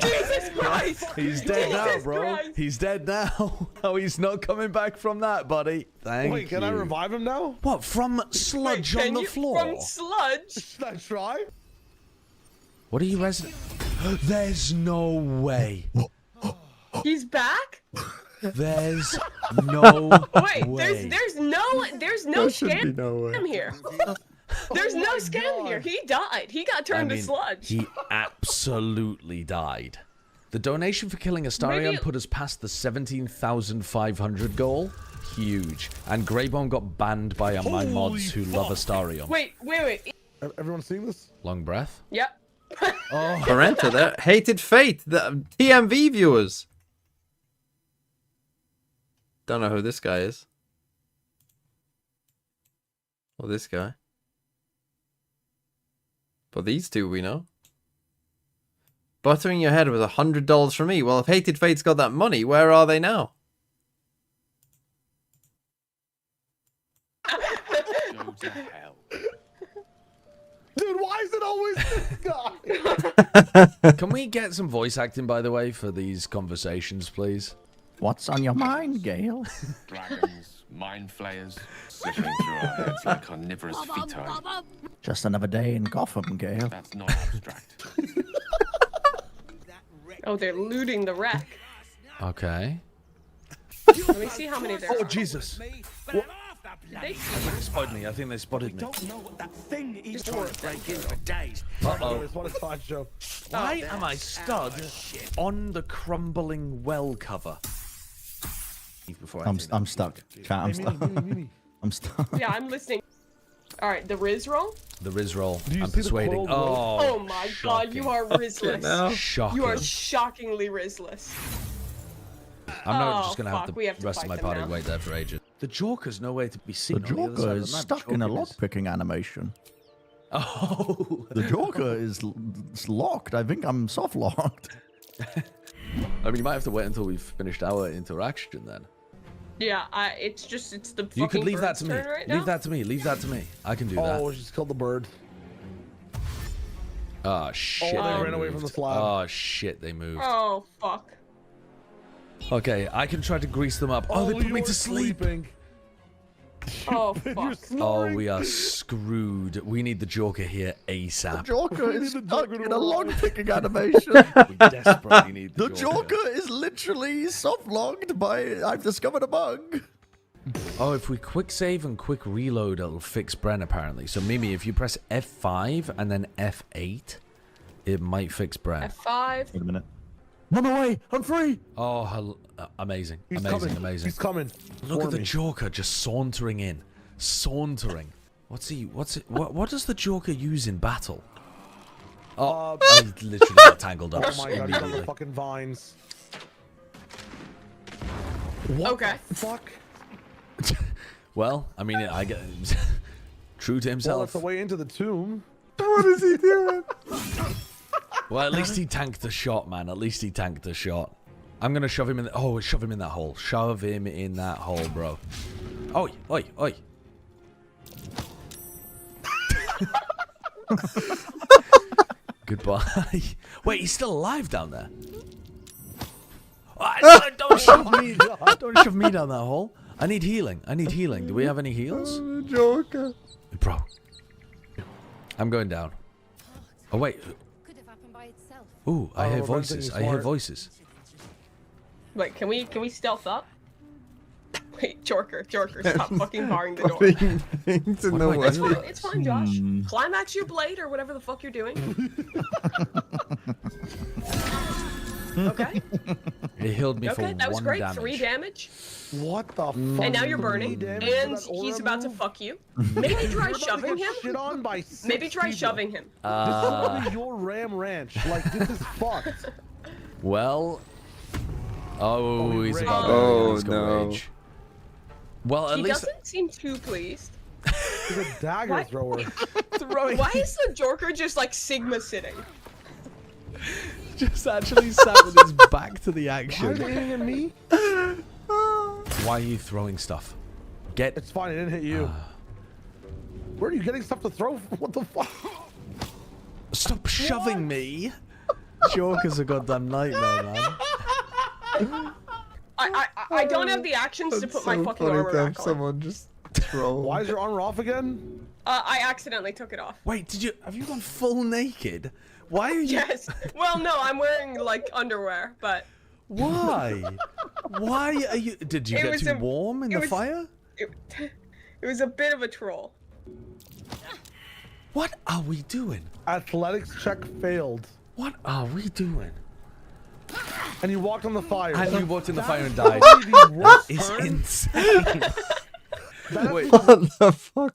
Jesus Christ! He's dead now, Jesus bro. Christ. He's dead now. Oh, he's not coming back from that, buddy. Thank you. Wait, can I revive him now? What, from sludge on the floor? From sludge? Should I try? What are you resident? There's no way. He's back? There's no Wait, way. there's no scam here. There's no scam here. He died. He got turned to sludge. He absolutely died. The donation for killing Astarion put us past the 17,500 goal. Huge. And Greybomb got banned by my mods who love Astarion. Wait. Everyone seeing this? Long breath. Yep. Oh, Parenta there. Hated Fate. The TMV viewers. Don't know who this guy is. Or this guy. But these two we know. Buttering your head with $100 from me. Well, if Hated Fate's got that money, where are they now? Go to hell. Dude, why is it always this guy? Can we get some voice acting, by the way, for these conversations, please? What's on your mind, Gale? Dragons, mind flayers, slipping through our heads like carnivorous feti. Just another day in Gotham, Gale. That's not abstract. Oh, they're looting the wreck. Okay. Let me see how many there are. Oh, Jesus. They They spotted me. I think they spotted me. just tore it. Uh-oh. What a sideshow. Why am I stuck on the crumbling well cover? Before I'm stuck. Chat, I'm stuck. I'm stuck. Yeah, I'm listening. All right, the Riz roll. The Riz roll. Do you I'm see the persuading. coiled Oh my God, you are Rizless. Shocking. You are shockingly Rizless. I'm not Oh, just gonna fuck, have we the have to rest of fight my them party now. wait there for ages. The Joker's nowhere to be seen. The on the other side Joker of is the map. stuck in a Joker is- lock-picking animation. Oh. The Joker is locked. I think I'm soft-locked. I mean, you might have to wait until we've finished our interaction then. Yeah, it's the. You could leave that to me. turn right Leave now. that to me. Leave that to me. I can do that. Oh, she's killed the bird. Oh shit! Oh, they they ran away from moved. the slab. Oh shit! They moved. Oh fuck. Okay, I can try to grease them up. Oh, they put me you're to sleep. sleeping. Oh fuck. Oh, we are screwed. We need the Joker here ASAP. The Joker is the stuck Joker to in a arrive. lock-picking animation. We desperately need The Joker is literally soft-locked by... I've discovered a bug. Oh, if we quick save and quick reload, it'll fix Bren apparently. So Mimi, if you press F5 and then F8, it might fix Bren. F5. Wait a minute. Run away! I'm free! Oh, amazing. He's amazing, coming. amazing. He's coming. Look For at the me. Joker just sauntering in. Sauntering. What does the Joker use in battle? Oh, I literally got tangled up Oh my god, he's on the immediately. fucking vines. Okay. Fuck. Well, I mean, I get true to Well, himself. that's the way into the tomb. What is he doing? Well, at least he tanked the shot, man. At least he tanked the shot. I'm gonna shove him in. Oh, shove him in that hole. Shove him in that hole, bro. Oi, oi, oi. Goodbye. Wait, he's still alive down there. Oh, don't shove me. Don't shove me down that hole. I need healing. I need healing. Do we have any heals? Joker. Bro. I'm going down. Oh, wait. Ooh, I hear we're both voices. thinking I hear smart. voices. Wait, can we stealth up? Wait, Jorker, stop fucking barring the door. Things in the What am I way. doing? It's fine, Josh. Climax your blade or whatever the fuck you're doing. Okay. It healed me for Okay, that was 1 great. damage. 3 damage. What the fuck? And now you're burning. Damage to And that aura he's about to move? fuck you. Maybe try You're about to shoving get him. shit on by 6 Maybe try people. shoving him. This is literally your Ram Ranch. Like, this is fucked. Well. Oh, he's rage. about Oh, to no. rage. Well, at He least doesn't seem too pleased. He's a dagger What? thrower. throwing. Why is the Jorker just like Sigma sitting? Just actually sat with his back to the Why are action. they aiming at me? Why are you throwing stuff? Get. It's fine, it didn't hit you. Where are you getting stuff to throw? What the fuck? Stop shoving me. Joker's a goddamn nightmare, man. I don't have the actions to put my fucking armor back on. Someone just troll. Why is your armor off again? I accidentally took it off. Wait, have you gone full naked? Why are you? Yes. Well, no, I'm wearing like underwear, but Why? Why are you? Did you It get was too a- warm in it the was- fire? it was a bit of a troll. What are we doing? Athletics check failed. What are we doing? And you walked on the fire. And you walked in the That fire and is died. probably the worst It's turn. insane. That is Wait. What the fuck?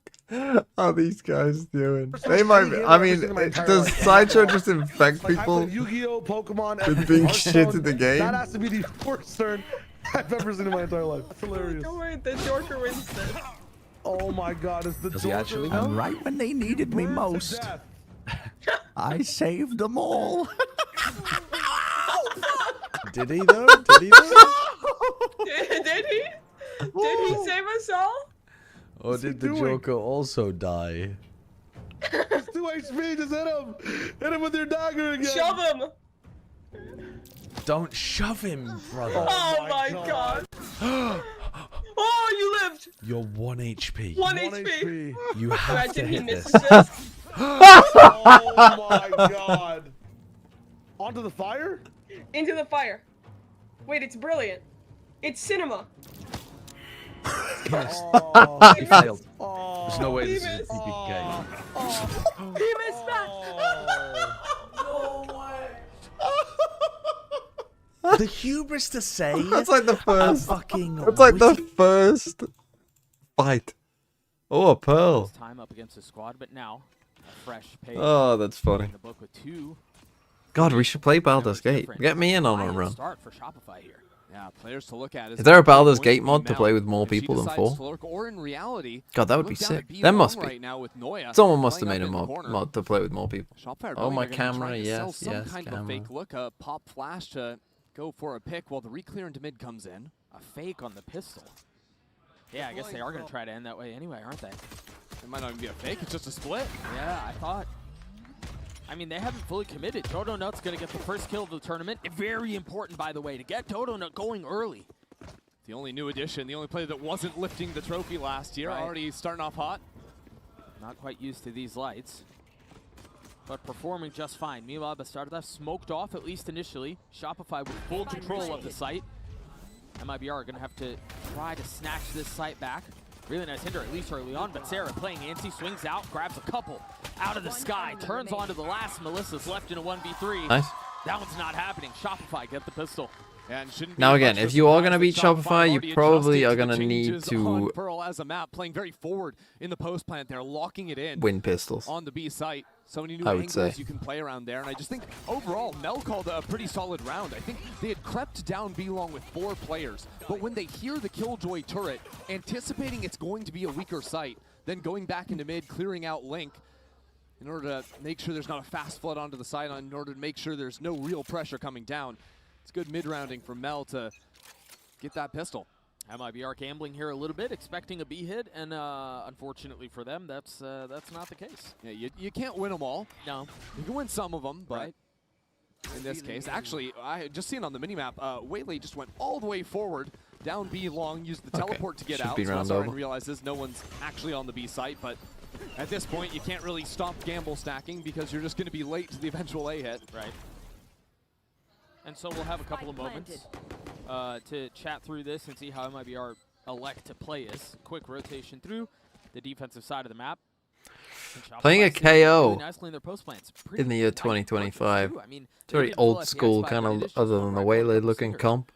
are these guys doing? They might be, I mean, does Sideshow just infect people Yu-Gi-Oh, Pokemon, with being shit at the game? That has to be the worst turn I've ever seen in my entire life. That's hilarious. Oh wait, the Joker wins this. Oh my god, it's the Joker. And right when they needed me most, I saved them all. Did he though? Did he though? Did he? Did he save us all? Or did the Joker also die? It's 2 HP, just hit him! Hit him with your dagger again! Shove him! Don't shove him, brother. Oh my god. Oh, you lived! You're 1 HP. 1 HP. You have to hit this. Oh my god. Onto the fire? Into the fire. Wait, it's brilliant. It's cinema. Oh, he failed. There's no way this is a PPK. He missed that. The hubris to say That's like the first. fucking. That's like the first fight. Oh, a pearl. Time up against the squad, but now a fresh page. Oh, that's funny. In the book with 2. God, we should play Baldur's Gate. Get me in on a run. Start for Shopify here. Yeah, players to look at. Is there a Baldur's Gate mod to play with more people than 4? Or in reality, God, that would be sick. There must be. Someone must have made a mod to play with more people. Oh, my camera, yes, some kind of a fake look, a pop flash to go for a pick while the reclear into mid comes in. A fake on the pistol. Yeah, I guess they are going to try to end that way anyway, aren't they? It might not even be a fake, it's just a split. Yeah, I thought. I mean, they haven't fully committed. Dodo Nut's going to get the first kill of the tournament. Very important, by the way, to get Dodo Nut going early. The only new addition, the only player that wasn't lifting the trophy last year, already starting off hot. Not quite used to these lights, but performing just fine. Meanwhile, the start of that smoked off, at least initially. Shopify with full control of the site. MIBR are going to have to try to snatch this site back. Really nice hinder, at least early on, but Sarah playing antsy, swings out, grabs a couple out of the sky, turns onto the last. Melissa's left in a 1v3. Nice. That one's not happening. Shopify get the pistol. And now again, if you are going to beat Shopify, you probably are going to need to Pearl as a map, playing very forward in the post plant there, locking it in. Win pistols. On the B site. So many new I would angles say. you can play around there. And I just think overall, Mel called a pretty solid round. I think they had crept down B long with 4 players. But when they hear the Killjoy turret, anticipating it's going to be a weaker site, then going back into mid, clearing out Link, in order to make sure there's not a fast flood onto the side, in order to make sure there's no real pressure coming down. It's good mid-rounding from Mel to get that pistol. MIBR gambling here a little bit, expecting a B hit, and unfortunately for them, that's not the case. Yeah, you can't win them all. No. You can win some of them, but in this case, actually, I had just seen on the minimap, Whaley just went all the way forward, down B long, used the teleport to get Should out. be round so over. realizes no one's actually on the B site, but at this point, you can't really stop gamble stacking because you're just going to be late to the eventual A hit. Right. And so we'll have a couple of moments to chat through this and see how MIBR elect to play this. Quick rotation through the defensive side of the map. Playing a KO really nicely in their post plants. in the year 2025. I mean, It's very old school, kind of other than the Waylay looking comp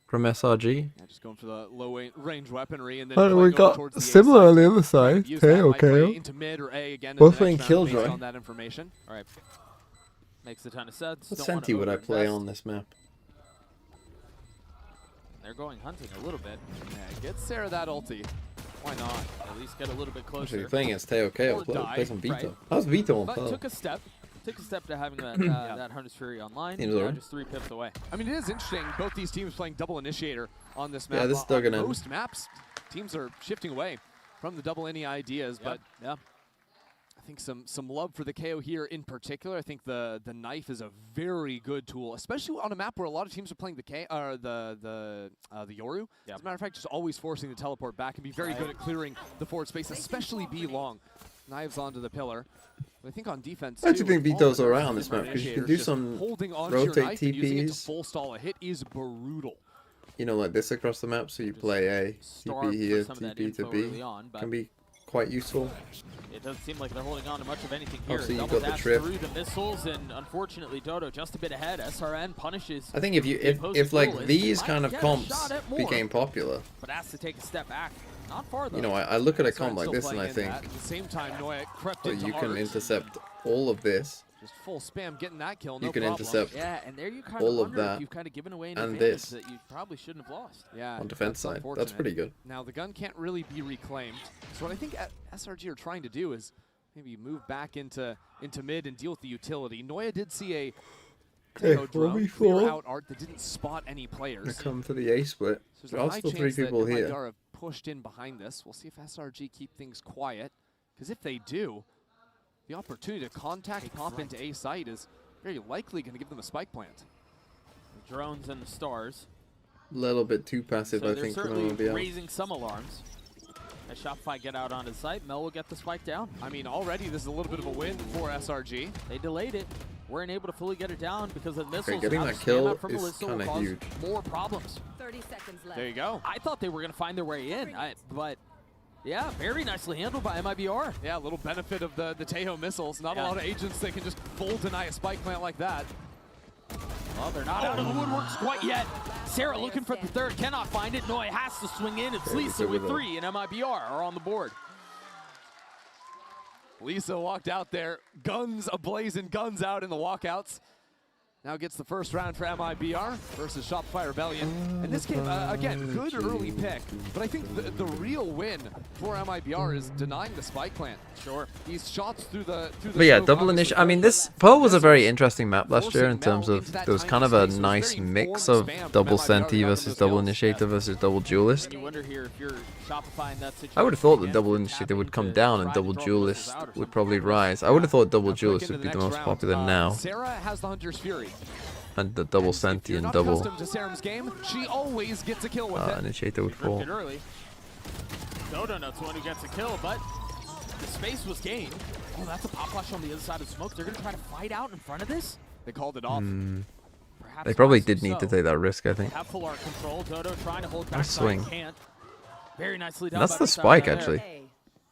from SRG. Yeah, just going for the low range weaponry and then And we playing over got towards the A similar side. on the other side. Use that, might play KO. into mid or A again in Both the playing next round based Killjoy. on that information. All right. Makes a ton of sense. What Don't wanna Senti would I play overinvest. on this map? They're going hunting a little bit. Yeah, get Sarah that ulti. Why not? At least get a little bit closer. Actually, you're playing against Teo KO. Or Play die, some Vito. right? How's Vito on But Pearl? took a step to having that that Hunter's Fury online. Seems Now alright. just 3 pips away. I mean, it is interesting. Both these teams playing double initiator on this map. Yeah, this is still gonna- Most maps, teams are shifting away from the double any ideas, but yeah. I think some love for the KO here in particular. I think the knife is a very good tool, especially on a map where a lot of teams are playing the Yoru. As a matter of fact, just always forcing the teleport back and be very good at clearing the forward space, especially B long. Knives onto the pillar. But I think on defense, I actually too, think all Vito's the alright on this different map because you can initiators do just some holding onto your rotate knife and using it to TPs. full stall. A hit is brutal. You know, like this across the map, so you play A, starved TP for here, some of that TP to info B. early on, but Can be quite useful. It doesn't seem like they're holding on to much of anything here. Obviously, you've Double got the dash trip. through the missiles, and unfortunately, Dodo just a bit ahead. SRN punishes. I think if the opposing like duelist. these Might kind of get a comps shot at more, became popular, but has to take a step back. Not far though. You know, I look at a Gozen comp like still this and I playing in think, that. At the same time, Noya crept so into you can Art. intercept all of this. Just full spam, getting that kill, no You can problem. intercept Yeah, and there you kind all of of wonder if that you've kind of given away an and advantage this that you probably shouldn't have lost. Yeah, on defense side. That's pretty good. Now the gun can't really be reclaimed. So what I think SRG are trying to do is maybe move back into mid and deal with the utility. Noya did see a drone clear out Art that didn't spot any players. I come for the A split. So There are still 3 people that here. MIBR have pushed in behind this. We'll see if SRG keep things quiet, because if they do, the opportunity to contact pop into A site is very likely going to give them a spike plant. The drones and the stars. A little bit too passive, So I they're think, from certainly MIBR. raising some alarms. As Shopify get out onto the site, Mel will get the spike down. I mean, already this is a little bit of a win for SRG. They delayed it. Weren't able to fully get it down because of missiles. Getting Now that the kill spam out from is Melissa will kind of cause huge. more problems. 30 seconds left. There you go. I thought they were going to find their way in, but yeah, very nicely handled by MIBR. Yeah, a little benefit of the Tejo missiles. Not a lot of agents that can just full deny a spike plant like that. Well, they're not out of the woodworks quite yet. Sarah looking for the third, cannot find it. Noy has to swing in. It's Lisa with 3, and MIBR are on the board. Lisa walked out there, guns ablazing, guns out in the walkouts. Now gets the first round for MIBR versus Shopify Rebellion. And this game, again, good early pick, but I think the real win for MIBR is denying the spike plant. Sure. These shots through the But yeah, smoke double obviously initiative. I mean, this Pearl was a very interesting map last year in terms of there was kind of a nice mix of double Senti versus double Initiator versus double Duelist. You wonder here if you're Shopify in that situation. I would have thought the double Initiator would come down and double Duelist would probably rise. I would have thought double Duelist would be the most popular now. Sarah has the Hunter's Fury. And the double Senti and double To Sarah's game, she always gets a kill with it. Initiator would fall. Early. Dodo's the one who gets a kill, but the space was gained. Oh, that's a pop flash on the other side of smoke. They're going to try to fight out in front of this? They called it off. Perhaps They probably wisely did need to so. take that risk, I think. Have full art control. Dodo trying to hold back. Nice swing. Can't. Very nicely done. That's by the Sarah spike, there. actually.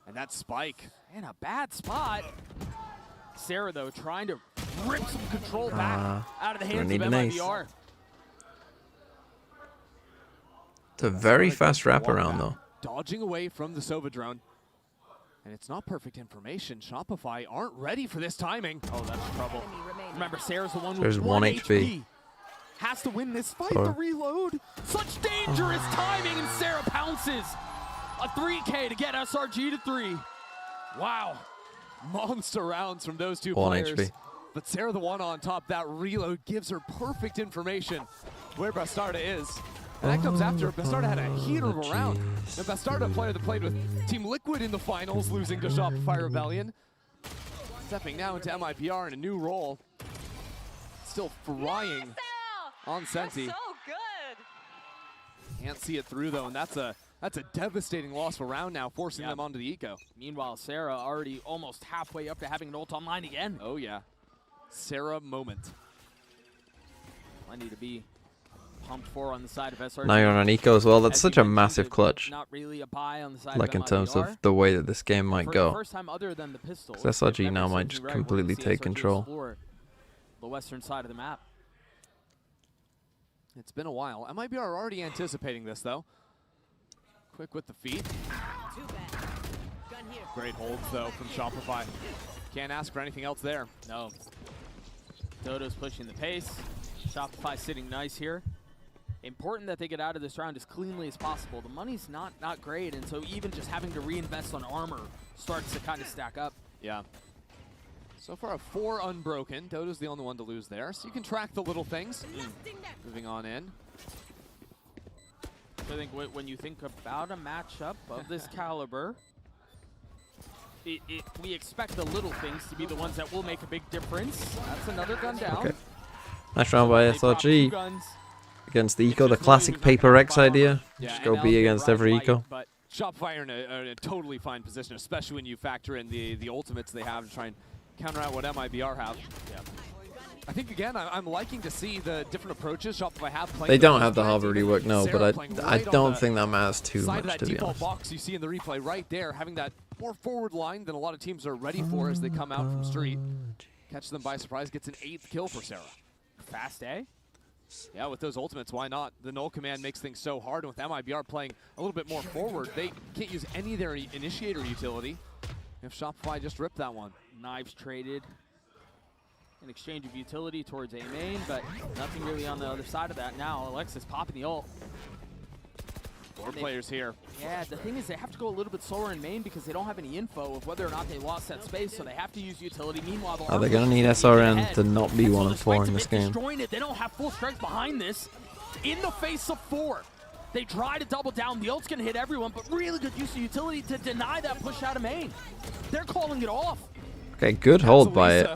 And that spike in a bad spot. Sarah, though, trying to rip some control back out of the hands of need an ace. MIBR. It's a very fast wraparound, though. Dodging away from the Sova drone. And it's not perfect information. Shopify aren't ready for this timing. Oh, that's trouble. Remember, Sarah's the one There's with 1 1 HP. Has to win this fight. Sorry. The reload. Such dangerous timing, and Sarah pounces. A 3K to get SRG to 3. Wow. Monster rounds from those two 1 players. HP. But Sarah, the one on top, that reload gives her perfect information where Bastarda is. And that comes after Bastarda had a heater of a round. And Bastarda, a player that played with Team Liquid in the finals, losing to Shopify Rebellion. Stepping now into MIBR in a new role. Still frying on Senti. So good. Can't see it through though, and that's a devastating loss for round now, forcing them onto the eco. Meanwhile, Sarah already almost halfway up to having an ult online again. Oh yeah, Sarah moment. Plenty to be pumped for on the side of SRG. Now you're on an eco as well. That's such a massive clutch. Not really a buy on the side Like of in terms MIBR. of the way that this game might For go. the first time other than the pistol, 'Cause SRG if now ever might something just right, we're completely gonna see take SRG control. explore the western side of the map. It's been a while. MIBR are already anticipating this though. Quick with the feet. Great holds though from Shopify. Can't ask for anything else there. No. Dodo's pushing the pace. Shopify sitting nice here. Important that they get out of this round as cleanly as possible. The money's not great, and so even just having to reinvest on armor starts to kind of stack up. Yeah. So far a 4 unbroken. Dodo's the only one to lose there, so you can track the little things. Moving on in. So I think when you think about a matchup of this caliber, we expect the little things to be the ones that will make a big difference. That's another gun down. Okay. Nice round by They drop 2 SRG. guns. Against the eco, the classic Paper X idea. Yeah, Just and go now B they against rise every light, eco. But Shopify are in a totally fine position, especially when you factor in the ultimates they have to try and counter out what MIBR have. Yeah. I think, again, I'm liking to see the different approaches Shopify have. They don't have the Harvard rework, no, but I don't think that matters too side of much, that to be default honest. box you see in the replay right there, having that more forward line than a lot of teams are ready for as they come out from street. Catch them by surprise, gets an 8th kill for Sarah. Fast A. Yeah, with those ultimates, why not? The null command makes things so hard, and with MIBR playing a little bit more forward, they can't use any of their initiator utility. If Shopify just ripped that one. Knives traded in exchange of utility towards A main, but nothing really on the other side of that now. Alexis popping the ult. 4 players here. Yeah, the thing is they have to go a little bit slower in main because they don't have any info of whether or not they lost that space, so they have to use utility. Meanwhile, they're going to need SRN to not be 1-4 in this game. It. They don't have full strength behind this. In the face of 4, they try to double down. The ult's going to hit everyone, but really good use of utility to deny that push out of main. They're calling it off. Okay, good hold by it.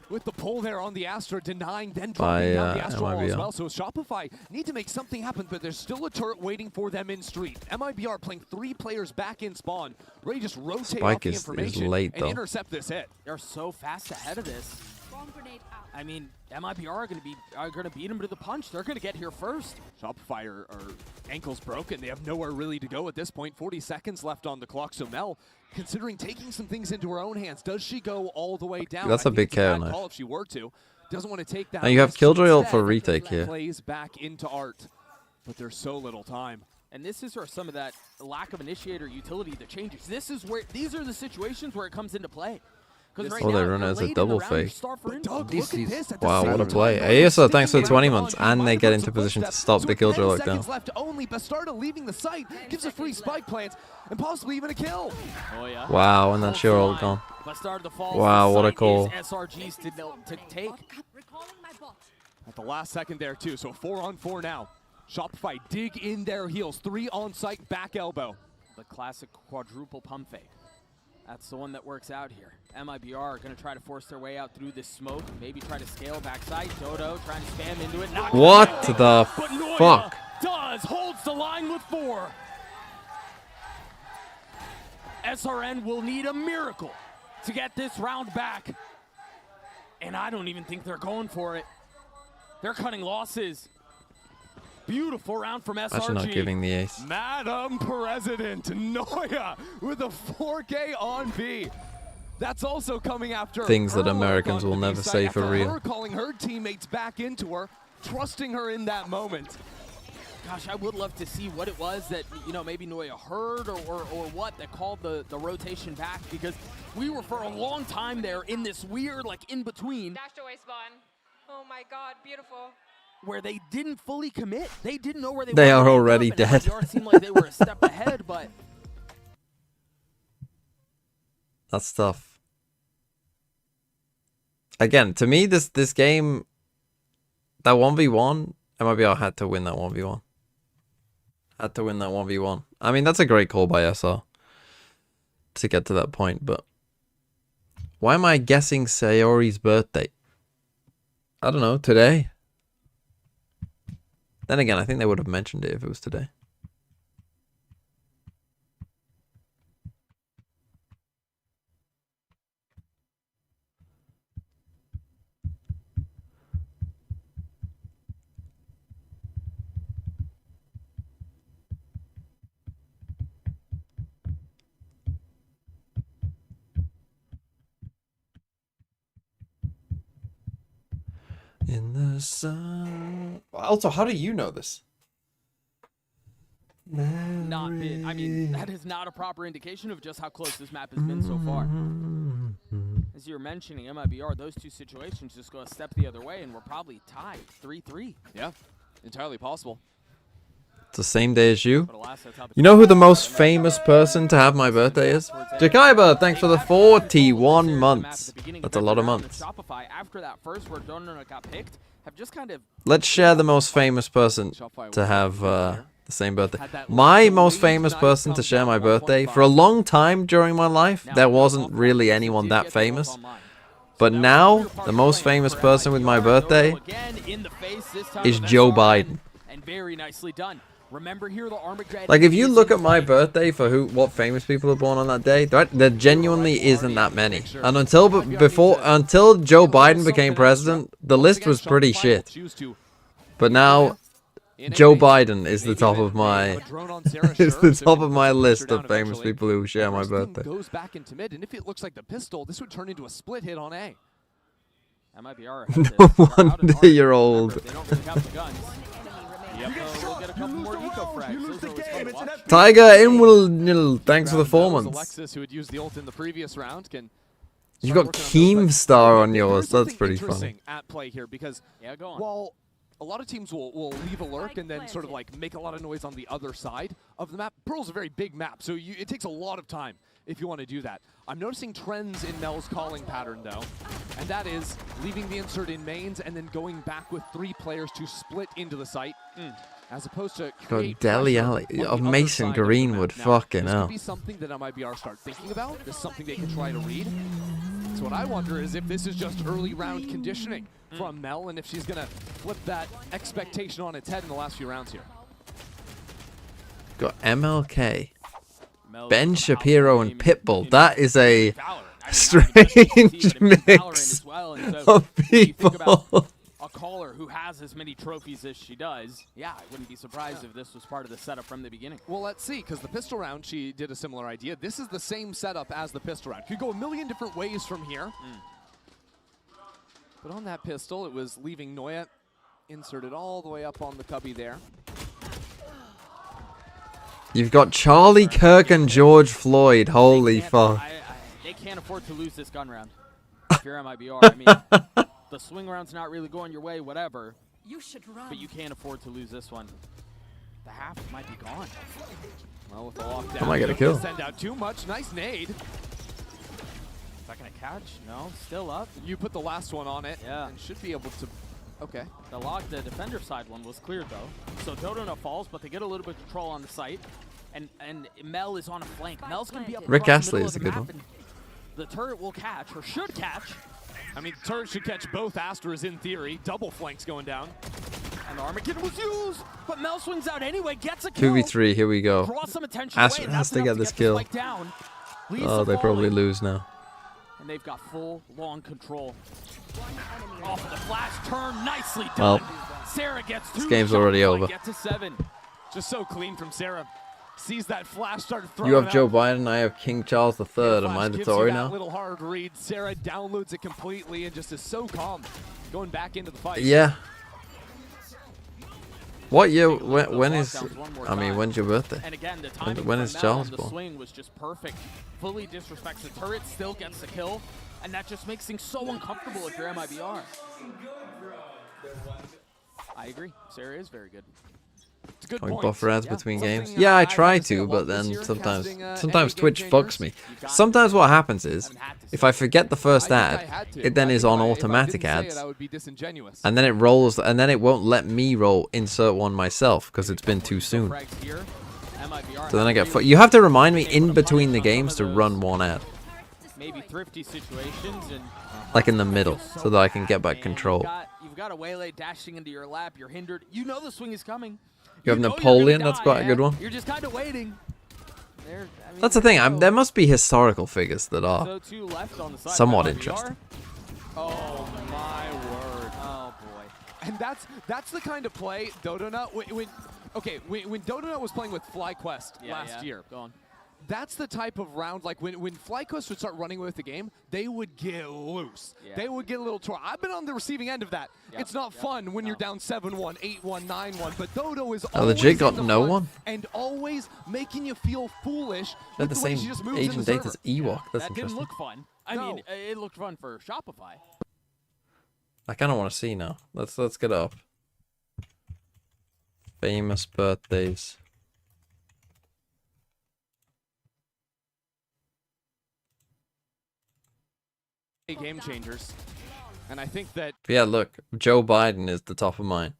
With the pull there on the Astra, denying, then dropping down the Astra wall as well. So Shopify need to make something happen, but there's still a turret waiting for them in street. MIBR playing 3 players back in spawn, ready to just rotate off the information late, and intercept this hit. They're so fast ahead of this. I mean, MIBR are going to beat them to the punch. They're going to get here first. Shopify are ankles broken. They have nowhere really to go at this point. 40 seconds left on the clock. So Mel, considering taking some things into her own hands, does she go all the way down? That's a big KO knife. If she were to, doesn't want to take that. Now you have Killjoy ult for retake here. Plays back into art, but there's so little time. And this is where some of that lack of initiator utility that changes. These are the situations where it comes into play. Right they run it as a double fake. Wow, what a play. ASO, thanks for the 20 months, and they get into position to stop the Killjoy lockdown. Left only, Bastarda leaving the site, gives a free spike plant, and possibly even a kill. Oh, yeah. Wow, and that's your ult gone. Wow, what a call. SRGs to take. At the last second there, too, so 4-on-4 now. Shopify dig in their heels, 3 on site, back elbow. The classic quadruple pump fake. That's the one that works out here. MIBR are going to try to force their way out through this smoke. Maybe try to scale backside. Dodo trying to spam into it. What the fuck? Holds the line with 4. SRN will need a miracle to get this round back. And I don't even think they're going for it. They're cutting losses. Beautiful round from SRG. Actually not giving the ace. Madam President Noya with a 4K on B. That's also coming after things that Americans will never say for real. Her calling her teammates back into her, trusting her in that moment. Gosh, I would love to see what it was that, you know, maybe Noya heard or what that called the rotation back, because we were for a long time there in this weird, like, in-between. Dashed away spawn. Oh my god, beautiful. Where they didn't fully commit. They didn't know where they were. They are already dead. It seemed like they were a step ahead, but that's tough. Again, to me, this game, that 1v1, MIBR had to win that 1v1. Had to win that 1v1. I mean, that's a great call by SR to get to that point, but why am I guessing Sayori's birthday? I don't know, today? Then again, I think they would have mentioned it if it was today. In the sun. Also, how do you know this? not been. I mean, that is not a proper indication of just how close this map has been so far. As you're mentioning, MIBR, those two situations just go a step the other way, and we're probably tied 3-3. Yeah, entirely possible. It's the same day as you. You know who the most famous person to have my birthday is? Jakaiba, thanks for the 41 months. That's a lot of months. Shopify, after that first where Donut got picked, have just kind of... Let's share the most famous person to have the same birthday. My most famous person to share my birthday, for a long time during my life, there wasn't really anyone that famous. But now, the most famous person with my birthday is Joe Biden. And very nicely done. Remember here the Armageddon. Like, if you look at my birthday for what famous people are born on that day, there genuinely isn't that many. And until Joe Biden became president, the list was pretty shit. But now, Joe Biden is the top of my list of famous people who share my birthday. Goes back into mid, and if it looks like the pistol, this would turn into a split hit on A. MIBR No wonder you're old. They don't really have the guns. Yep, we'll get a couple more eco frags. Those are always fun to watch. Tiger in will thanks for the 4 months. Alexis, who had used the ult in the previous round, can. You've got Keemstar on yours. That's pretty funny. At play here because while a lot of teams will leave a lurk and then sort of like make a lot of noise on the other side of the map, Pearl's a very big map, so it takes a lot of time if you want to do that. I'm noticing trends in Mel's calling pattern though, and that is leaving the insert in mains and then going back with 3 players to split into the site, as opposed to create Deli Alley of Mason Greenwood. Fucking hell. This could be something that MIBR start thinking about. This is something they can try to read. So what I wonder is if this is just early round conditioning from Mel, and if she's gonna flip that expectation on its head in the last few rounds here. Got MLK, Ben Shapiro, and Pitbull. That is a strange mix of people. A caller who has as many trophies as she does, yeah, I wouldn't be surprised if this was part of the setup from the beginning. Well, let's see, because the pistol round, she did a similar idea. This is the same setup as the pistol round. Could go a million different ways from here. But on that pistol, it was leaving Noya inserted all the way up on the cubby there. You've got Charlie Kirk and George Floyd. Holy fuck. They can't afford to lose this gun round. If you're MIBR, I mean, the swing round's not really going your way, whatever. You should run. But you can't afford to lose this one. The half might be gone. Well, with the lockdown, I might get a kill. Send out too much. Nice nade. Is that gonna catch? No, still up. You put the last one on it. Yeah. And should be able to. Okay. The defender side one was cleared though. So Dodona falls, but they get a little bit of control on the site. And Mel is on a flank. Mel's gonna be up. Rick across the Astley middle is a of the good map, one. and the turret will catch, or should catch. I mean, turret should catch both Astras in theory. Double flanks going down. And the Armageddon was used, but Mel swings out anyway, gets a kill. 2v3, here we go. Draw some attention Astra away, has to enough get this kill. Down. Oh, they probably lose now. And they've got full, long control. Off of the flash turn, nicely Well, done. Sarah gets 2. this game's already over. Get to 7. Just so clean from Sarah. Sees that flash, started throwing. You have it Joe out. Biden, I have King Charles III. Am I the Tory now? Little hard read. Sarah downloads it completely and just is so calm, going back into the fight. Yeah. What year? When is? I mean, when's your birthday? And again, the timing when is from Mel Charles on the born? swing was just perfect. Fully disrespects the turret, still gets the kill, and that just makes things so uncomfortable if you're MIBR. I agree. Sarah is very good. It's a good Can we point. buffer ads Yeah, between something, games? Yeah, I I've try had to say a to, lot but this then year, sometimes casting, Twitch game fucks changers. me. Sometimes what happens is, if I forget the first ad, it then is on automatic ads, and then it rolls, and then it won't let me roll insert one myself because it's been too soon. So then I get you have to remind me in between the games to run one ad, Maybe thrifty situations and like in the middle, so that I can get back control. You've got a waylay dashing into your lap. You're hindered. You know the swing is coming. You have Napoleon. That's quite a good one. You're just kind of waiting. That's the thing. There must be historical figures that are So 2 left on the side. somewhat MIBR. interesting. Oh my word! Oh boy! And that's the kind of play Dodona when Dodona was playing with FlyQuest last year. Go on. That's the type of round, like when FlyQuest would start running with the game, they would get loose. Yeah. They would get a little tore. I've been on the receiving end of that. Yep. It's not fun when you're down 7-1, 8-1, 9-1, but Dodo is Oh, always legit got in the no front one? and always making you feel foolish They're with the the way same she just moves agent in the date as server. Ewok. That's That interesting. didn't look fun. I mean, it looked fun for Shopify. I kind of want to see now. Let's get it up. Famous birthdays. Game changers. And I think that But yeah, look, Joe Biden is the top of mine.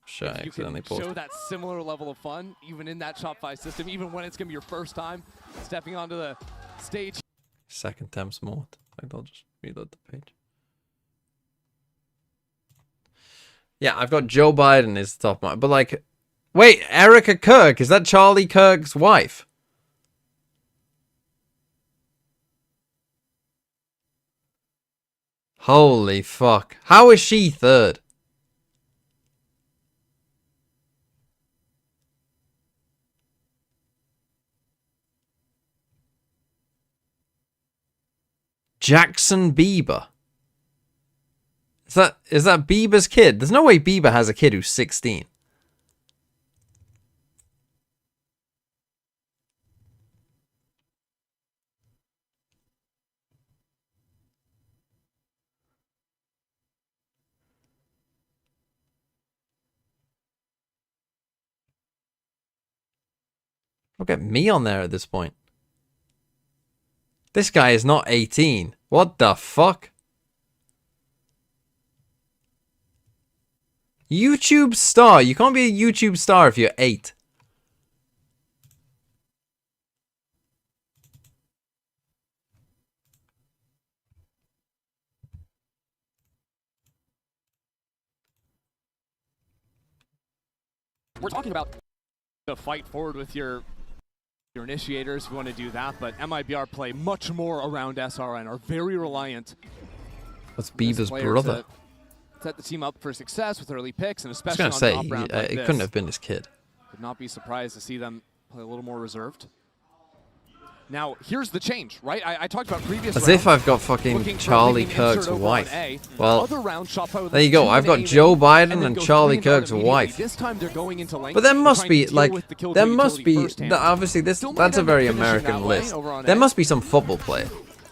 Sure, I you can accidentally show paused. that similar level of fun, even in that Shopify system, even when it's going to be your first time stepping onto the stage. Second temps mode. Like, I'll just reload the page. Yeah, I've got Joe Biden is the top of mine. But like, wait, Erica Kirk, is that Charlie Kirk's wife? Holy fuck. How is she third? Jackson Bieber. Is that Bieber's kid? There's no way Bieber has a kid who's 16. Look at me on there at this point. This guy is not 18. What the fuck? YouTube star. You can't be a YouTube star if you're 8. We're talking about the fight forward with your initiators if you want to do that, but MIBR play much more around SRN, are very reliant. That's Bieber's brother. To set the team up for success with early picks, and I was especially going on to say, top round like it this. couldn't have been his kid. Would not be surprised to see them play a little more reserved. Now, here's the change, right? I talked about previous As rounds, if I've got fucking looking for Charlie leaving Kirk's insert over wife. on A. Well, Other round, Shopify with there you go. 2 I've got in Joe A, Biden then and go Charlie 3 and out Kirk's immediately. wife. This time they're going into lane. But there They're must trying be, to deal like, with the kill there to must utility be, firsthand. obviously this, Still might that's a end up very finishing American that way list. over on There A. must be some football player.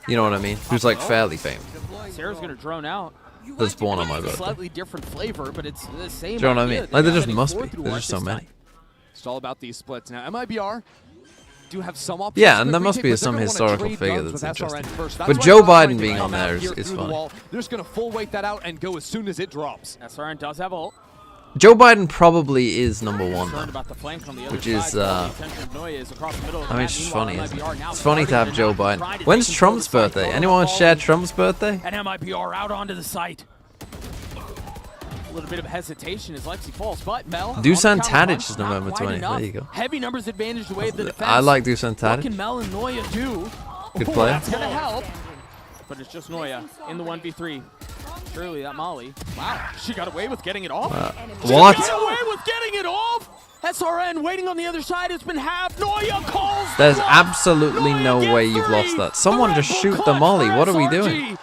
You know what I mean? Who's like fairly famous. Sarah's going to drone out. That's born on my birthday. Slightly different flavor, but it's the same. Do you know what I idea. mean? Like, there just Getting must be. forward through There's just so this many. time. It's all about these splits. Now, MIBR do have some options. Yeah, and to there must retake, be but some they're gonna wanna historical trade figure guns that's with SRN interesting. first. That's But why Joe they're trying Biden to being come on there out here is through the funny. wall. They're just going to full weight that out and go as soon as it drops. SRN does have ult. Joe Biden probably is number 1 Concerned though. about the flank on the other Which is, side. The attention of Noya is across the middle of the I mean, map. it's just Meanwhile, funny, isn't MIBR it? now It's funny to have starting Joe to Biden. try to When's take Trump's control of the birthday? site. Anyone share Trump's birthday? And MIBR out onto the site. A little bit of hesitation as Lexi falls, but Mel. Dusan on the counter Tadic is not November quite 20th. enough. There you go. Heavy numbers advantage to wave the defense. I like Dusan What Tadic. can Mel and Noya do? Good Oh, player. That's going to help. But it's just Noya in the 1v3. Surely that Molly. Wow, she got away with getting it off. What? She got away with getting it off. SRN waiting on the other side. It's been half. Noya calls. There's absolutely no way you've lost that. Someone just shoot the molly. What are we doing?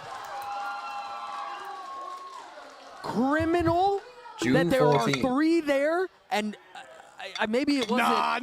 Criminal June that there 14th. are 3 there, and maybe it wasn't. Nah.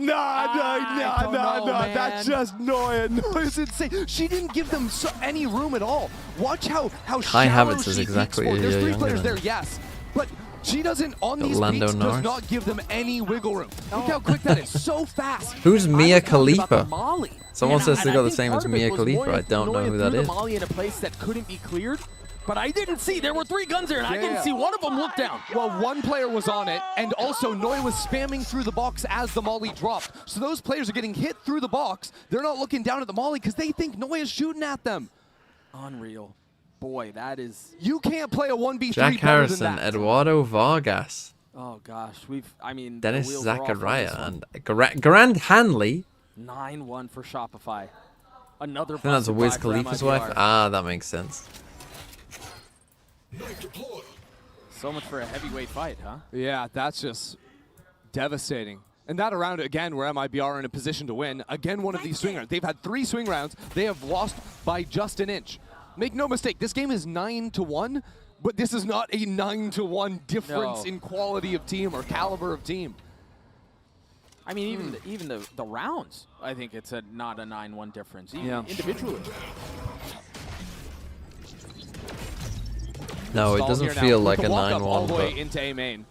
That's just Noya. Noya's insane. She didn't give them any room at all. Watch how Kai shallow Havertz is she exactly peeks a for. There's year 3 younger players than there, yes, but she doesn't on Got these Lando peaks Norris. does not give them any wiggle room. Look how quick that is. So fast. Who's Mia Khalifa? Molly. Someone says they And got I the think same part as of it Mia was Khalifa. Noya I don't know Noya who that threw is. the Molly in a place that couldn't be cleared. But I didn't see. There were 3 guns there, and I didn't see one of them look down. Well, one player was on it, and also Noya was spamming through the box as the molly dropped. So those players are getting hit through the box. They're not looking down at the molly because they think Noya's shooting at them. Unreal. Boy, that is... You can't play a 1v3 Jack better Harrison, than that. Eduardo Vargas, Oh, gosh. I mean, Dennis the wheels are off on Zachariah, this one. and Grand Hanley. 9-1 for Shopify. Another I think that's busted Wiz buy for Khalifa's MIBR. wife. Ah, that makes sense. So much for a heavyweight fight, huh? Yeah, that's just devastating. And that around again where MIBR are in a position to win. Again, one of these swing rounds. They've had 3 swing rounds. They have lost by just an inch. Make no mistake, this game is 9-1, but this is not a 9-1 difference in quality of team or caliber of team. I mean, even the rounds, I think it's not a 9-1 difference, even individually. No, it Stall doesn't here now. feel like a Luka walk up all 9-1, the way but into A main.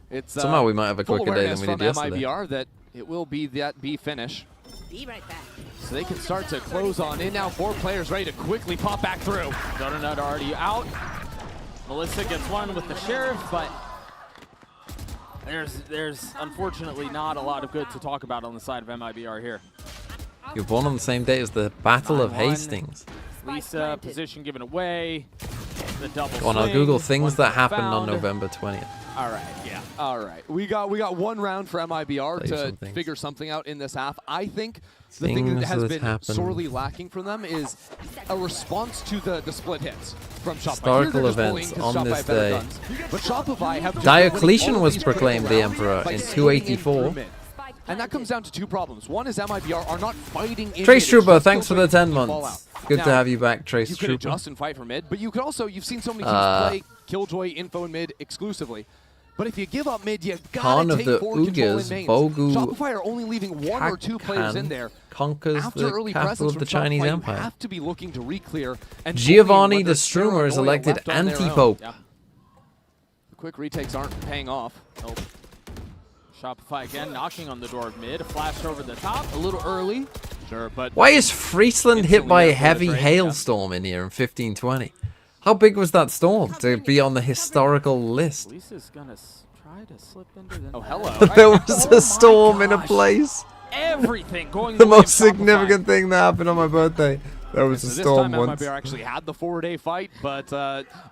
It's somehow we might have a full quicker day than awareness we did from yesterday. MIBR that it will be that B finish. Be right back. So they can start to close on in now. 4 players ready to quickly pop back through. Donut already out. Melissa gets one with the Sheriff, but there's unfortunately not a lot of good to talk about on the side of MIBR here. You're born on the same day as the Battle of 9-1. Hastings. Lisa, position given away. The double Go on, I'll swing, Google one things for that happened on found. November 20th. All right, yeah. All right. We got 1 round for MIBR Tell you to some things. figure something out in this half. I think the thing that Things has that been happened. sorely lacking from them is a response to the split hits from Shopify. Historical Here they're just bullying events 'cause on Shopify this have better day. guns. But Shopify have just Diocletian winning all was these critical proclaimed the rounds emperor by in swinging in 284. through mid. And that comes down to 2 problems. One is MIBR are not fighting in Trace mid, it's Trooper, just thanks for kill the 10 swing and fall months. out. good now, to have you back, Trace You could Trooper. adjust and fight for mid, but you could also, you've seen so many teams play Killjoy, Info, and mid exclusively. But if you give up mid, you Khan gotta of take the forward control in Uyghurs, mains. Bogu Shopify are only leaving one or two players in there. Conquers After the early capital presence of the from Chinese Shopify, Empire. You have to be looking to re-clear. And Giovanni the Stroomer Stroomer is elected anti-pope. Yeah. The quick retakes aren't paying off. Nope. Shopify again knocking on the door of mid. A flash over the top, a little early. Sure, but Why is Friesland hit by a there for the heavy trade, hailstorm in here in 1520? How big was that storm to be on the historical list? Lisa's gonna try to slip into the. Oh, hello. There was a storm in a place. Everything going The way most of Shopify. significant thing that happened on my birthday. There was So a this storm time once. MIBR actually had the 4-day fight, but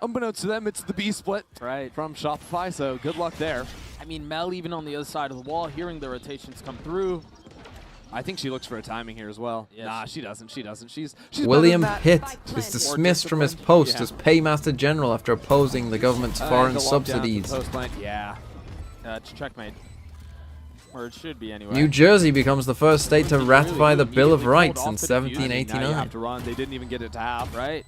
unbeknownst to them, it's the B split from Shopify, so good luck there. I mean, Mel even on the other side of the wall, hearing the rotations come through. I think she looks for a timing here as well. Yes. Nah, she doesn't. She doesn't. She's William better Pitt than that. is dismissed from his disciplined. post Yeah. as Paymaster General after opposing the government's foreign The lockdown to subsidies. post lane. Yeah. It's checkmate. Or it should be anyway. New Jersey becomes the first state to ratify the Bill of immediately Rights pulled in off the defuse. Now you 1789. have to run. They didn't even get it to half. Right.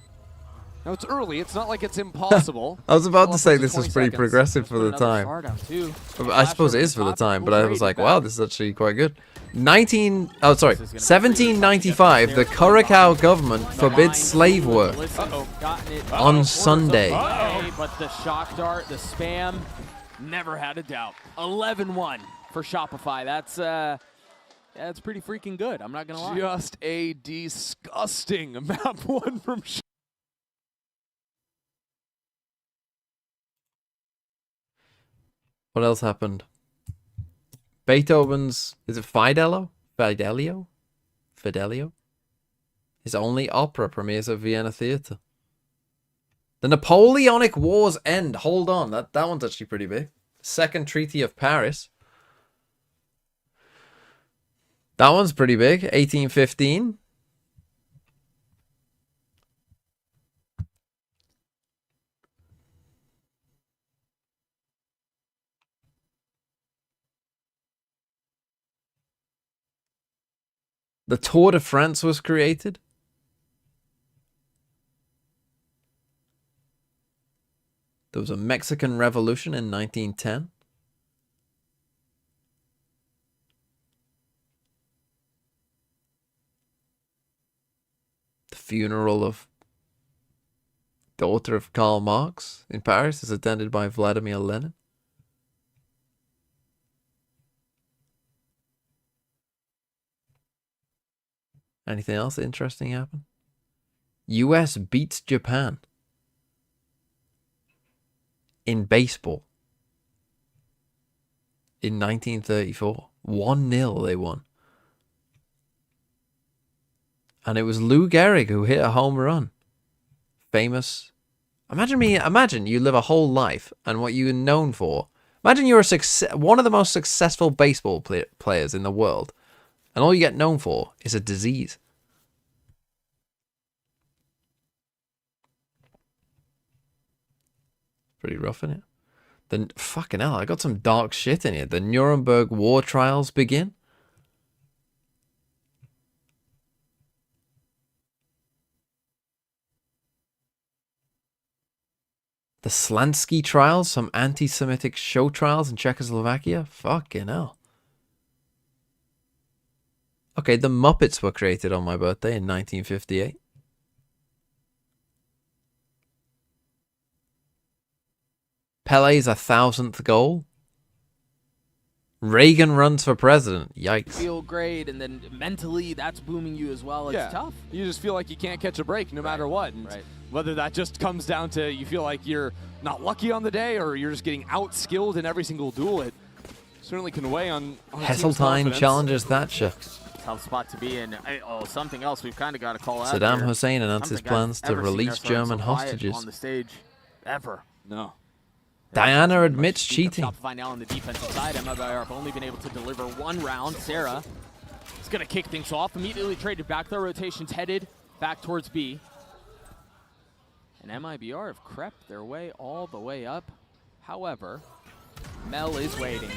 Now it's early. It's not like it's impossible. I was about Still to say up to this is 20 pretty seconds. progressive for the Another time. shard out too. I suppose it is for the time, but I was like, wow, this is actually quite good. 1795, the Curacao government forbids slave work on Sunday. Okay, but the shock dart, the spam, never had a doubt. 11-1 for Shopify. That's pretty freaking good. I'm not gonna lie. Just a disgusting map one from. What else happened? Beethoven's, is it Fidelio? His only opera premieres at Vienna Theatre. The Napoleonic Wars end. Hold on, that one's actually pretty big. Second Treaty of Paris. That one's pretty big. 1815. The Tour de France was created. There was a Mexican Revolution in 1910. The funeral of daughter of Karl Marx in Paris is attended by Vladimir Lenin. Anything else interesting happen? US beats Japan in baseball in 1934. 1-0 they won. And it was Lou Gehrig who hit a home run. Famous. Imagine you live a whole life and what you're known for. Imagine you're one of the most successful baseball players in the world. And all you get known for is a disease. Pretty rough, isn't it? Then fucking hell, I got some dark shit in here. The Nuremberg war trials begin. The Slansky trials, some anti-Semitic show trials in Czechoslovakia. Fucking hell. Okay, the Muppets were created on my birthday in 1958. Pele's 1,000th goal. Reagan runs for president. Yikes. Feel great, and then mentally, that's booming you as well. It's tough. You just feel like you can't catch a break no matter what. And whether that just comes down to you feel like you're not lucky on the day or you're just getting out-skilled in every single duel, it certainly can weigh on a team's Heseltine confidence. challenges Thatcher. Tough spot to be in. Oh, something else we've kind of got to call out Saddam here. Hussein announces Something plans I've to ever seen release us run German so quiet hostages. on the stage ever. No. Diana admits cheating. Shopify now on the defensive side. MIBR have only been able to deliver one round. Sarah is going to kick things off. Immediately traded back. Their rotations headed back towards B. And MIBR have crept their way all the way up. However, Mel is waiting.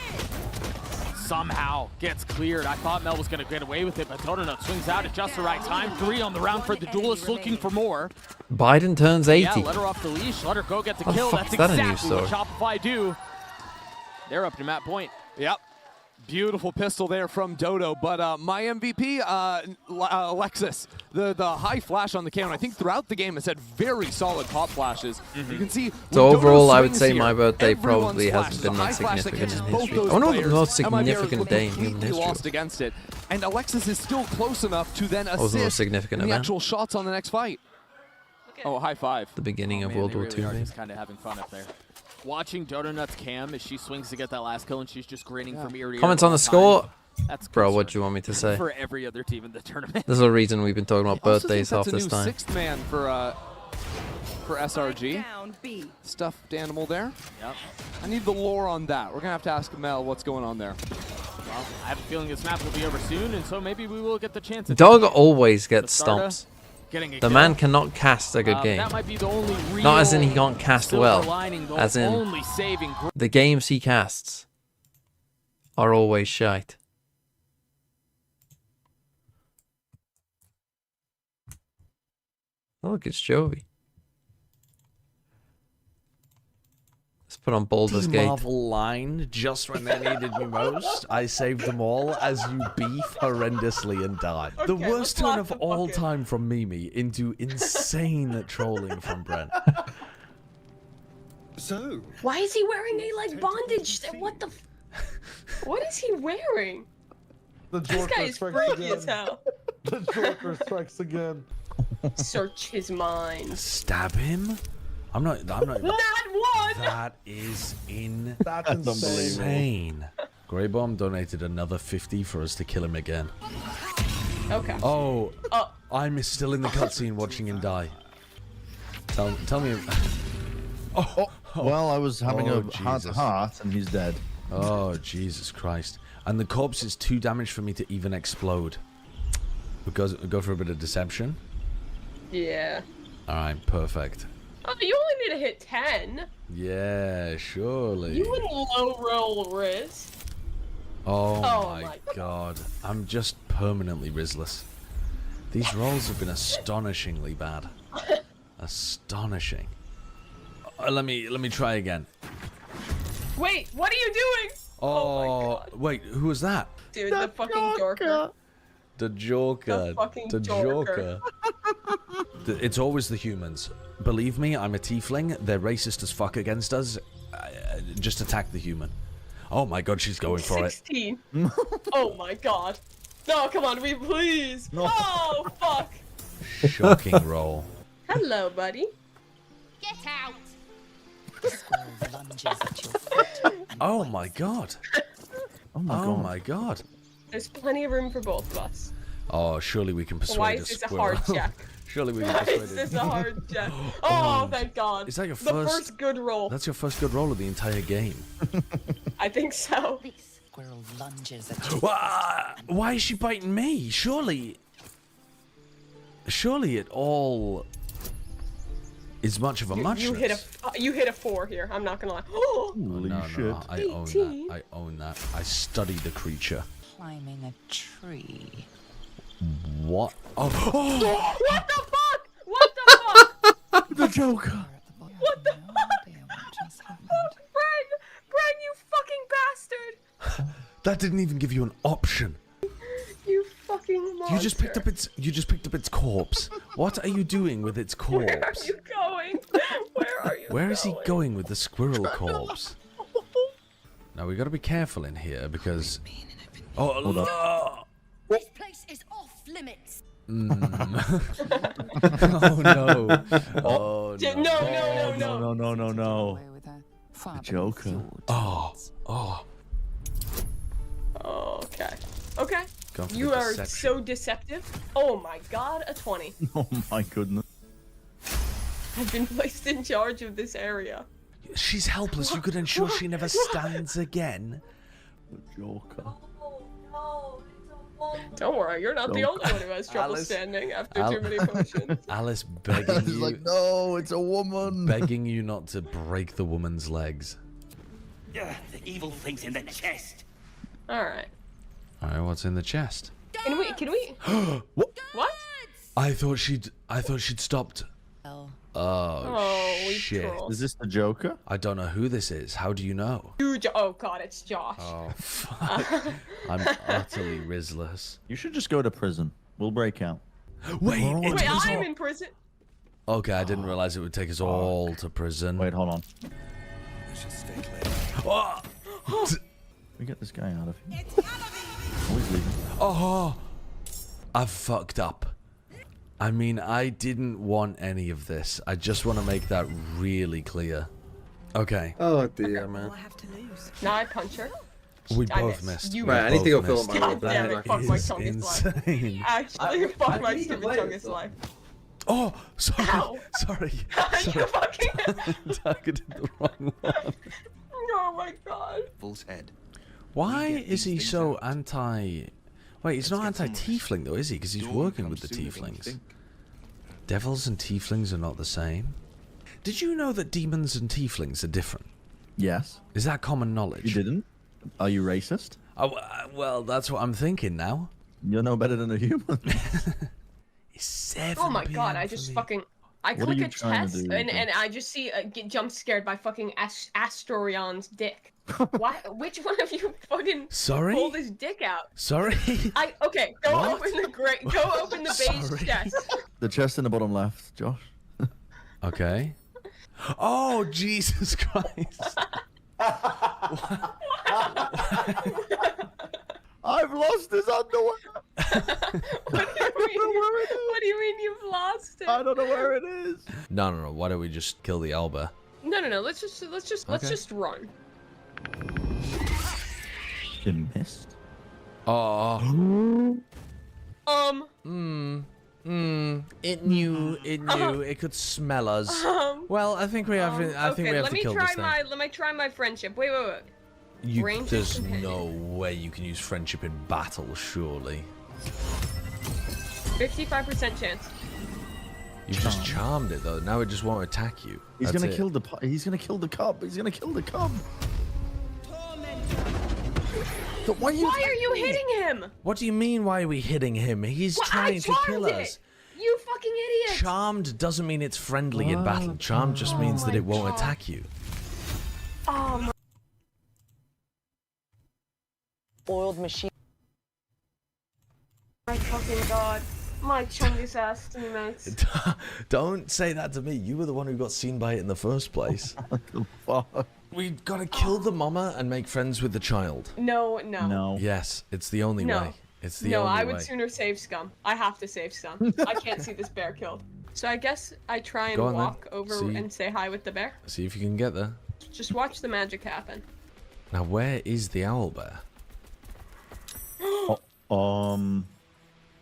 somehow gets cleared. I thought Mel was going to get away with it, but Donut swings out at just the right time. 3 on the round for the duelist, looking for more. Biden turns 80. Yeah, let her off the leash. Let her go get the How the kill. fuck That's is that a news exactly what story? Shopify do. They're up to map point. Yep. Beautiful pistol there from Dodo, but my MVP, Alexis, the high flash on the cannon, I think throughout the game has had very solid pop flashes. You can see. So when overall, Dodo I would swings say here, my birthday everyone's probably flash hasn't is a been high that flash that significant catches in both history. those I wonder what the players. most MIBR was significant day in human completely history lost against it, and Alexis is still close enough to then was the most assist significant in the event? actual shots on the next fight. Oh, high five. The beginning of Man, World they War really II. are maybe? just kind of having fun up there. Watching Donut's cam as she swings to get that last kill, and she's just grinning from ear to ear. Comments on the time. score? That's Bro, what do you want me to say? for every other team in the tournament. There's a reason we've been talking about I also birthdays think half that's this a new time. sixth man for SRG. Stuffed animal there. Yep. I need the lore on that. We're gonna have to ask Mel what's going on there. Well, I have a feeling this map will be over soon, and so maybe we will get the chance. to Dog see always gets Bastarda stomps. getting a The kill. man cannot cast a good game. That might be the only real Not as in he can't cast silver well, lining, the as in only saving the games he casts are always shite. Oh, look, it's Jovi. Let's put on Baldur's Gate. Marvel line just when they needed me most. I saved them all as you beef horrendously and die. Okay, The worst let's turn lock of the all bucket. time from Mimi into insane trolling from Brent. So, Why is he wearing a like bondage? What the? What is he wearing? The This guy is strikes freaky again. as hell. The Joker strikes again. Search his mind. Stab him? I'm not. Not one. That is That's insane. Grey Bomb donated another 50 for us to kill him again. Okay. Oh, I'm still in the cutscene watching him die. Tell me. Well, I was having a Jesus. heart-to-heart, and he's dead. Oh, Jesus Christ. And the corpse is too damaged for me to even explode. We go for a bit of deception. Yeah. Alright, perfect. Oh, you only need to hit 10. Yeah, surely. You wouldn't low roll wrist. Oh, Oh my my god. I'm just permanently Rizless. These rolls have been astonishingly bad. Astonishing. Let me try again. Wait, what are you doing? Oh, wait, who was that? Dude, the fucking Joker. The Joker. The fucking The Joker. It's always the humans. Believe me, I'm a tiefling. They're racist as fuck against us. Just attack the human. Oh my god, she's going for it. 16. Oh my god. No, come on, please. No. Oh, fuck. Shocking roll. Hello, buddy. Get out! Oh my god. Oh my Oh god. my god. There's plenty of room for both of us. Oh, surely we can persuade Why a is this a squirrel. hard check? Surely we can Why persuade is it. this a hard check? Oh, thank God. Is that your The first- first good roll. That's your first good roll of the entire game. I think so. Squirrel lunges at you. Why is she biting me? Surely it all is much of a muchness. You hit a 4 here. I'm not gonna lie. No, I own 18. that. I own that. I study the creature. Climbing a tree. What? Oh, What the fuck? What the fuck? the Joker. What the fuck? Bren, you fucking bastard! That didn't even give you an option. You fucking monster. You just picked up its corpse. What are you doing with its corpse? Where are you going? Where are you Where is he going with the squirrel corpse? Now we got to be careful in here because. Oh, This place is off limits. oh no! Oh no! No. The Joker. Oh. Okay. Okay. Go for You the are deception. so deceptive. Oh my god, a 20. Oh my goodness. I've been placed in charge of this area. She's helpless. You could ensure she never stands again. The Joker. Don't worry, you're not the only one who has trouble Alice- standing after too many potions. Alice begging He's you. like, no, it's a woman. Begging you not to break the woman's legs. The evil thing's in the chest. Alright. Alright, what's in the chest? Can we? What? What? I thought she'd stopped. Oh, we shit. trolled. Is this the Joker? I don't know who this is. How do you know? Oh god, it's Josh. Oh, fuck. I'm utterly rizless. You should just go to prison. We'll break out. Wait, Wait, I'm in prison. Okay, I didn't realize it would take us all to prison. Wait, hold on. Oh! We get this guy out of here. Oh, he's leaving. Oh! I've fucked up. I mean, I didn't want any of this. I just want to make that really clear. Okay. Oh dear, man. Now I punch her. We I both missed. missed. You Right, I need to go fill up my God water. damn it, fuck my Chungus life. Insane. Actually, fuck my stupid Chungus life. Oh, sorry. Ow. Sorry. You fucking... Targeted the wrong one. Oh my god. Bull's head. Why is he so anti... Wait, he's not anti-tiefling though, is he? Because he's working with the tieflings. Devils and tieflings are not the same. Did you know that demons and tieflings are different? Yes. Is that common knowledge? You didn't? Are you racist? Oh, well, that's what I'm thinking now. You're no better than a human. It's 7 Oh my god, PM I for just me. fucking... I What are click you a trying to test do, and Ethan? I just see get jump scared by fucking Astorion's dick. Why? Which one of you fucking Sorry? pulled his dick out? Sorry? Okay, go What? open the go open the beige Sorry. chest. The chest in the bottom left, Josh. Okay. Oh, Jesus Christ. I've lost his underwear. What do you mean you've lost it? I don't know where it is. No. Why don't we just kill the Alba? No. Let's just run. You missed. Oh. It knew. It could smell us. Well, I think we have. I think we have to kill this thing. Let me try my friendship. Wait. There's no way you can use friendship in battle, surely. 55% chance. You've just charmed it though. Now it just won't attack you. He's That's gonna it. kill the. He's gonna kill the cub. He's gonna kill the cub. Why are you hitting him? What do you mean? Why are we hitting him? He's trying to kill us. You fucking idiot! Charmed doesn't mean it's friendly in battle. Charmed just means that it won't attack you. Oh my. Oiled machine. My fucking god. My chungus ass teammates. Don't say that to me. You were the one who got seen by it in the first place. We gotta kill the mama and make friends with the child. No. Yes, it's the only way. It's the only way. I would sooner save Scum. I have to save Scum. I can't see this bear killed. So I guess I try and Go on, walk then. over See. and say hi with the bear. See if you can get there. Just watch the magic happen. Now, where is the owl bear?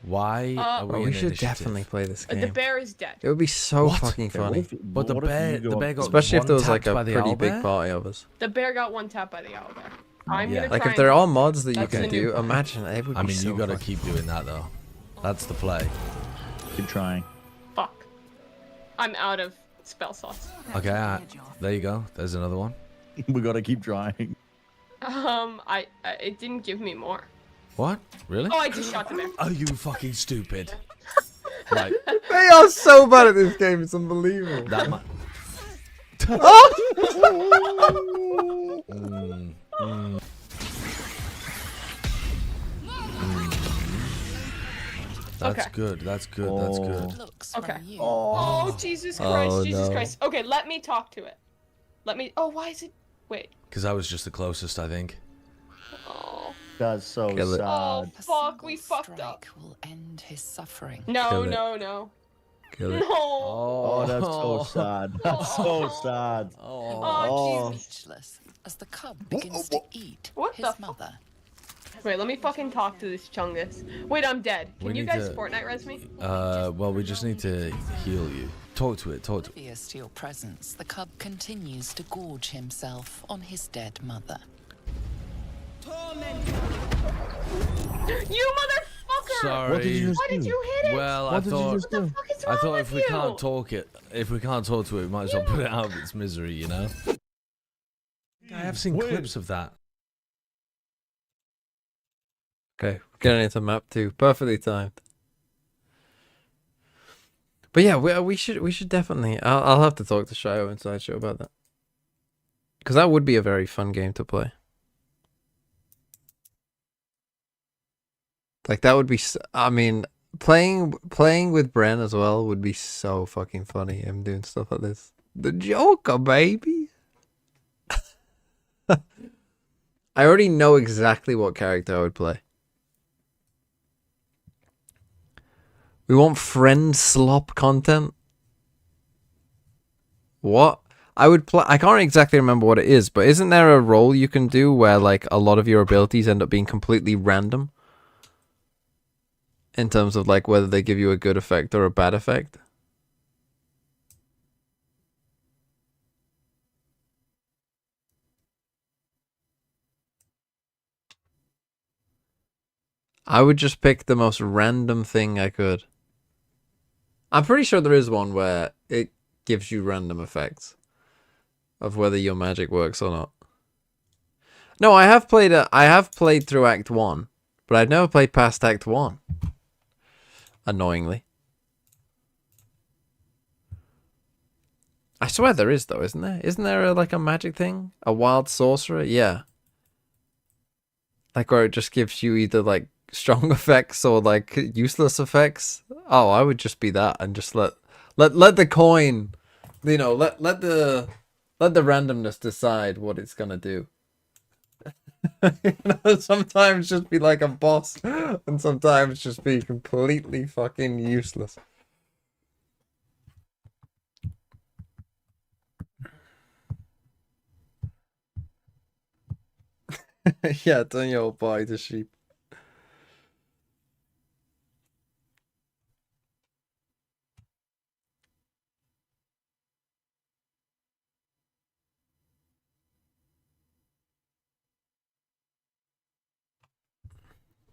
Why are we in we should initiative? definitely play this game. The bear is dead. It would be so What? fucking funny. But the bear got especially if there was like a one-tapped by the pretty owl big bear? party of us. The bear got one tap by the owl bear. I'm gonna Like try if they're and- all mods that you That's can the new do, plan. imagine it would be I mean, so you gotta fun. keep doing that though. That's the play. Keep trying. Fuck. I'm out of spell slots. Okay, there you go. There's another one. We gotta keep trying. It didn't give me more. What? Really? Oh, I just shot the bear. Are you fucking stupid? Right. They are so bad at this game, it's unbelievable. That much. That's Okay. good. That's good. That's good. Okay. Oh, Jesus Christ, Oh, Jesus no. Christ. Okay, let me talk to it. Oh, why is it? Wait. Because I was just the closest, I think. Oh. That's so Kill it. sad. Oh, fuck, we fucked up. Will end his suffering. No, Kill it. no. Kill it. No. Oh, that's so sad. That's so sad. Oh, Jesus. Speechless as the cub begins to eat What his the mother. Wait, let me fucking talk to this chungus. Wait, I'm dead. We Can you need guys to- Fortnite res me? Well, we just need to heal you. Talk to it. Talk to it. Oblivious to your presence, the cub continues to gorge himself on his dead mother. You motherfucker! Sorry. What did you just Why did do? you hit it? Well, What I did you thought. just do? What the fuck is I wrong thought with if we you? can't talk it, if we can't talk to it, we might as well put it out of its misery, you know. I have seen Wait. clips of that. Okay, we're getting into map 2. Perfectly timed. But yeah, we should definitely. I'll have to talk to Shio and Sideshow about that, because that would be a very fun game to play. Like that would be. I mean, playing with Bren as well would be so fucking funny. Him doing stuff like this. The Joker, baby. I already know exactly what character I would play. We want friend slop content. What? I would play. I can't exactly remember what it is, but isn't there a role you can do where like a lot of your abilities end up being completely random? In terms of like whether they give you a good effect or a bad effect? I would just pick the most random thing I could. I'm pretty sure there is one where it gives you random effects of whether your magic works or not. No, I have played through Act 1, but I've never played past Act 1. Annoyingly. I swear there is though, isn't there? Isn't there like a magic thing? A wild sorcerer? Yeah. Like where it just gives you either like strong effects or like useless effects. Oh, I would just be that and just let the coin, you know, let the randomness decide what it's gonna do. You know, sometimes just be like a boss and sometimes just be completely fucking useless. Yeah, turn your old body to sheep.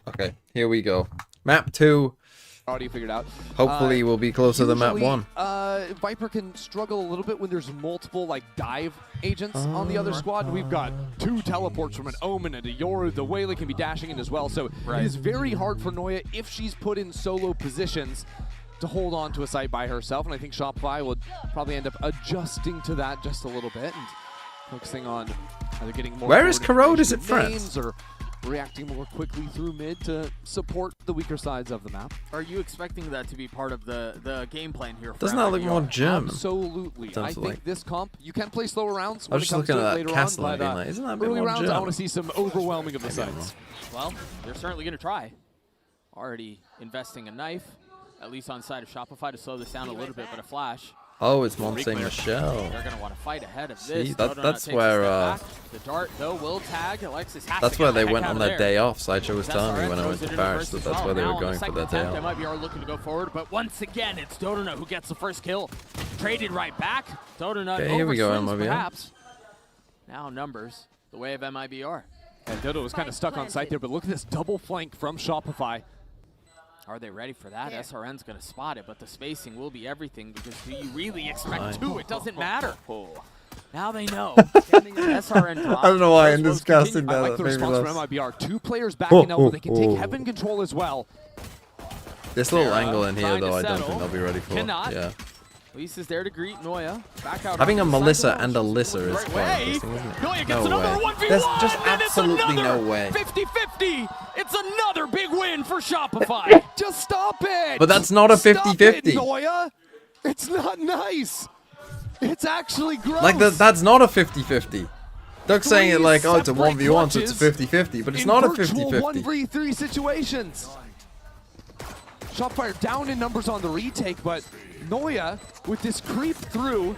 Okay, here we go. Map 2. Already figured out. Hopefully we'll be closer to map 1. Viper can struggle a little bit when there's multiple like dive agents on the other squad. We've got 2 teleports from an Omen and a Yoru. The Waylay can be dashing in as well. So it is very hard for Noya if she's put in solo positions to hold on to a site by herself. And I think Shopify will probably end up adjusting to that just a little bit and focusing on either getting more. Where is Corrode? Is it France? Or reacting more quickly through mid to support the weaker sides of the map. Are you expecting that to be part of the game plan here? Doesn't that look more German? Absolutely. I think this comp, you can play slower rounds I was just looking at that castle and being like, isn't that a bit early more rounds, German? I want to see some overwhelming of the sides. Well, they're certainly going to try. Already investing a knife, at least on side of Shopify, to slow this down a little bit, but a flash. Oh, it's Mont Saint Michel. They're going to want to fight ahead of See, this. that's where the dart though will tag. Alexis has that's to where get they the went heck on out their of day there. off. Sideshow was telling me when I went to Paris that that's where they were going for their day off. MIBR looking to go forward, but once again, it's Dodonut who gets the first kill. Traded right back. Dodonut Okay, here we go, overswings MIBR. perhaps. Now numbers the way of MIBR. And Dodo was kind of stuck on site there, but look at this double flank from Shopify. Are they ready for that? Yeah. SRN's going to spot it, but the spacing will be everything because do you really expect 2? It doesn't matter. Now they know. SRN drops. I don't know why in this casting I now like that the made me response laugh. from MIBR. 2 players backing up, but they can take heaven control as well. This little angle in here, trying to though, I don't settle. think they'll be ready for. Cannot. Yeah. Lisa's there to greet Noya. Back out. Having a onto the Melissa side and a Lissa is right quite way. interesting, isn't it? Noya gets No another way. 1v1. There's just and it's absolutely no another way. 50-50. It's another big win for Shopify. Just stop it. But that's not a 50-50. Noya. It's not nice. It's actually gross. Like, that's not a 50-50. Doug's saying it like, oh, it's a 1v1, so it's a 50-50, but it's not a 50-50. 1v3 situations. Shopify down in numbers on the retake, but Noya with this creep through,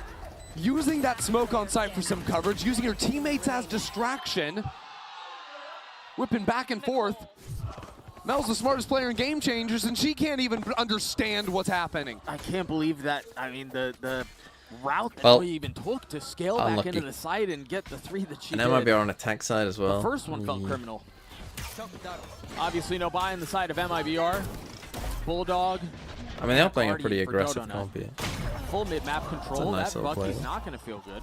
using that smoke on site for some coverage, using her teammates as distraction, whipping back and forth. Mel's the smartest player in Game Changers, and she can't even understand what's happening. I can't believe that. I mean, the route that Well, we even took to scale unlucky. back into the site and get the 3 that she And did. MIBR on attack side as well. The first one felt criminal. Obviously, no buy on the side of MIBR. Bulldog. I mean, they are playing a Party pretty for aggressive Dodonut. comp here. Full mid-map control. nice That little Bucky's play. not going to feel good.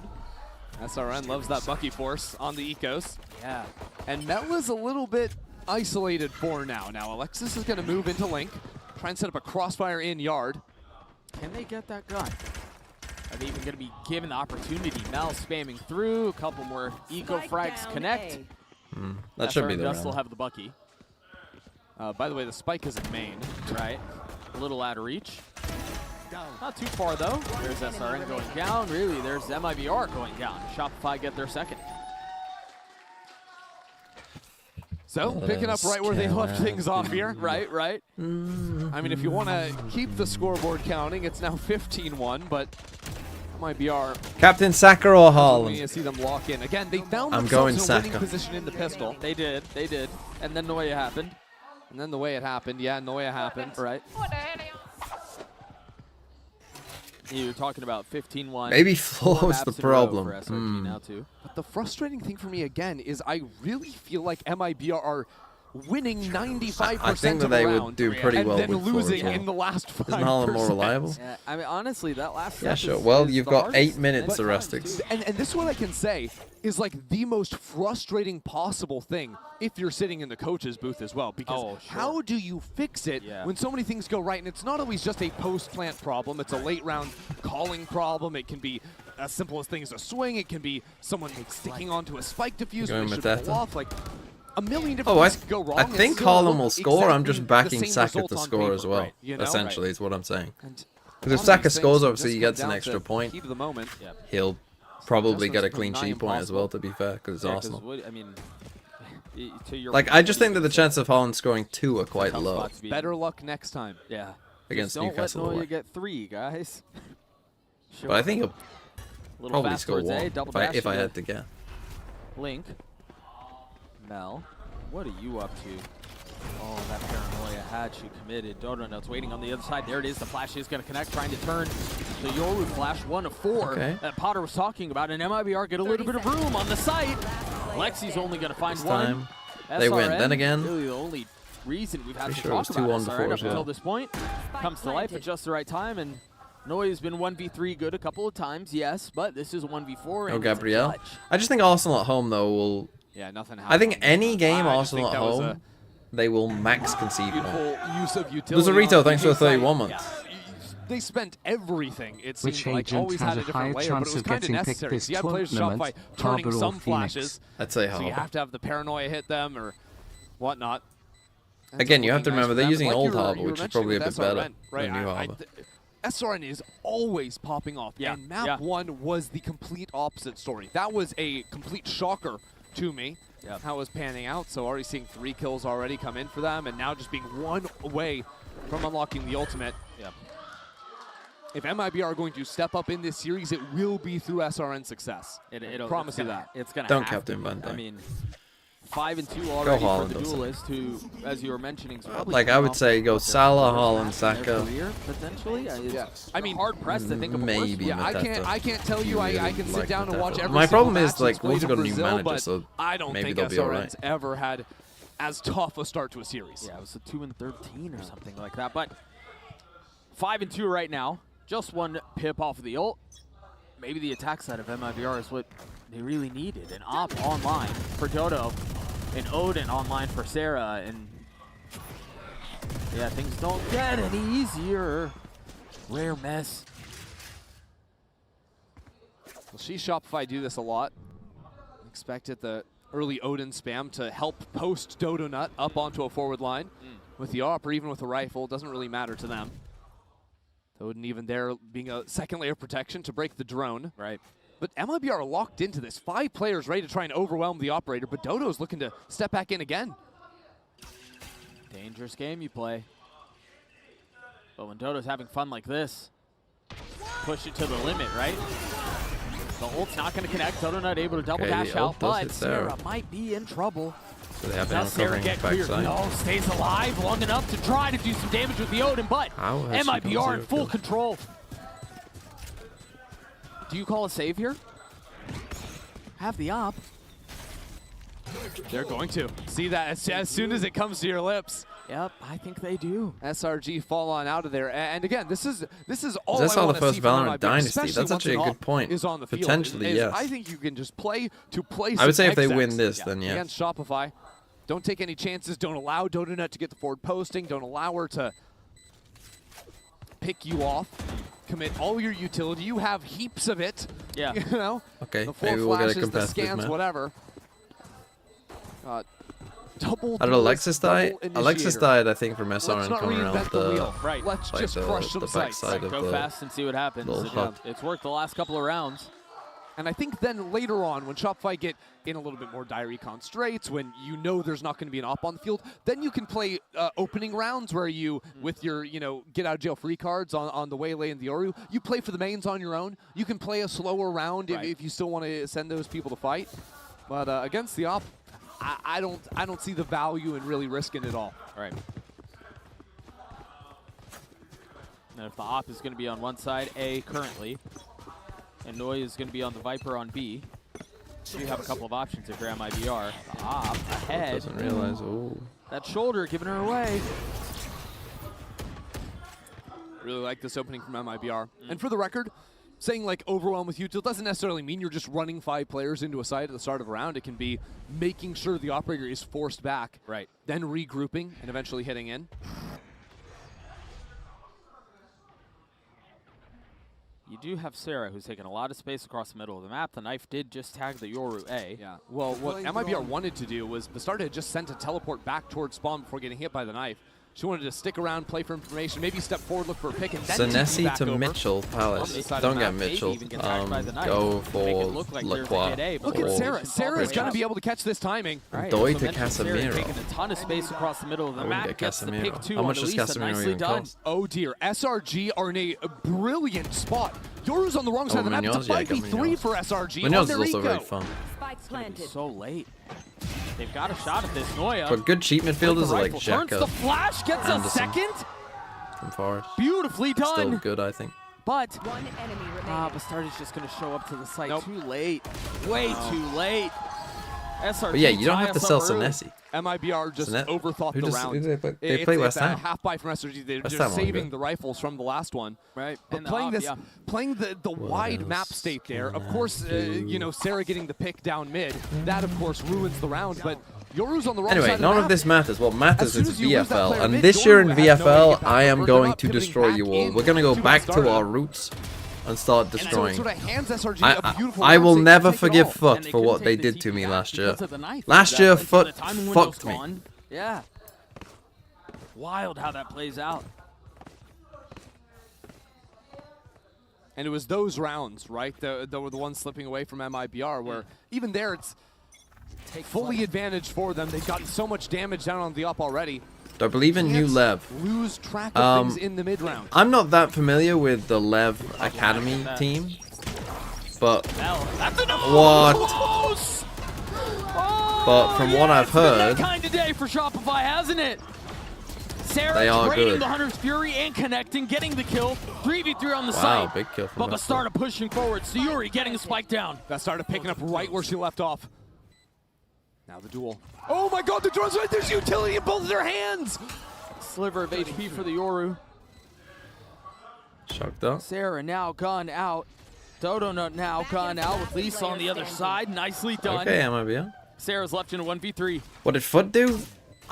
SRN loves that Bucky force on the ecos. Yeah. And Mel is a little bit isolated for now. Now Alexis is going to move into Link, try and set up a crossfire in yard. Can they get that gun? Are they even going to be given the opportunity? Mel spamming through, a couple more eco frags connect. That should be the does round. still have the Bucky. By the way, the spike is in main. Right. A little out of reach. Not too far, though. There's SRN going down. Really, there's MIBR going down. Shopify get their second. So, picking up right where they left things off here. Right. I mean, if you want to keep the scoreboard counting, it's now 15-1, but MIBR. Captain Saka or We Haaland? see them lock in. Again, they found I'm going themselves in a winning Saka. position in the pistol. They did. And then the way it happened. And then the way it happened, Noya happened. Right. You're talking about 15-1. Maybe Flaw's the problem. For SRG now too. But the frustrating thing for me again is I really feel like MIBR are winning 95% I think that of they the would round do pretty and well then with Flaw as losing well. in the last 5%. Isn't Haaland more reliable? Yeah, I mean, honestly, that last Yeah, set sure. is, Well, is you've the got hardest 8 minutes many of times. rustics. And this one I can say is like the most frustrating possible thing if you're sitting in the coach's booth as well. Because how do you fix it when so many things go right? And it's not always just a post-plant problem. It's a late round calling problem. It can be as simple as things a swing. It can be someone sticking onto a spike diffuse Going when they with should pull Data. off. Like a million different Oh, things could go wrong. I and think still Haaland look will score. I'm just exactly backing the same Saka result to on score paper, as well. right, you know? Essentially, is what I'm saying. And Because if all Saka these scores, things obviously he just gets come an down extra to point. heat of the moment. He'll probably That's get a what's clean nigh sheet point as well, to be fair, because it's Yeah, 'cause Arsenal. what- I mean, to your Like, I just think that the chance of Haaland scoring 2 are quite tough low spot to be in. Better luck next time. Yeah. against Just Newcastle Don't let away. Neuer get 3, guys. But I think he'll Little probably fast score towards 1 A, double if I dash had to guess. Link. Mel, what are you up to? Oh, that paranoia had she committed. Donut's waiting on the other side. There it is. The flash is going to connect, trying to turn the Yoru flash 1 of 4 that Potter was talking about. And MIBR get a little bit of room on the site. Lexi's only going to find This 1. time, they win. Then again, really the only reason we've had pretty to sure it was talk about 2-1 SRN before up as well. until this point. Comes to life at just the right time. And Neuer's been 1v3 good a couple of times, yes, but this is 1v4. Oh, and it's a Gabriel. clutch. I just think Arsenal at home, though, will... Yeah, nothing I think happened. any game I just Arsenal think at that was home, they will max concede one. Beautiful use of utility. There's a retail, on thanks for the the 31 months. They spent everything. It Which seemed like agent always has had a a different higher layer, but chance it was of kind of getting picked necessary. this So you had players tournament, Shopify turning Harbour or some Phoenix? flashes. I'd say So you Harbour. have to have the paranoia hit them or whatnot. Again, you have to Nice remember for they're them. using Like old you were Harbour, which is mentioning probably a with bit better SRN, right? than new Harbour. SRN is always popping off, and map 1 was the complete opposite story. That was a complete shocker to me. How it was panning out. So already seeing 3 kills already come in for them, and now just being 1 away from unlocking the ultimate. If MIBR are going to step up in this series, it will be through SRN success. Promise you that. It's gonna Don't have Captain to be. Van Dijk. I mean, 5-2 already for Haaland, the I'll say. duelist, who, as you were mentioning, is probably Like, I coming would off say of go their Salah, first Haaland, match in their Saka. career, potentially. I mean, hard pressed to think of a worse Maybe one. I can't tell you I can sit down and watch every My problem single is, match like, that's Wolves played got a in new Brazil, manager, but so I don't maybe think they'll be all SRN's right. ever had as tough a start to a series. Yeah, it was a 2-13 or something like that. But 5-2 right now. Just 1 pip off of the ult. Maybe the attack side of MIBR is what they really needed. An op online for Dodo, and Odin online for Sarah, and yeah, things don't get any easier. Rare mess. We'll see Shopify do this a lot. Expected the early Odin spam to help post Dodo Nut up onto a forward line with the AWP or even with a rifle. Doesn't really matter to them. Odin even there being a second layer of protection to break the drone. Right. But MIBR are locked into this. 5 players ready to try and overwhelm the operator, but Dodo's looking to step back in again. Dangerous game you play. But when Dodo's having fun like this, push it to the limit, right? The ult's not going to connect. Dodo not able to double Okay, the dash ult out, does but hit Sarah. Sarah might be in trouble. So they have Does Sarah covering get cleared? backside. No, stays alive long enough to try to do some damage with the Odin, but How has she got MIBR in 0 full kills? control. Do you call a save here? Have the op. They're going to. See that as soon as it comes to your lips. Yep, I think they do. SRG fall on out of there. And again, this is all That's I how want the to first see from Valorant MIBR, Dynasty. especially That's once actually an a good op point. is on the field. Potentially, Is yes. I think you can just play to play I would some say if they execs win this, then yes. against Shopify. Don't take any chances. Don't allow Donut to get the forward posting. Don't allow her to pick you off. Commit all your utility. You have heaps of it. Yeah. You know? Okay, The 4 maybe we'll get a flashes, the competitive scans, match. whatever. Double How did Alexis die? Alexis initiator. died, I think, from SR Let's and not coming around reinvent the wheel. Right. Let's like just crush some the sites. backside of Go the fast and see what happens. little hub. It's worked the last couple of rounds. And I think then later on, when Shopify get in a little bit more dire recon straits, when you know there's not going to be an op on the field, then you can play opening rounds where you, with your, get out of jail free cards on the Waylay and the Yoru, you play for the mains on your own. You can play a slower round if you still want to send those people to fight. But against the op, I don't see the value in really risking it all. Right. And if the op is going to be on one side, A currently, and Noi is going to be on the Viper on B, you have a couple of options if you're MIBR. The op ahead. Doesn't realize. Oh. That shoulder giving her away. Really like this opening from MIBR. And for the record, saying like overwhelm with util doesn't necessarily mean you're just running 5 players into a site at the start of a round. It can be making sure the operator is forced back, then regrouping and eventually hitting in. You do have Sarah, who's taking a lot of space across the middle of the map. The knife did just tag the Yoru A. Yeah. Well, what MIBR wanted to do was Bastarda had just sent a teleport back towards spawn before getting hit by the knife. She wanted to stick around, play for information, maybe step forward, look for a pick, and then Senesi back to over. Mitchell Palace. Don't get Mitchell. Go for Lacroix. Look at Sarah. Sarah's going to be able to catch this timing. Doi to Casemiro. Taking a ton of space across the middle of the map. Gets the pick 2 How much on does Elisa. Casemiro Nicely even done. cost? Oh dear, SRG are in a brilliant spot. Yoru's on the wrong side of the map. It's a Munoz, yeah, 5v3 for SRG. Munoz on is their also eco. very fun. Spike planted. So late. They've got a shot at this. Noya. But good cheat midfielders are like Turns the Xhaka, flash, gets a Anderson. second. from Forest. Beautifully done. Still good, I think. But One enemy remaining. Bastarda's just going to show up to the site too late. Way too late. SRG But yeah, you don't tie have to us sell up early. Senesi. MIBR just overthought Who the does- round. who do they play? They play West It's a Ham. half buy from SRG. They're West just Ham won't saving go. the rifles from the last one. Right. But And the playing op, this, yeah. playing the wide map state there, of course, Sarah getting the pick down mid, that of course ruins the round. But Yoru's on the wrong side Anyway, of the none map. of this matters. What matters As soon is as you lose that VFL. player And mid, this year in Yoru has no way to VFL, get back I am over. going They're not to pivoting destroy back you all. in We're going to go to back to Bastarda. our roots and start And so it destroying. sort of hands SRG a beautiful I round will state to never take it forgive all. Foot for what they did to me last year. Last year, Foot fucked me. Yeah. Wild how that plays out. And it was those rounds, right, that were the ones slipping away from MIBR, where even there it's fully advantage for them. They've gotten so much damage down on the up already. Do I believe in new Lev? Lose track of things in the mid round. I'm not that familiar with the Lev Academy team, but what? But from what I've heard, That kind of day for Shopify, hasn't it? Sarah They are trading good. the Hunter's Fury and connecting, getting the kill. 3v3 on the Wow, site. big kill from But Bastarda pushing forward. Sayuri getting a spike down. Bastarda picking up right where she left off. Now the duel. Oh my god, the drone's right. There's utility in both of their hands. Sliver of HP for the Yoru. shocked up. Sarah now gone out. Dodo now gone out with Lisa on the other side. Nicely done. Okay, MIBR. Sarah's left in a 1v3. What did Foot do?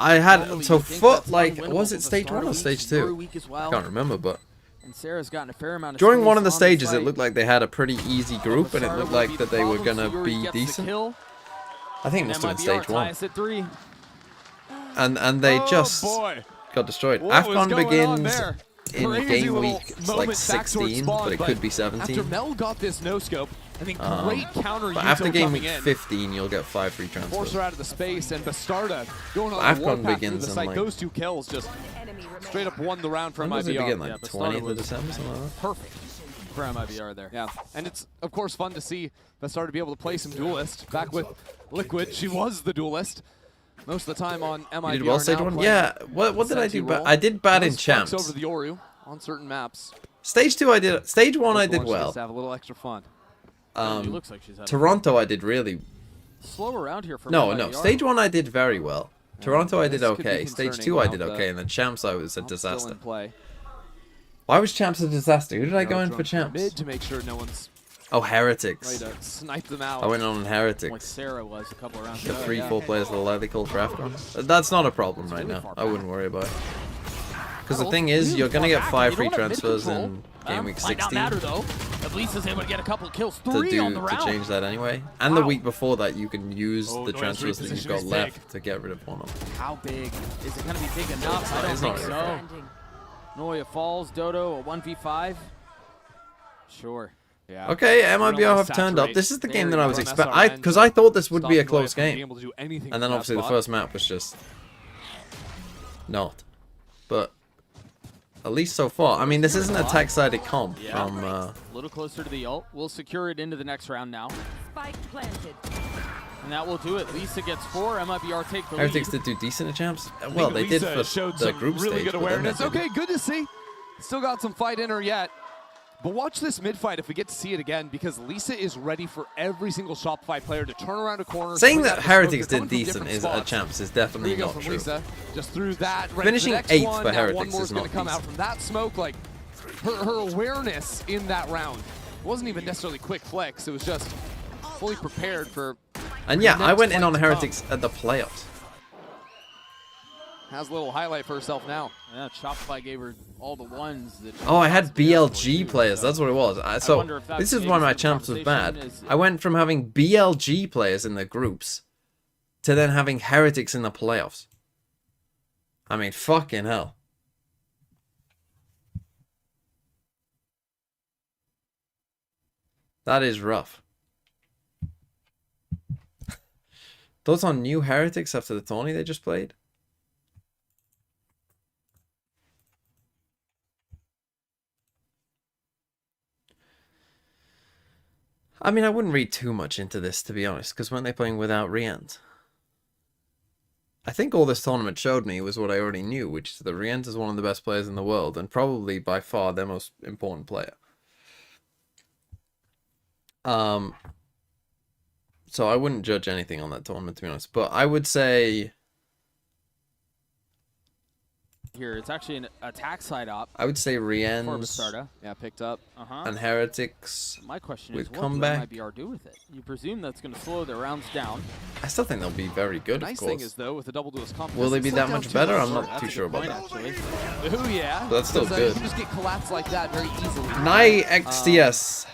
I had so Foot like was it stage 1 or stage 2? I can't remember, but And Sarah's gotten a fair amount of during space one of the on stages, site. it looked like they had a pretty easy group, and it Bastarda looked will like be that the they were problem. gonna Sayuri be gets the decent. kill. I think it must have been MIBR stage 1, tie us at 3. and they just boy. got destroyed. What was AFCON going on begins there? in Crazy game little week. It's moment like back towards 16, spawn, but it could be After 17. Mel got this no scope, I think great counter But util after game coming week in. 15, you'll get 5 free Force transfers. her out of the space, and Bastarda going on AFCON the warpath through begins the in, site. like- Those 2 kills just straight up won the round for When does it MIBR. begin? Like Yeah, Bastarda 20th of was December, something like that? Perfect for MIBR there. Yeah, and it's of course fun to see Bastarda be able to play some duelist. Back with Liquid, she was the duelist most of the time on MIBR. You did well stage now 1? playing Yeah, what did I do? role. I did bad in Those flex champs. over the Yoru on certain maps. Stage 2 I did. Stage 1 I did Wants well. to have a little extra fun. It looks like she's having Toronto I did really. slow around here for No, MIBR. stage 1 I did very well. Toronto I did this could be okay. Stage concerning 2 I now, did but okay, and then champs I was a Still disaster. in play. Why was champs a disaster? Who did I go in Drone for champs? Mid to make sure no one's Oh, Heretics. Ready to snipe them out. I went on Heretics. Like Sarah was a couple rounds The ago. 3-4 players of the Lightly Called Draft run. That's not a problem right now. I wouldn't worry about it. Because the thing is, you're going to get 5 free transfers in Game Week 16 Might not matter, though. At least is able to get a couple kills. to 3 on the round. change that anyway. And the week before that, you can use the transfers that you've got is left to get rid of one of them. How big? Is it going to be big enough? I don't It's think not so. really Noya falls. Dodo, a 1v5. Sure. Yeah. Okay, MIBR have turned up. This is the game that I was expecting. Because I thought this would be a close game. And then obviously the first map was just not. But at least so far. I mean, this isn't a tech-sided comp from... A little closer to the ult. We'll secure it into the next round now. Spike planted. And that will do it. Lisa gets 4. MIBR take the lead. Heretics did do decent at champs. Well, they did for the group really stage. good awareness. Okay, good to see. Still got some fight in her yet. But watch this mid fight if we get to see it again, because Lisa is ready for every single Shopify player to turn around a corner. Saying that Heretics did decent at champs is definitely not true. Lisa. Just through that. Right Finishing to the next 8th one. for Now Heretics one more is not going to come out decent. from that smoke. Like her awareness in that round wasn't even necessarily quick flex. It was just fully prepared for. And yeah, I went in on Heretics at the playoffs. Has a little highlight for herself now. Yeah, Shopify gave her all the ones that. Oh, I had BLG players. That's what it was. So this is why my champs was bad. I went from having BLG players in the groups to then having Heretics in the playoffs. I mean, fucking hell. That is rough. Thoughts on new Heretics after the tourney they just played? I mean, I wouldn't read too much into this, to be honest, because weren't they playing without Rient? I think all this tournament showed me was what I already knew, which is that Rient is one of the best players in the world, and probably by far their most important player. So I wouldn't judge anything on that tournament, to be honest. But I would say... Here, it's actually an attack side op. I would say Rien's yeah, picked up. and Heretics. My question with is, what comeback. do MIBR do with it? You presume that's going to slow their rounds down. I still think they'll be very good, Nice of course. thing is, though, with the double duelist comp, Will they be that much better? I'm not That's too a sure good about point, that. actually. Oh, yeah. But that's still Because, good. You can just get collapsed like that very easily. Nye XTS.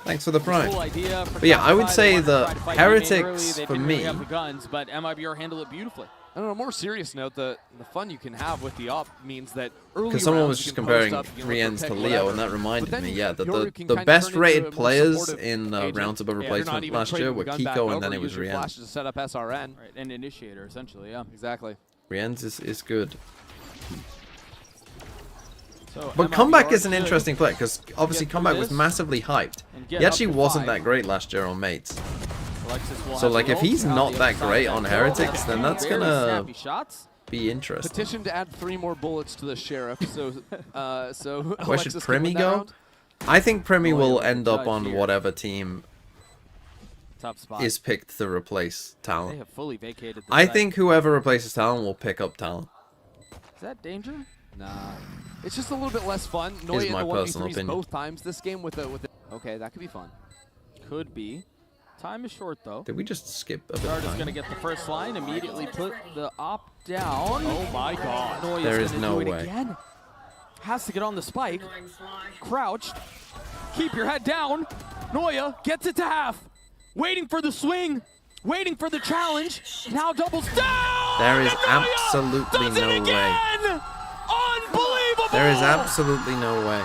Thanks for the prime. Cool idea for But yeah, I would Shopify. say They wanted to the try to fight Heretics, early. They for didn't me, really have the guns, but MIBR handled it beautifully. On a more serious note, the fun you can have with the op means that early because someone rounds was you just can comparing post up, you know, Rien's to pick Leo, whatever. and that But reminded then me, yeah, that Yoru can the kind of best turn into a rated more players supportive in agent. rounds above Yeah, you're not replacement even last year trading were the gun back Kiko, over, and then it use was your Rien. flashes to set up SRN. Right, an initiator, essentially, yeah. Exactly. Rien's is good. So But MIBR Comeback is an should interesting play, because obviously get Comeback through was this massively hyped. and He get actually up to wasn't 5. that great last year on Mates. Alexis will So have like the if ult he's out not the that other great side. on Heretics, then that's Very gonna snappy shots. be interesting. Petition to add 3 more bullets to the sheriff. So, Where should Alexis can Primi win that go? round. I think Primi will Loyal end up judge on here. whatever team Top spot. is picked to replace They Talon. have fully vacated the I site. think whoever replaces Talon will pick up Talon. Is that danger? Nah. It's just a little bit less fun. Noya in my the personal 1v3s opinion. both times this game with a okay, that could be fun. Could be. Time is short, though. Did we just skip a bit Guard of is time? going to get the first line, immediately put the op down. Oh my god. Noya's There is gonna no do it way. again. Has to get on the spike. Crouched. Keep your head down. Noya gets it to half. Waiting for the swing. Waiting for the challenge. Now doubles down. There is and Noya absolutely does it no way. again! Unbelievable. There is absolutely no way.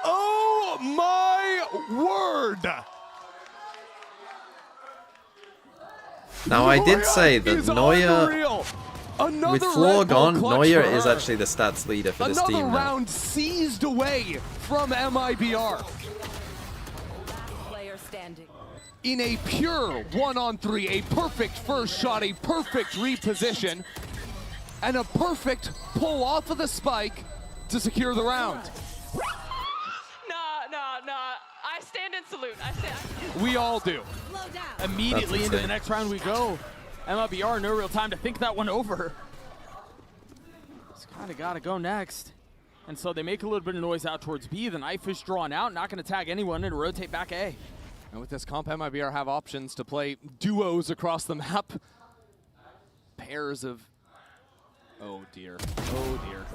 Oh my word! Now I did say that is Noya, unreal. Another with floor Red Bull gone, clutch Noya for is her. actually the stats leader for this Another team now. round seized away from MIBR. Player standing. In a pure 1-on-3, a perfect first shot, a perfect reposition, and a perfect pull off of the spike to secure the round. No. I stand and salute. We all do. Immediately That's into the insane. next round we go. MIBR, no real time to think that one over. It's kind of got to go next. And so they make a little bit of noise out towards B. The knife is drawn out, not going to tag anyone, and rotate back A. And with this comp, MIBR have options to play duos across the map. Pairs of... Oh, dear. Oh, dear.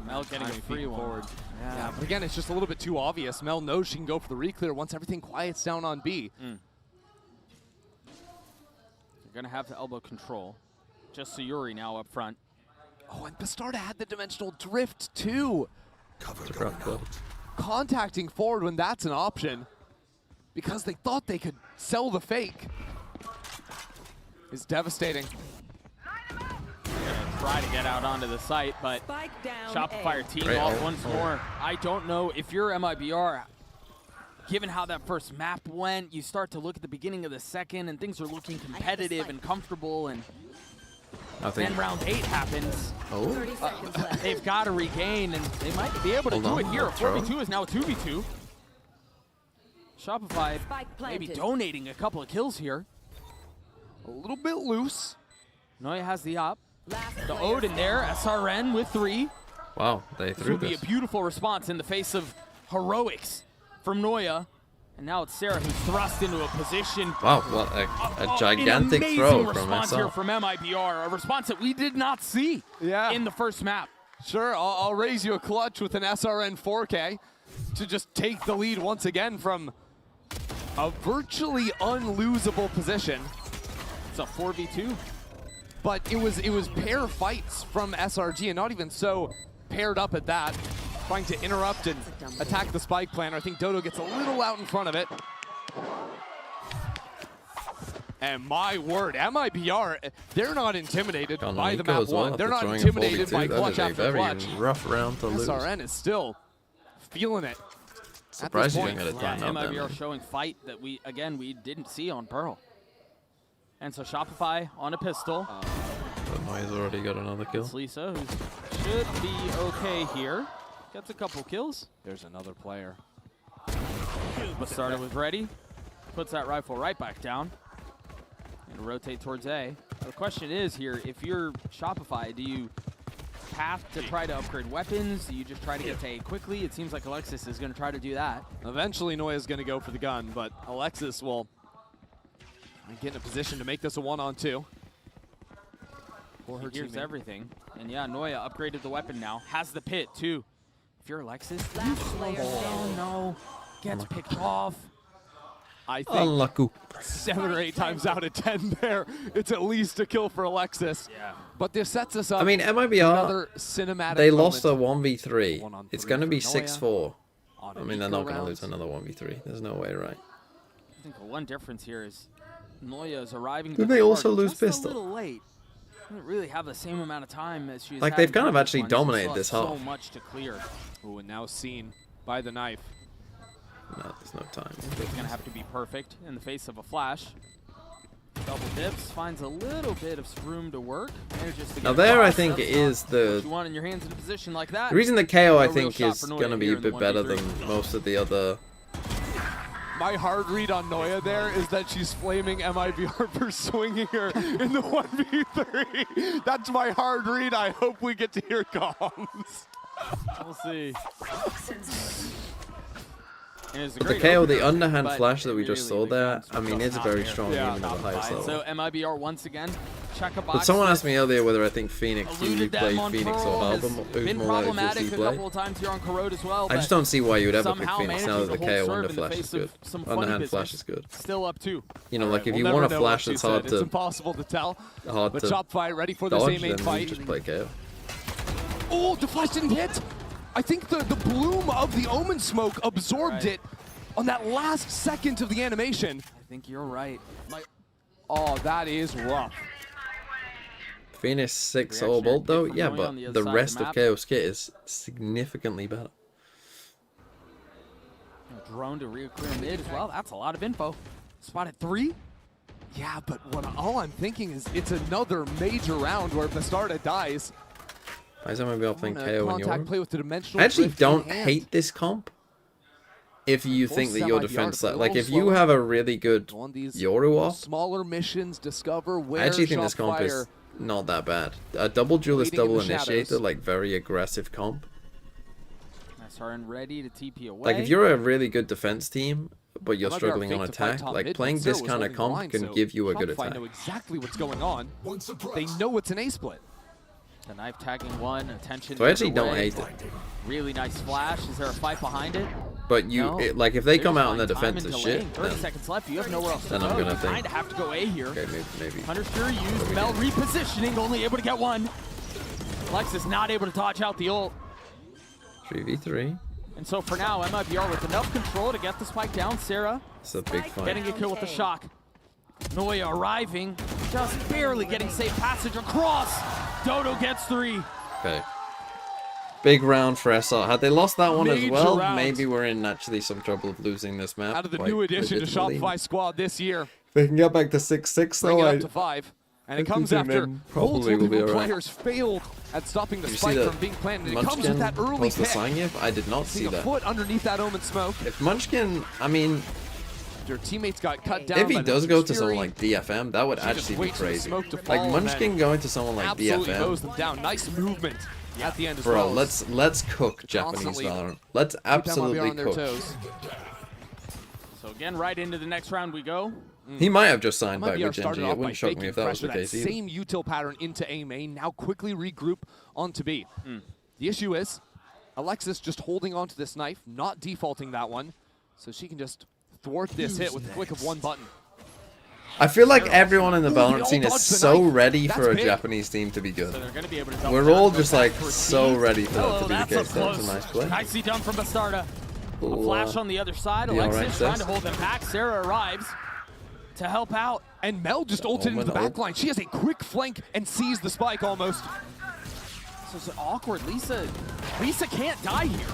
Mel getting a free one. Yeah, but again, it's just a little bit too obvious. Mel knows she can go for the re-clear once everything quiets down on B. You're going to have to elbow control. Just Sayuri now up front. Oh, and Bastarda had the dimensional drift, too. Cover. Contacting forward when that's an option, because they thought they could sell the fake, is devastating. Try to get out onto the site, but Shopify team off once more. I don't know if you're MIBR, given how that first map went, you start to look at the beginning of the second and things are looking competitive and comfortable, and then round 8 happens. They've got to regain, and they might be able to do it here. 4v2 is now a 2v2. Shopify maybe donating a couple of kills here. A little bit loose. Noya has the op. The Odin there, SRN with 3. Wow, they threw this. Will be a beautiful response in the face of heroics from Noya. And now it's Sarah who's thrust into a position. Wow, what a gigantic throw from response here from MIBR. A response that we did not see in the first map. Sure, I'll raise you a clutch with an SRN 4K to just take the lead once again from a virtually unlosable position. It's a 4v2. But it was pair fights from SRG, and not even so paired up at that. Trying to interrupt and attack the spike plan. I think Dodo gets a little out in front of it. And my word, MIBR, they're not intimidated by the map one. They're not intimidated by clutch after clutch. Rough round to lose. SRN is still feeling it. Surprised you didn't get a time out MIBR there. showing fight that we didn't see on Pearl. And so Shopify on a pistol. He's already got another kill. It's Lisa, who should be okay here. Gets a couple kills. There's another player. Bastarda was ready. Puts that rifle right back down. And rotate towards A. The question is here, if you're Shopify, do you have to try to upgrade weapons? Do you just try to get to A quickly? It seems like Alexis is going to try to do that. Eventually, Noya's going to go for the gun, but Alexis will get in a position to make this a 1-on-2. Here's everything. And yeah, Noya upgraded the weapon now. Has the pit, too. If you're Alexis, you slow down. No. Gets picked off. I think 7 or 8 times out of 10 there, it's at least a kill for Alexis. Yeah. But this sets us up. I mean, MIBR, cinematic they lost a 1v3. It's going to be 6-4. I mean, they're not going to lose another 1v3. There's no way, right? I think the one difference here is Noya is arriving. Did they also lose pistol? A little late. Didn't really have the same amount of time as she's like they've kind of actually dominated this half. So much to clear. Ooh, and now seen by the knife. No, there's no time. It's gonna have to be perfect in the face of a flash. Double dips, finds a little bit of room to work. Manages to get now there, I think, is the you want in your hands in a position like that. The reason the KO, I think, is gonna be a bit better than most of the other. My hard read on Noya there is that she's flaming MIBR for swinging her in the 1v3. That's my hard read. I hope we get to hear comms. We'll see. The KO, the underhand flash that we just saw there, I mean, it's very strong even at the highest level. So MIBR once again, check a box. But someone asked me earlier whether I think Phoenix usually play Phoenix or Harbor, who's more likely to play. I just don't see why you would ever pick Phoenix now that the KO under flash is good. Underhand flash is good. Still up 2. You know, like if you want a flash that's hard to... It's impossible to tell. Hard but to Shopify ready for the same main fight. Just play KO. Oh, the flash didn't hit. I think the bloom of the Omen smoke absorbed it on that last second of the animation. I think you're right. Oh, that is rough. Phoenix 6 all bolt though, yeah, but the rest of KO's kit is significantly better. Drone to reoccur mid as well. That's a lot of info. Spotted 3. Yeah, but all I'm thinking is it's another major round where Bastarda dies. Why is everyone playing KO in your play with the dimensional I actually don't hate this comp. If you think that your defense, like if you have a really good Yoru off, smaller missions, discover where I actually think this comp is not that bad. A double duelist, double initiator, like very aggressive comp. SRN ready to TP away. Like, if you're a really good defense team, but you're MIBR struggling on faked to fight attack, top like mid, playing but this Zero was kind of holding the comp line, can so give you a good Shopify attack. know exactly what's going on. They know it's an A split. The knife tagging one, attention. So I actually the other don't way. hate it. Really nice flash. Is there a fight behind it? But you, No. like, if they come They're out on the just buying defense time as and shit, delaying. 30 then, seconds left. You have nowhere else to then go. I'm gonna You think. kind of have to go A here. Okay, maybe. Punisher used. Mel repositioning, only able to get one. Lexus not able to dodge out the ult. 3v3. And so for now, MIBR with enough control to get the spike down. Sarah It's a big fight. getting a kill with the shock. Noya arriving, just barely getting safe passage across. Dodo gets 3. Okay. Big round for SR. Had they lost that one as Major well, round. maybe we're in actually some trouble of losing this map. Out of the quite new addition to legitimately. Shopify squad this year. If they can get back to 6-6 Bring though, it up to 5. And it comes think after then probably will be multiple alright. players failed at stopping the Did you see spike that from being planted. And it comes Munchkin with that early post the pick. sign yet? I did not see Seeing a that. foot underneath that Omen smoke. If Munchkin, I mean, Your teammates got cut down. if he by does the go to Fury. someone like DFM, that would She just actually be waits for the crazy. smoke to Like fall and Munchkin then going to someone like absolutely mows DFM. them down. Nice movement at the end as Bro, well. let's cook Japanese constantly Valorant. Let's keep them absolutely on their cook. toes. So again, right into the next round we go. He might have just signed back MIBR with Gen started G. off It by wouldn't shock me faking if that was pressure, the that case either. same util pattern into A main, now quickly regroup onto B. The issue is, Alexis just holding onto this knife, not defaulting that one, so she can just thwart this hit with the click of one button. I feel like everyone in the Ooh, they Valorant all scene is dodged the so knife. ready That's for a big. Japanese team to be good. So they're going to be able to double We're down, all go just back like for so Steve. ready for that Oh, to be the that's case. up That was close. a nice play. Nicely done from Bastarda. A Cool, flash on the other side. be all Alexis right, trying Seth. to hold them back. Sarah arrives to help out. And Mel just ulted into the back line. She has a quick flank and sees the spike almost. This is awkward. Lisa can't die here.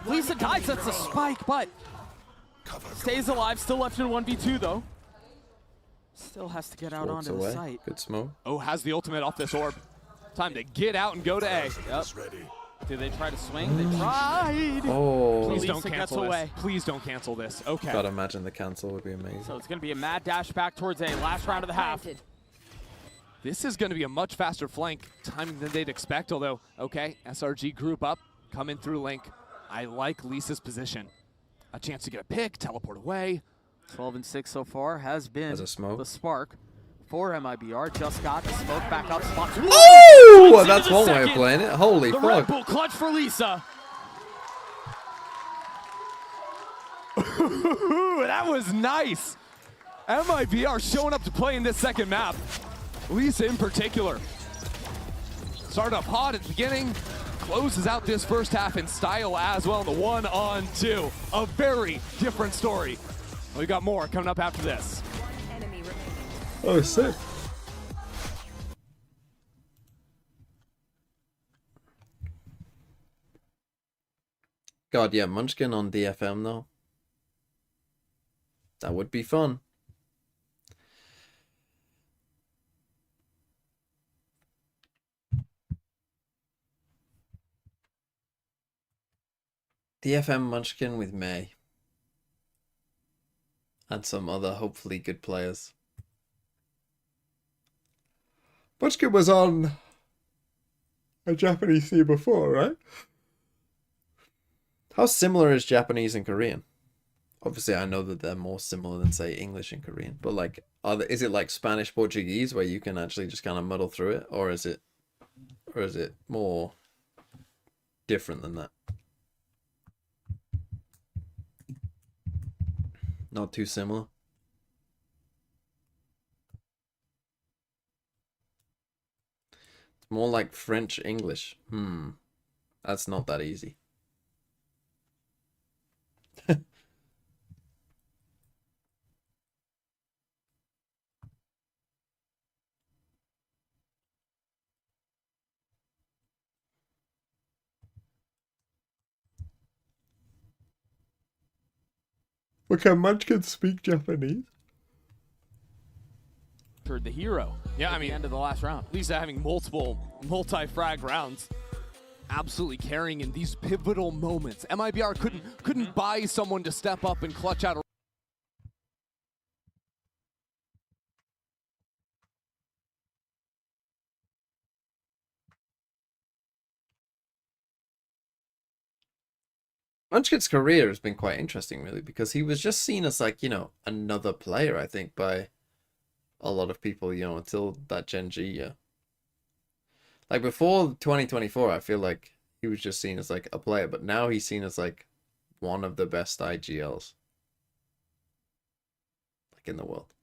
Lisa dies, that's a spike, but stays alive. Still left in 1v2 though. Still has to get out Walks onto the away. site. Good smoke. Oh, has the ultimate off this orb. Time to get out and go to A. Yep. Did they try to swing? They tried. Oh. Please Lisa don't gets cancel away. this. Please don't cancel this. Okay. Gotta imagine the cancel would be amazing. So it's going to be a mad dash back towards A. Last round of the half. This is going to be a much faster flank timing than they'd expect, although, okay, SRG group up, coming through Link. I like Lisa's position. A chance to get a pick, teleport away. 12 and 6 so far has been As a smoke. the spark for MIBR. Just got the smoke back up spot. Oh! Into That's the one way of second. playing it. Holy The Red fuck. Bull clutch for Lisa. That was nice. MIBR showing up to play in this second map. Lisa in particular. Started up hot at the beginning, closes out this first half in style as well in the 1-on-2. A very different story. We got more coming up after this. Oh, sick. God, yeah, Munchkin on DFM though. That would be fun. DFM Munchkin with May. And some other hopefully good players. Munchkin was on a Japanese team before, right? How similar is Japanese and Korean? Obviously, I know that they're more similar than, say, English and Korean. But, like, is it like Spanish, Portuguese, where you can actually just kind of muddle through it? Or is it more different than that? Not too similar. It's more like French English. That's not that easy. But can Munchkin speak Japanese? The hero. Yeah, at I mean, the end of the last round. Lisa having multiple multi-frag rounds. Absolutely carrying in these pivotal moments. MIBR couldn't buy someone to step up and clutch out a Munchkin's career has been quite interesting, really, because he was just seen as, like, you know, another player, I think, by a lot of people, you know, until that Gen G year. Like, before 2024, I feel like he was just seen as, like, a player, but now he's seen as, like, one of the best IGLs, like, in the world.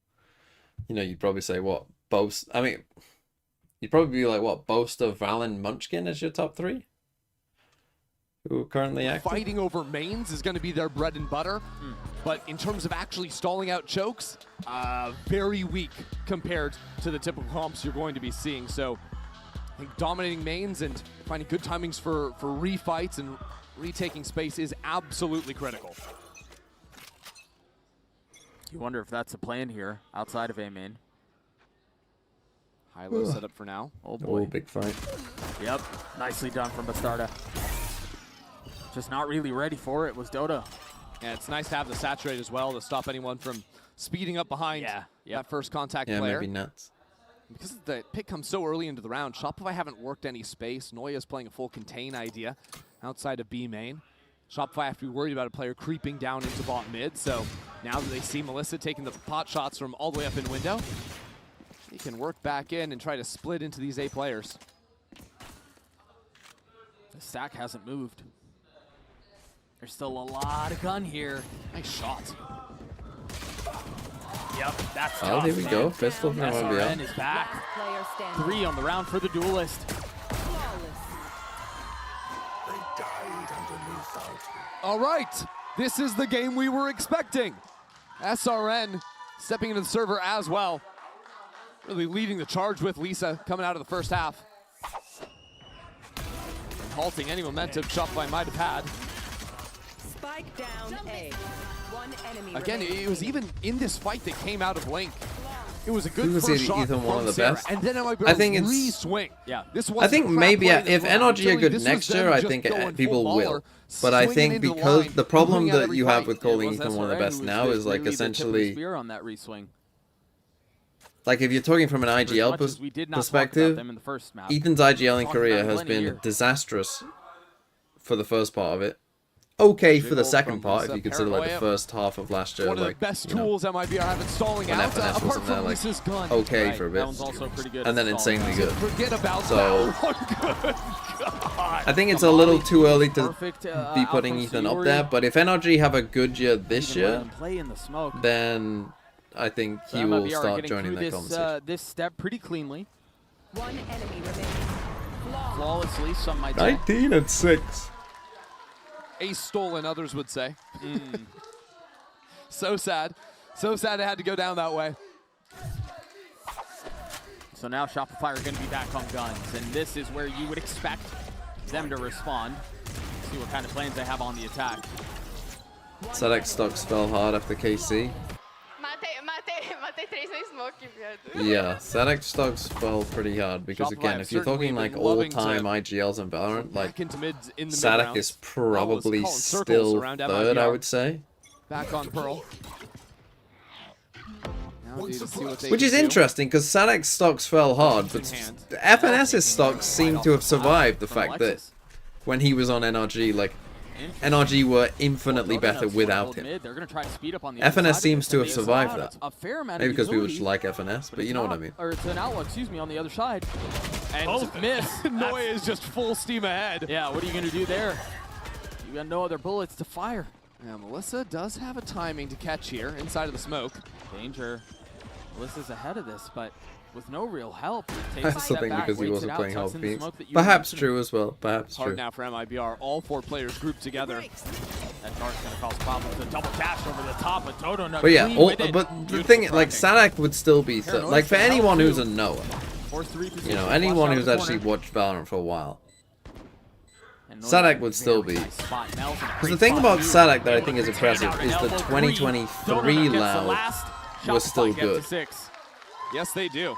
You know, you'd probably say, what, I mean, you'd probably be like, what, Boaster, Valen, Munchkin as your top 3? Who are currently active? Fighting over mains is going to be their bread and butter, but in terms of actually stalling out chokes, very weak compared to the typical comps you're going to be seeing. So I think dominating mains and finding good timings for refights and retaking space is absolutely critical. You wonder if that's a plan here outside of A main. High-low setup for now. Oh boy. Oh, big fight. Yep, nicely done from Bastarda. Just not really ready for it was Dodo. Yeah, it's nice to have the saturate as well to stop anyone from speeding up behind that first contact player. Yeah, maybe nuts. Because the pick comes so early into the round, Shopify haven't worked any space. Noya's playing a full contain idea outside of B main. Shopify have to be worried about a player creeping down into bot mid, so now that they see Melissa taking the pot shots from all the way up in window, he can work back in and try to split into these A players. The stack hasn't moved. There's still a lot of gun here. Nice shot. Yep, that's Oh, tough, here we man. go. Pistol from SRN MIBR. is back. 3 on the round for the duelist. All right, this is the game we were expecting. SRN stepping into the server as well. Really leading the charge with Lisa coming out of the first half. And halting any momentum Shopify might have had. Spike down A. One enemy Again, it was even in this fight that came out of Link. It was a good Who was first shot Ethan one from of the Sarah, best? and then MIBR I think it's re-swing. Yeah, this I think maybe if NRG are good this next was them year, I just think going people full will. baller, But I swinging think into the because line, the problem moving out that every you have fight. with calling It was Ethan one of the SRN best who now was is like really the tip of the essentially spear on that re-swing. like if you're talking from an IGL much as we did not talk about perspective, them in the first map, Ethan's IGL talked career about has Lenny here. been disastrous for the first part of it. Okay for the second part if you consider like the first half of last year, One of like the best you know, tools MIBR have installing when out, FNS apart wasn't there, from like Lisa's gun. okay Right, for a that bit, one's also pretty good and then at installing insanely good. Forget about So that one. Good God. I think it's a little too early to Perfect, be putting Ethan up there, but if NRG have a good year this Even let year, him play in the smoke. then I think So he will MIBR start getting joining through that this, conversation. this step pretty cleanly. One enemy remains. Flawlessly, some might say. 19 and 6. Ace stolen, others would say. So sad. So sad it had to go down that way. So now Shopify are going to be back on guns, and this is where you would expect them to respond. See what kind of plans they have on the attack. Select stocks fell hard after KC. Matei 3 na smoke, viado. Yeah, Select stocks fell pretty hard because Shopify again, have if you're certainly talking like been loving all-time to IGLs and Valorant, like Back into mids in the Sadek mid-rounds. is probably Calling circles still around third, I MIBR. would say. Back on Pearl. Now they see what they Which can is do. interesting because Sadek's stocks fell hard, but FNS's stocks seem to have survived the fact that when he was on NRG, like NRG were infinitely better without him. They're going to try to speed up on the other FNS side seems to have because survived it's that. a fair amount Maybe of because people utility, just like FNS, but you know what I mean. Or it's an outlaw, excuse me, on the other side. And miss. Noe is just full steam ahead. Yeah, what are you going to do there? You got no other bullets to fire. Now, Melissa does have a timing to catch here inside of the smoke. Danger. Melissa's ahead of this, but with no real help. I still think because he wasn't playing Half Beams. Perhaps true as well. Perhaps Hard true. now for MIBR. All 4 players grouped together. That dart's going to cause problems. The double dash over the top, but Dodo not But yeah, clean all, with it. but the thing, like Sadak would still be third. Like for anyone who's a knower, Or 3 you position. know, Watch anyone out who's the actually corner. watched Valorant for a while, And Sadak Noise would is still very be. nice spot. Mel's in a Because great the thing spot about too. Sadak that I think is impressive Out is an the elbow three. 2023 Donut gets the Loud last. was still Shopify gets good, to 6. Yes, they do.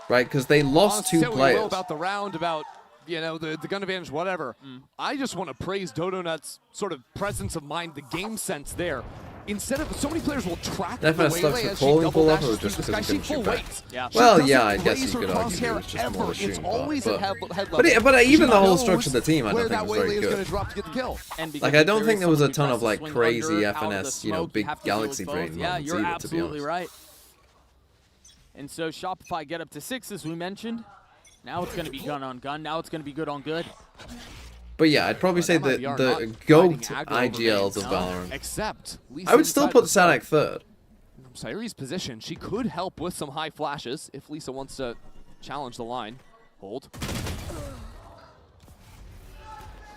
right? Because they lost Honestly, 2 say what you players. will about the round, about you know the gun advantage, whatever. I just want to praise Dodo Nut's sort of presence of mind, the game sense there. instead of so many players will track That the first stuck waylay for as she calling double pull up, dashes or just through the because sky. he She couldn't full shoot back? waits. Yeah. Well, She yeah, I doesn't guess raise you her could argue crosshair it was just more ever. the It's shooting always part, at but- head level. But even the whole She structure of the team, I knows don't think where was that very waylay is good. going to drop to get the kill. And Like, I don't think there was a ton of like crazy FNS, FNS, you know, big galaxy brain Yeah, moments you're either, to be absolutely honest. right. And so Shopify get up to 6, as we mentioned. Now it's going to be gun on gun. Now it's going to be good on good. But yeah, I'd probably say that MIBR the not GOAT fighting aggro IGLs of over main. Valorant. Except I would still put Sadak third. Sairi's position, she could help with some high flashes if Lisa wants to challenge the line. Hold.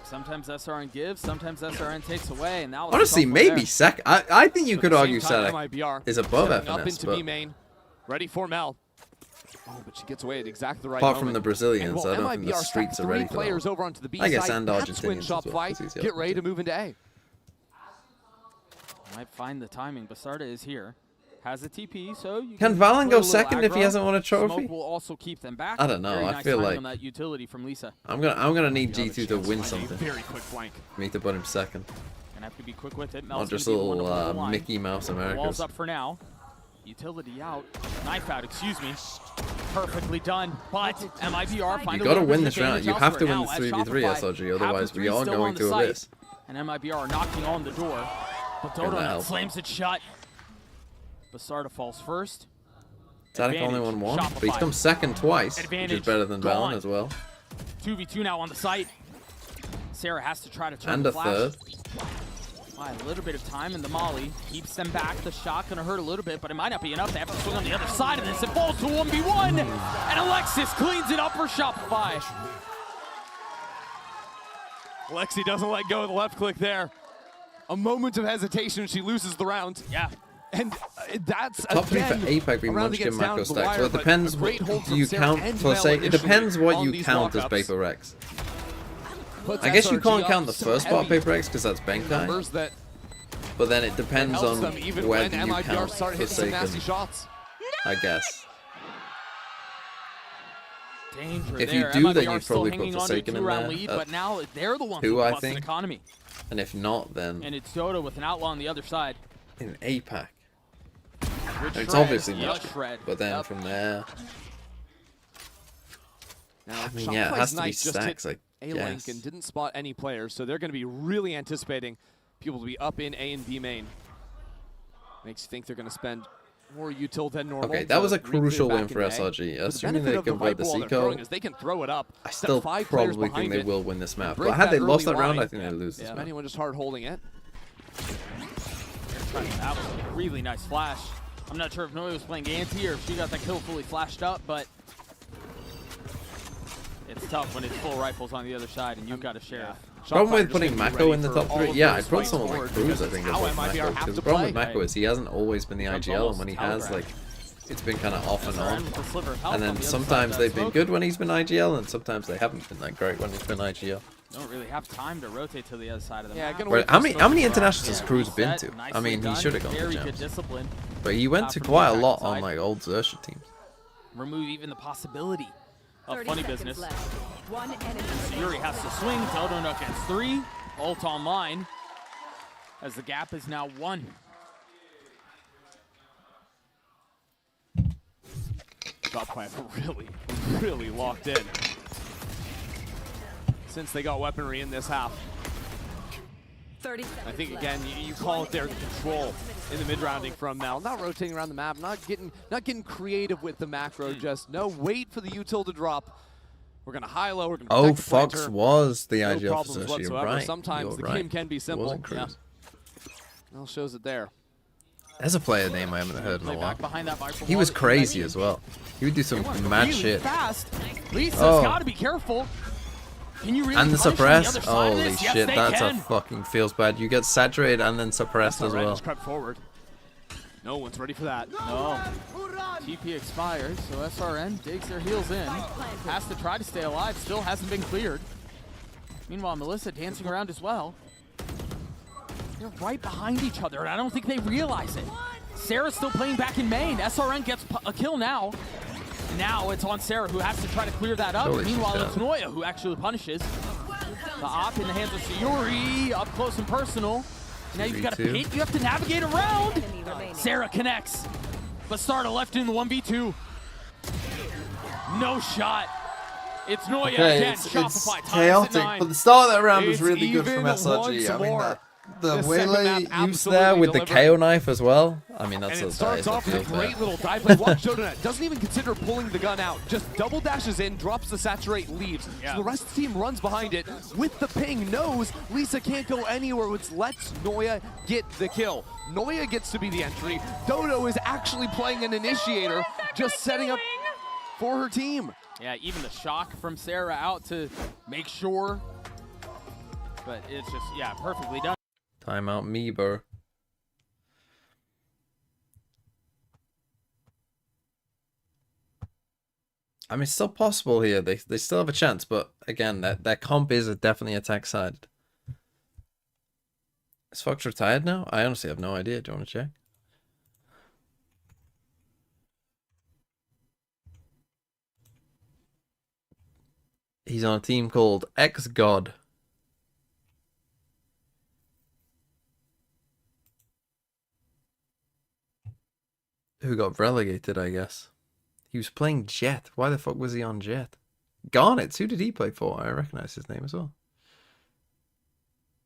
Sometimes SRN gives, sometimes SRN takes away, and now it's Honestly, tough one maybe there. second. I think you So could at the argue same time, Sadak MIBR is above stepping up FNS, into B but main. Ready for Mel. Oh, but she gets away at exactly the right apart moment. from the Brazilians, And I while don't think the MIBR streets stack are ready three for players that. over onto the B I guess, side, and that's when Argentinians as well, 'cause Shopify he's the get other ready two. to move into A. Might find the timing. Basarda is here. Has a TP, so you Can Valen play a go little second if he aggro. hasn't won a trophy? Smoke will also keep them back. I don't know, Very I nice feel timing like- on that utility from Lisa. I'm gonna need G2 to win something. Very quick flank. For me to put him second. Gonna have to be quick with it. Not Mel's just gonna be the one little to hold the line. Mickey Mouse Walls Americas. up for now. Utility out. Knife out, excuse me. Perfectly done. But MIBR find You a gotta little win bit this of round. You advantage have to win elsewhere. the Now, as 3v3 Shopify SRG, have otherwise the we three are still going on the to site, Abyss. And MIBR are knocking on the door. But Gonna Dodonut help. slams it shut. Basarda falls first. Sadak only won one, but he's come second twice, which is Advantage better than gone. Valen as well. 2v2 now on the site. Sarah has to try to turn And the a flash. third. A little bit of time, and the molly keeps them back. The shot gonna hurt a little bit, but it might not be enough. They have to swing on the other side of this. It falls to 1v1, and Alexis cleans it up for Shopify. Lexi doesn't let go of the left click there. A moment of hesitation, she loses the round. Yeah. And that's Top three for again, APAC being a round that Munchkin gets down Mako to the stacks. wire, Well, it but depends a great what hold do from you Sarah count and for Mel say. It initially depends what on you these count as lockups. Paper Rex. Puts I guess you SRG can't up count the so first part heavy. Paper Rex because that's Numbers Benkai. that But then it depends helps on them even where when do you MIBR count start hitting some nasty Forsaken, shots. I guess. Danger If you there. do, then MIBR you'd still probably put hanging on to a Forsaken in two-round there. lead, but now they're the ones Who with I the busted think. economy. And if not, then And it's Dodo with an outlaw on the other side. in APAC. Rich It's shred. obviously Yep. not. Shred. But then Yep. from there, Now, I mean, yeah, it has to be Knight just hit stacks, I A-Link guess. and didn't spot any players, so they're going to be really anticipating people to be up in A and B main. Makes you think they're going to spend more util than normal. Okay, that was a to reclear crucial back win in for A. SRG. For the Assuming benefit they of the convert the rifle while they're throwing Seco, is they can throw it up. I step still 5 players probably think behind they it, will win this map. break But had that they lost early that round, I line. think they lose this If map. anyone just hard holding it. That was a really nice flash. I'm not sure if Noe was playing anti or if she got that kill fully flashed up, but it's tough when it's full rifles on the other side and you've got a sheriff. Problem with putting Mako in the top three, yeah, I'd put someone like Cruz, I think, as like Mako. Because the problem with Mako is he hasn't always been the IGL, and when he has, like, it's been kind of off and on. And then sometimes they've been good when he's been IGL, and sometimes they haven't been that great when he's been IGL. Don't really have time to rotate to the other side of the map. Right, how many internationals has Cruz been to? I mean, he should have gone to Very good Gems. discipline. But he went to quite a lot on like old Xerxes teams. Remove even the possibility of 30 funny seconds business. left. One enemy. Yuri has to swing. Dodonut gets 3. Ult online. As the gap is now 1. Shot plan really locked in. Since they got weaponry in this half. 30 seconds I think left. again you call it their control in the mid rounding from Mel. Not rotating around the map, not getting creative with the macro, just no, wait for the util to drop. We're gonna high low, we're gonna Oh, protect the Fox planter. was the No IGL problems for Xerxes, you're whatsoever. right. Sometimes You're the right. game can be It simple. wasn't Cruz. Mel shows it there. There's a player name I haven't heard in a Play while. back behind that Viper He wall was that crazy Ivy- as well. He would do some mad really shit. Fast. Lisa's Oh. got to be careful. Can you really And the punish on suppress, other side of holy this? Yes, shit, they that's can. a fucking feels bad. You get saturated and then suppressed as SRN well. just crept forward. No one's ready for that. No. TP expires, so SRN digs their heels in. Has to try to stay alive, still hasn't been cleared. Meanwhile, Melissa dancing around as well. They're right behind each other, and I don't think they realize it. Sarah's still playing back in main. SRN gets a kill now. Now it's on Sarah, who has to try to clear that up. Holy Meanwhile, shit. it's Noya who actually punishes. The op in the hands of Sayuri, up close and personal. Now you've got to paint. You have to navigate around. Sarah connects. But Starter left in the 1v2. No shot. It's Noya again. Shopify It's time chaotic, but the start of that round was really good from even SRG. I mean, once the This Waylay second map use there with the absolutely KO knife as well. I mean, that's And a it starts off with a feel great fair. little dive play. Watch Donut doesn't even consider pulling the gun out. Just double dashes in, drops the saturate, leaves. So the rest of the team runs behind it with the ping, knows Lisa can't go anywhere, which lets Noya get the kill. Noya gets to be the entry. Dodo is actually playing an initiator, just setting up for her team. Yeah, even the shock from Sarah out to make sure. But it's just, yeah, perfectly done. Timeout MIBR. I mean, it's still possible here. They still have a chance, but again, that comp is definitely attack sided. Is Fox retired now? I honestly have no idea. Do you want to check? He's on a team called X-God. Who got relegated, I guess. He was playing Jet. Why the fuck was he on Jet? Garnets, who did he play for? I recognize his name as well.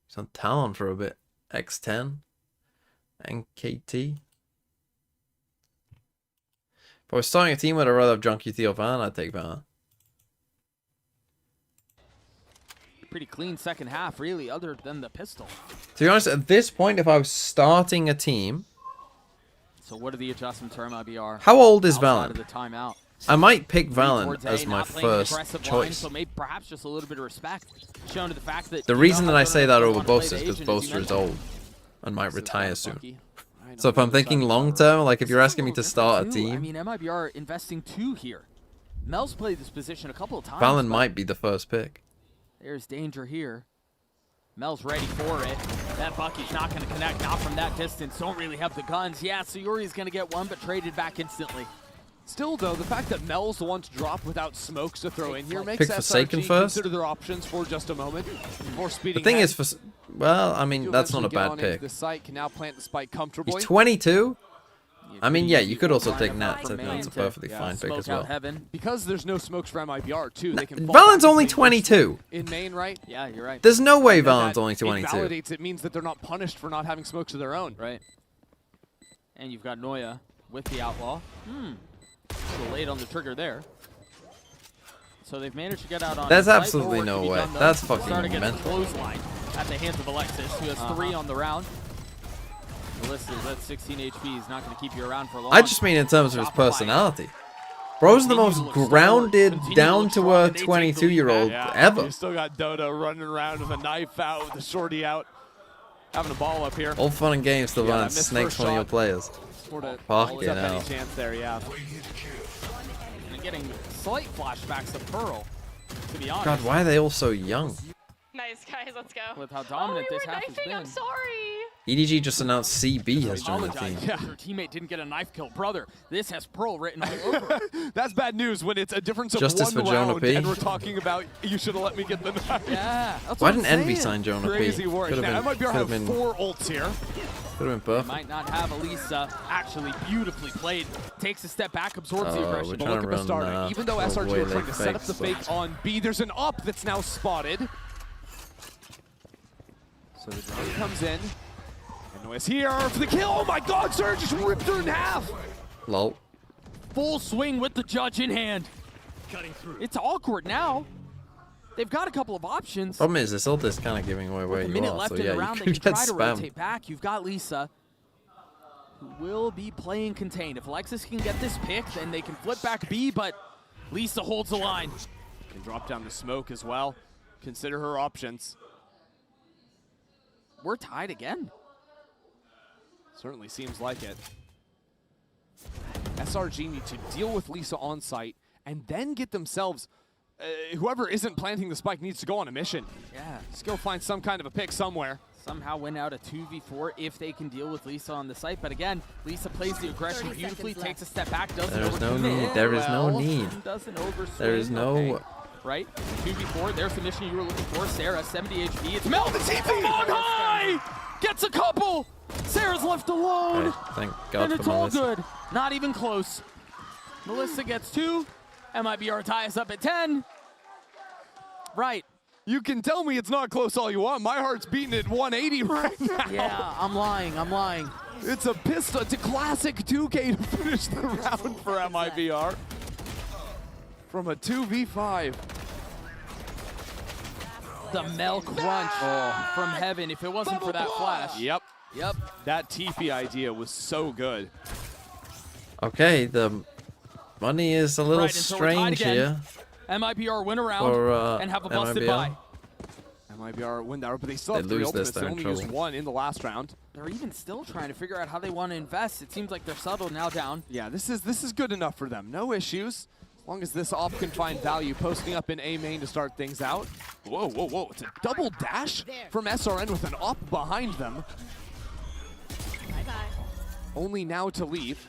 He's on Talon for a bit. X10. NKT. If I was starting a team, would I rather have John QT or Van? I'd take Van. Pretty clean second half, really, other than the pistol. To be honest, at this point, if I was starting a team... So what are the adjustments for MIBR? How old is outside Valen? Of the timeout? I might pick Valen Towards A, as my not playing an first aggressive line, choice. so maybe perhaps just a little bit of respect shown to the fact that The reason that I say that over Boaster is because Boaster is old and might retire soon. So if I'm thinking long term, like if you're asking me to start a I team, mean, MIBR investing 2 here. Mel's played this position a couple of times. Valen might be the first pick. There's danger here. Mel's ready for it. That Bucky's not going to connect, not from that distance. Don't really have the guns. Yeah, Sayuri's going to get one, but traded back instantly. Still, though, the fact that Mel's the one to drop without smokes to throw in here makes Pick Forsaken SRG first? consider their options for just a moment before The speeding thing ahead. is, well, I mean, To that's not a eventually get bad on into pick. The site can now plant the spike comfortably. He's 22. I mean, yeah, you could also take Nat. That's a perfectly fine pick as well. Because there's no smokes for MIBR, too. They can fall Valen's back only and 22. in main, right? Yeah, you're right. There's no way And then Valen's that only 22. invalidates it, means that they're not punished for not having smokes of their own. Right. And you've got Noya with the Outlaw. A little late on the trigger there. So they've managed to get out on. There's site. absolutely More work no to be way. done, though. That's fucking Starting to get mental. clothesline at the hands of Alexis, who has 3 on the round. Alexis at 16 HP is not going to keep you around for long. I just mean in terms of his personality. Bro's the most grounded, down-to-earth 22-year-old ever. You still got Dodo running around with a knife out, with a shorty out, having a ball up here. All fun and games till Yeah, Valen missed snakes first one of your shot. players. Sorta Fucking holds up hell. any chance there, yeah. And getting slight flashbacks to Pearl, to be honest. God, why are they all so young? Nice, guys, let's go. With how dominant this half has knifing, been. I'm sorry. EDG just announced CB has joined the team. Apologize. Her teammate didn't get a knife kill. Brother, this has Pearl written all over it. That's bad news when it's a difference of Justice one for Jonah round P. and we're talking about you should have let me get the knife. Yeah, that's Why what I'm didn't Envy saying. sign Jonah P? Crazy work. Could Now, have MIBR been, have been, 4 ults here. could have been perfect. Might not have Elisa actually beautifully played. Takes a step back, absorbs the Oh, aggression. we're But trying look to at the run starter. Even though a SRG were trying to set up the fake fake on B, there's an up that's now spotted. So the drone comes in. And Noya's here for the kill. Oh my god, Surge just ripped her in half. Lol. Full swing with the judge in hand. Cutting through. It's awkward now. They've got a couple of options. Problem is, this ult is kind of giving away where With a you minute are, left so in yeah, the round, you they could can get try to spammed. rotate back. You've got Lisa, who will be playing contained. If Alexis can get this pick, then they can flip back B, but Lisa holds the line. Can drop down the smoke as well. Consider her options. We're tied again. Certainly seems like it. SRG need to deal with Lisa on site and then get themselves, whoever isn't planting the spike needs to go on a mission. Yeah. Just go find some kind of a pick somewhere. Somehow win out a 2v4 if they can deal with Lisa on the site. But again, Lisa plays the aggression beautifully, takes a step back, doesn't There's no overcommit. need. There is no Well, need. Doesn't overswing. There is no... Okay. Right? 2v4, there's the mission you were looking for. Sarah, 70 HP. It's Mel, the TP on high! Gets a couple. Sarah's left alone. Okay, thank God and for it's all Melissa. good. Not even close. Melissa gets 2. MIBR ties up at 10. Right. You can tell me it's not close all you want. My heart's beating at 180 right now. Yeah, I'm lying. It's a pistol. It's a classic 2K to finish the round for MIBR. From a 2v5. The Mel crunch from heaven. If it wasn't for that flash. Yep. That TP idea was so good. Okay, the money is a little Right, and so we're tied strange again. here. MIBR win a round For, and have a busted MIBR. buy. MIBR win that, but they still They have 3 lose ultimates. this, They they're in only used trouble. 1 in the last round. They're even still trying to figure out how they want to invest. It seems like they're settled now down. Yeah, this is good enough for them. No issues. As long as this op can find value, posting up in A main to start things out. Whoa. It's a double dash from SRN with an op behind them. Bye-bye. Only now to leave.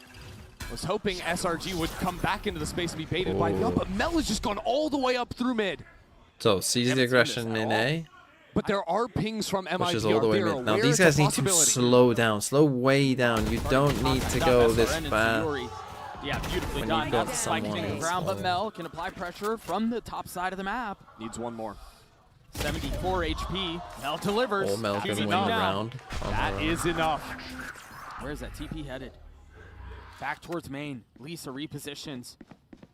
Was hoping SRG would come back into the space and be baited by the up, but Mel has just gone all the way up through mid. So, seize the aggression in A. But there are pings from MIBR. Pushes all the way They are mid. Now, aware these it's a guys need to possibility. slow down. Slow way down. You don't need to go this SRN and fast. Fiori. Yeah, beautifully When done. you've got That's the spike someone hitting the else ground, but on. Mel can apply pressure from the top side of the map. Needs 1 more. 74 HP. Mel delivers. Or Mel can That's win the enough. round. That is enough. Where's that TP headed? Back towards main. Lisa repositions.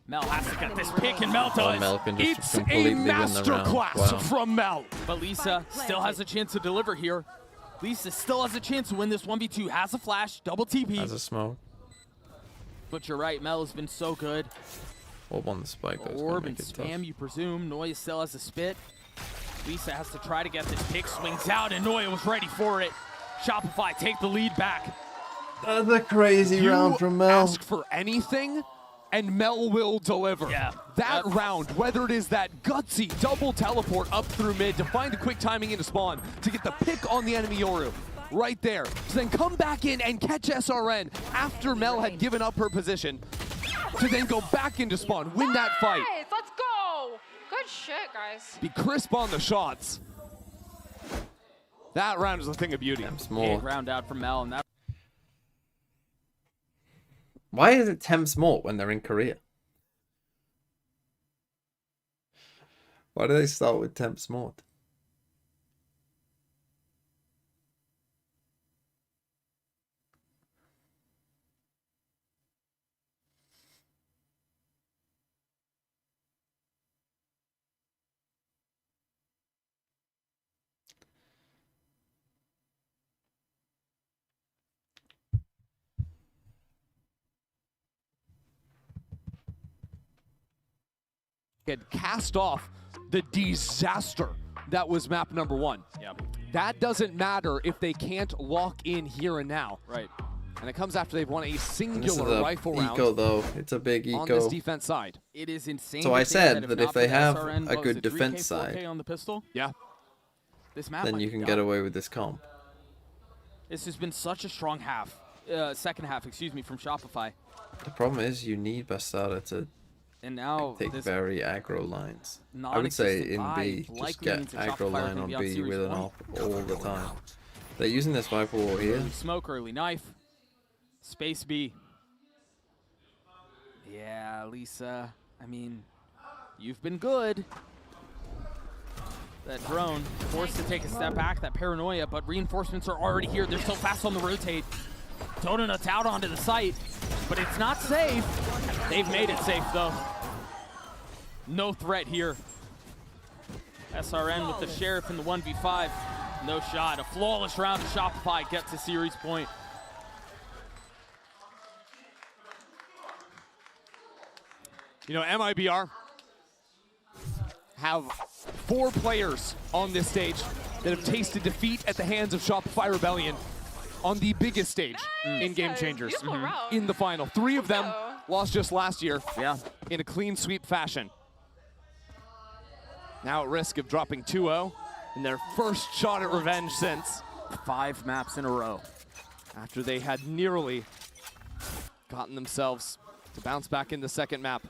Mel has to get this pick, and Mel does. Mel can just It's a completely win the round. masterclass Wow. from Mel. But Lisa still has a chance to deliver here. Lisa still has a chance to win this 1v2. Has a flash, double TP. Has a smoke. But you're right, Mel has been so good. Orb on the spike. Though, is gonna Orb and make it tough. spam, you presume. Noya still has a spit. Lisa has to try to get this pick. Swings out, and Noya was ready for it. Shopify take the lead back. That's a crazy You round from Mel. ask for anything, and Mel will deliver. Yeah. That round, whether it is that gutsy double teleport up through mid to find the quick timing into spawn, to get the pick on the enemy Yoru, right there, to then come back in and catch SRN after Mel had given up her position, to then go back into spawn, win that fight, Nice, let's go. Good shit, guys. be crisp on the shots. That round is a thing of beauty. Small. Big round out from Mel, and that. Why is it Thames Mort when they're in Korea? Why do they start with Thames Mort? Had cast off the disaster that was map number 1. Yep. That doesn't matter if they can't lock in here and now. Right. And it comes after they've won a This is singular a rifle eco round though. It's a big on this eco. defense side. It is insane. So to I think said that that if if they have SRN, a what good was it, 3K, defense 4K side, on the pistol, Yeah. this map then might you be can done. get away with this comp. This has been such a strong half, second half, excuse me, from Shopify. The problem is you need Bastarda to And now take this very aggro lines. I would say in B, just get aggro line on B with an op all the time. They're using this Viper Wall here. Early smoke, early knife. Space B. Yeah, Lisa, I mean, you've been good. That drone forced to take a step back, that paranoia, but reinforcements are already here. They're so fast on the rotate. Donut's out onto the site, but it's not safe. They've made it safe, though. No threat here. SRN with the Sheriff in the 1v5. No shot. A flawless round to Shopify gets to series point. You know, MIBR have 4 players on this stage that have tasted defeat at the hands of Shopify Rebellion on the biggest stage in Game Changers. Beautiful round. In the final. 3 of them lost just last year in a clean sweep fashion. Now at risk of dropping 2-0 in their first shot at revenge since. 5 maps in a row. After they had nearly gotten themselves to bounce back in the second map.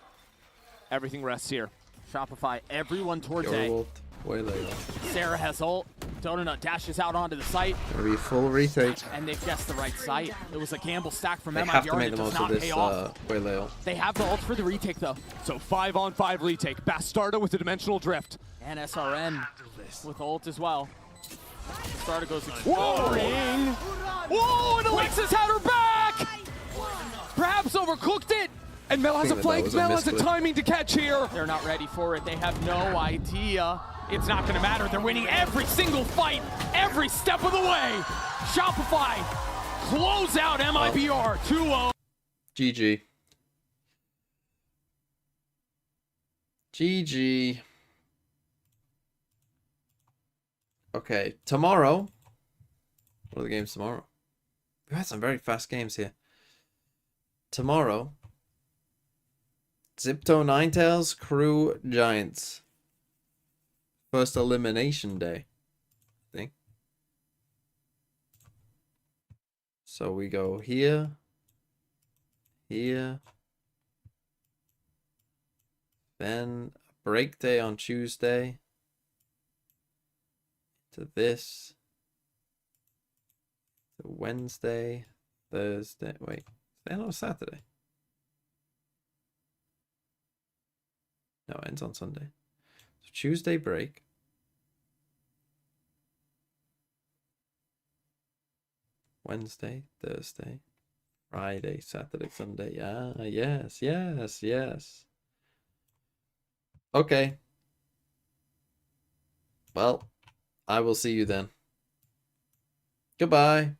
Everything rests here. Shopify, everyone towards Your A. ult. Waylay. Sarah has ult. Donut dashes out onto the site. Gonna be full retake. And they've guessed the right site. It was a gamble stack from They MIBR. have to make and the it does most not of this pay off. Waylay ult. They have the ult for the retake though. So 5-on-5 retake. Bastardo with the dimensional drift. And SRN with ult as well. Bastardo goes Whoa! exploring. Whoa! And Alexis had her back! Perhaps overcooked it. And Mel has a flank. Mel has a timing to catch here. They're not ready for it. They have no idea. It's not going to matter. They're winning every single fight, every step of the way. Shopify close out MIBR 2-0. GG. GG. Okay, tomorrow. What are the games tomorrow? We had some very fast games here. Tomorrow. Zipto Ninetales, Crew Giants. First elimination day, I think. So we go here, here, then break day on Tuesday, to this, to Wednesday, Thursday, wait, then on Saturday. No, it ends on Sunday. So Tuesday break. Wednesday, Thursday, Friday, Saturday, Sunday. Yeah, yes, yes, yes. Okay. Well, I will see you then. Goodbye.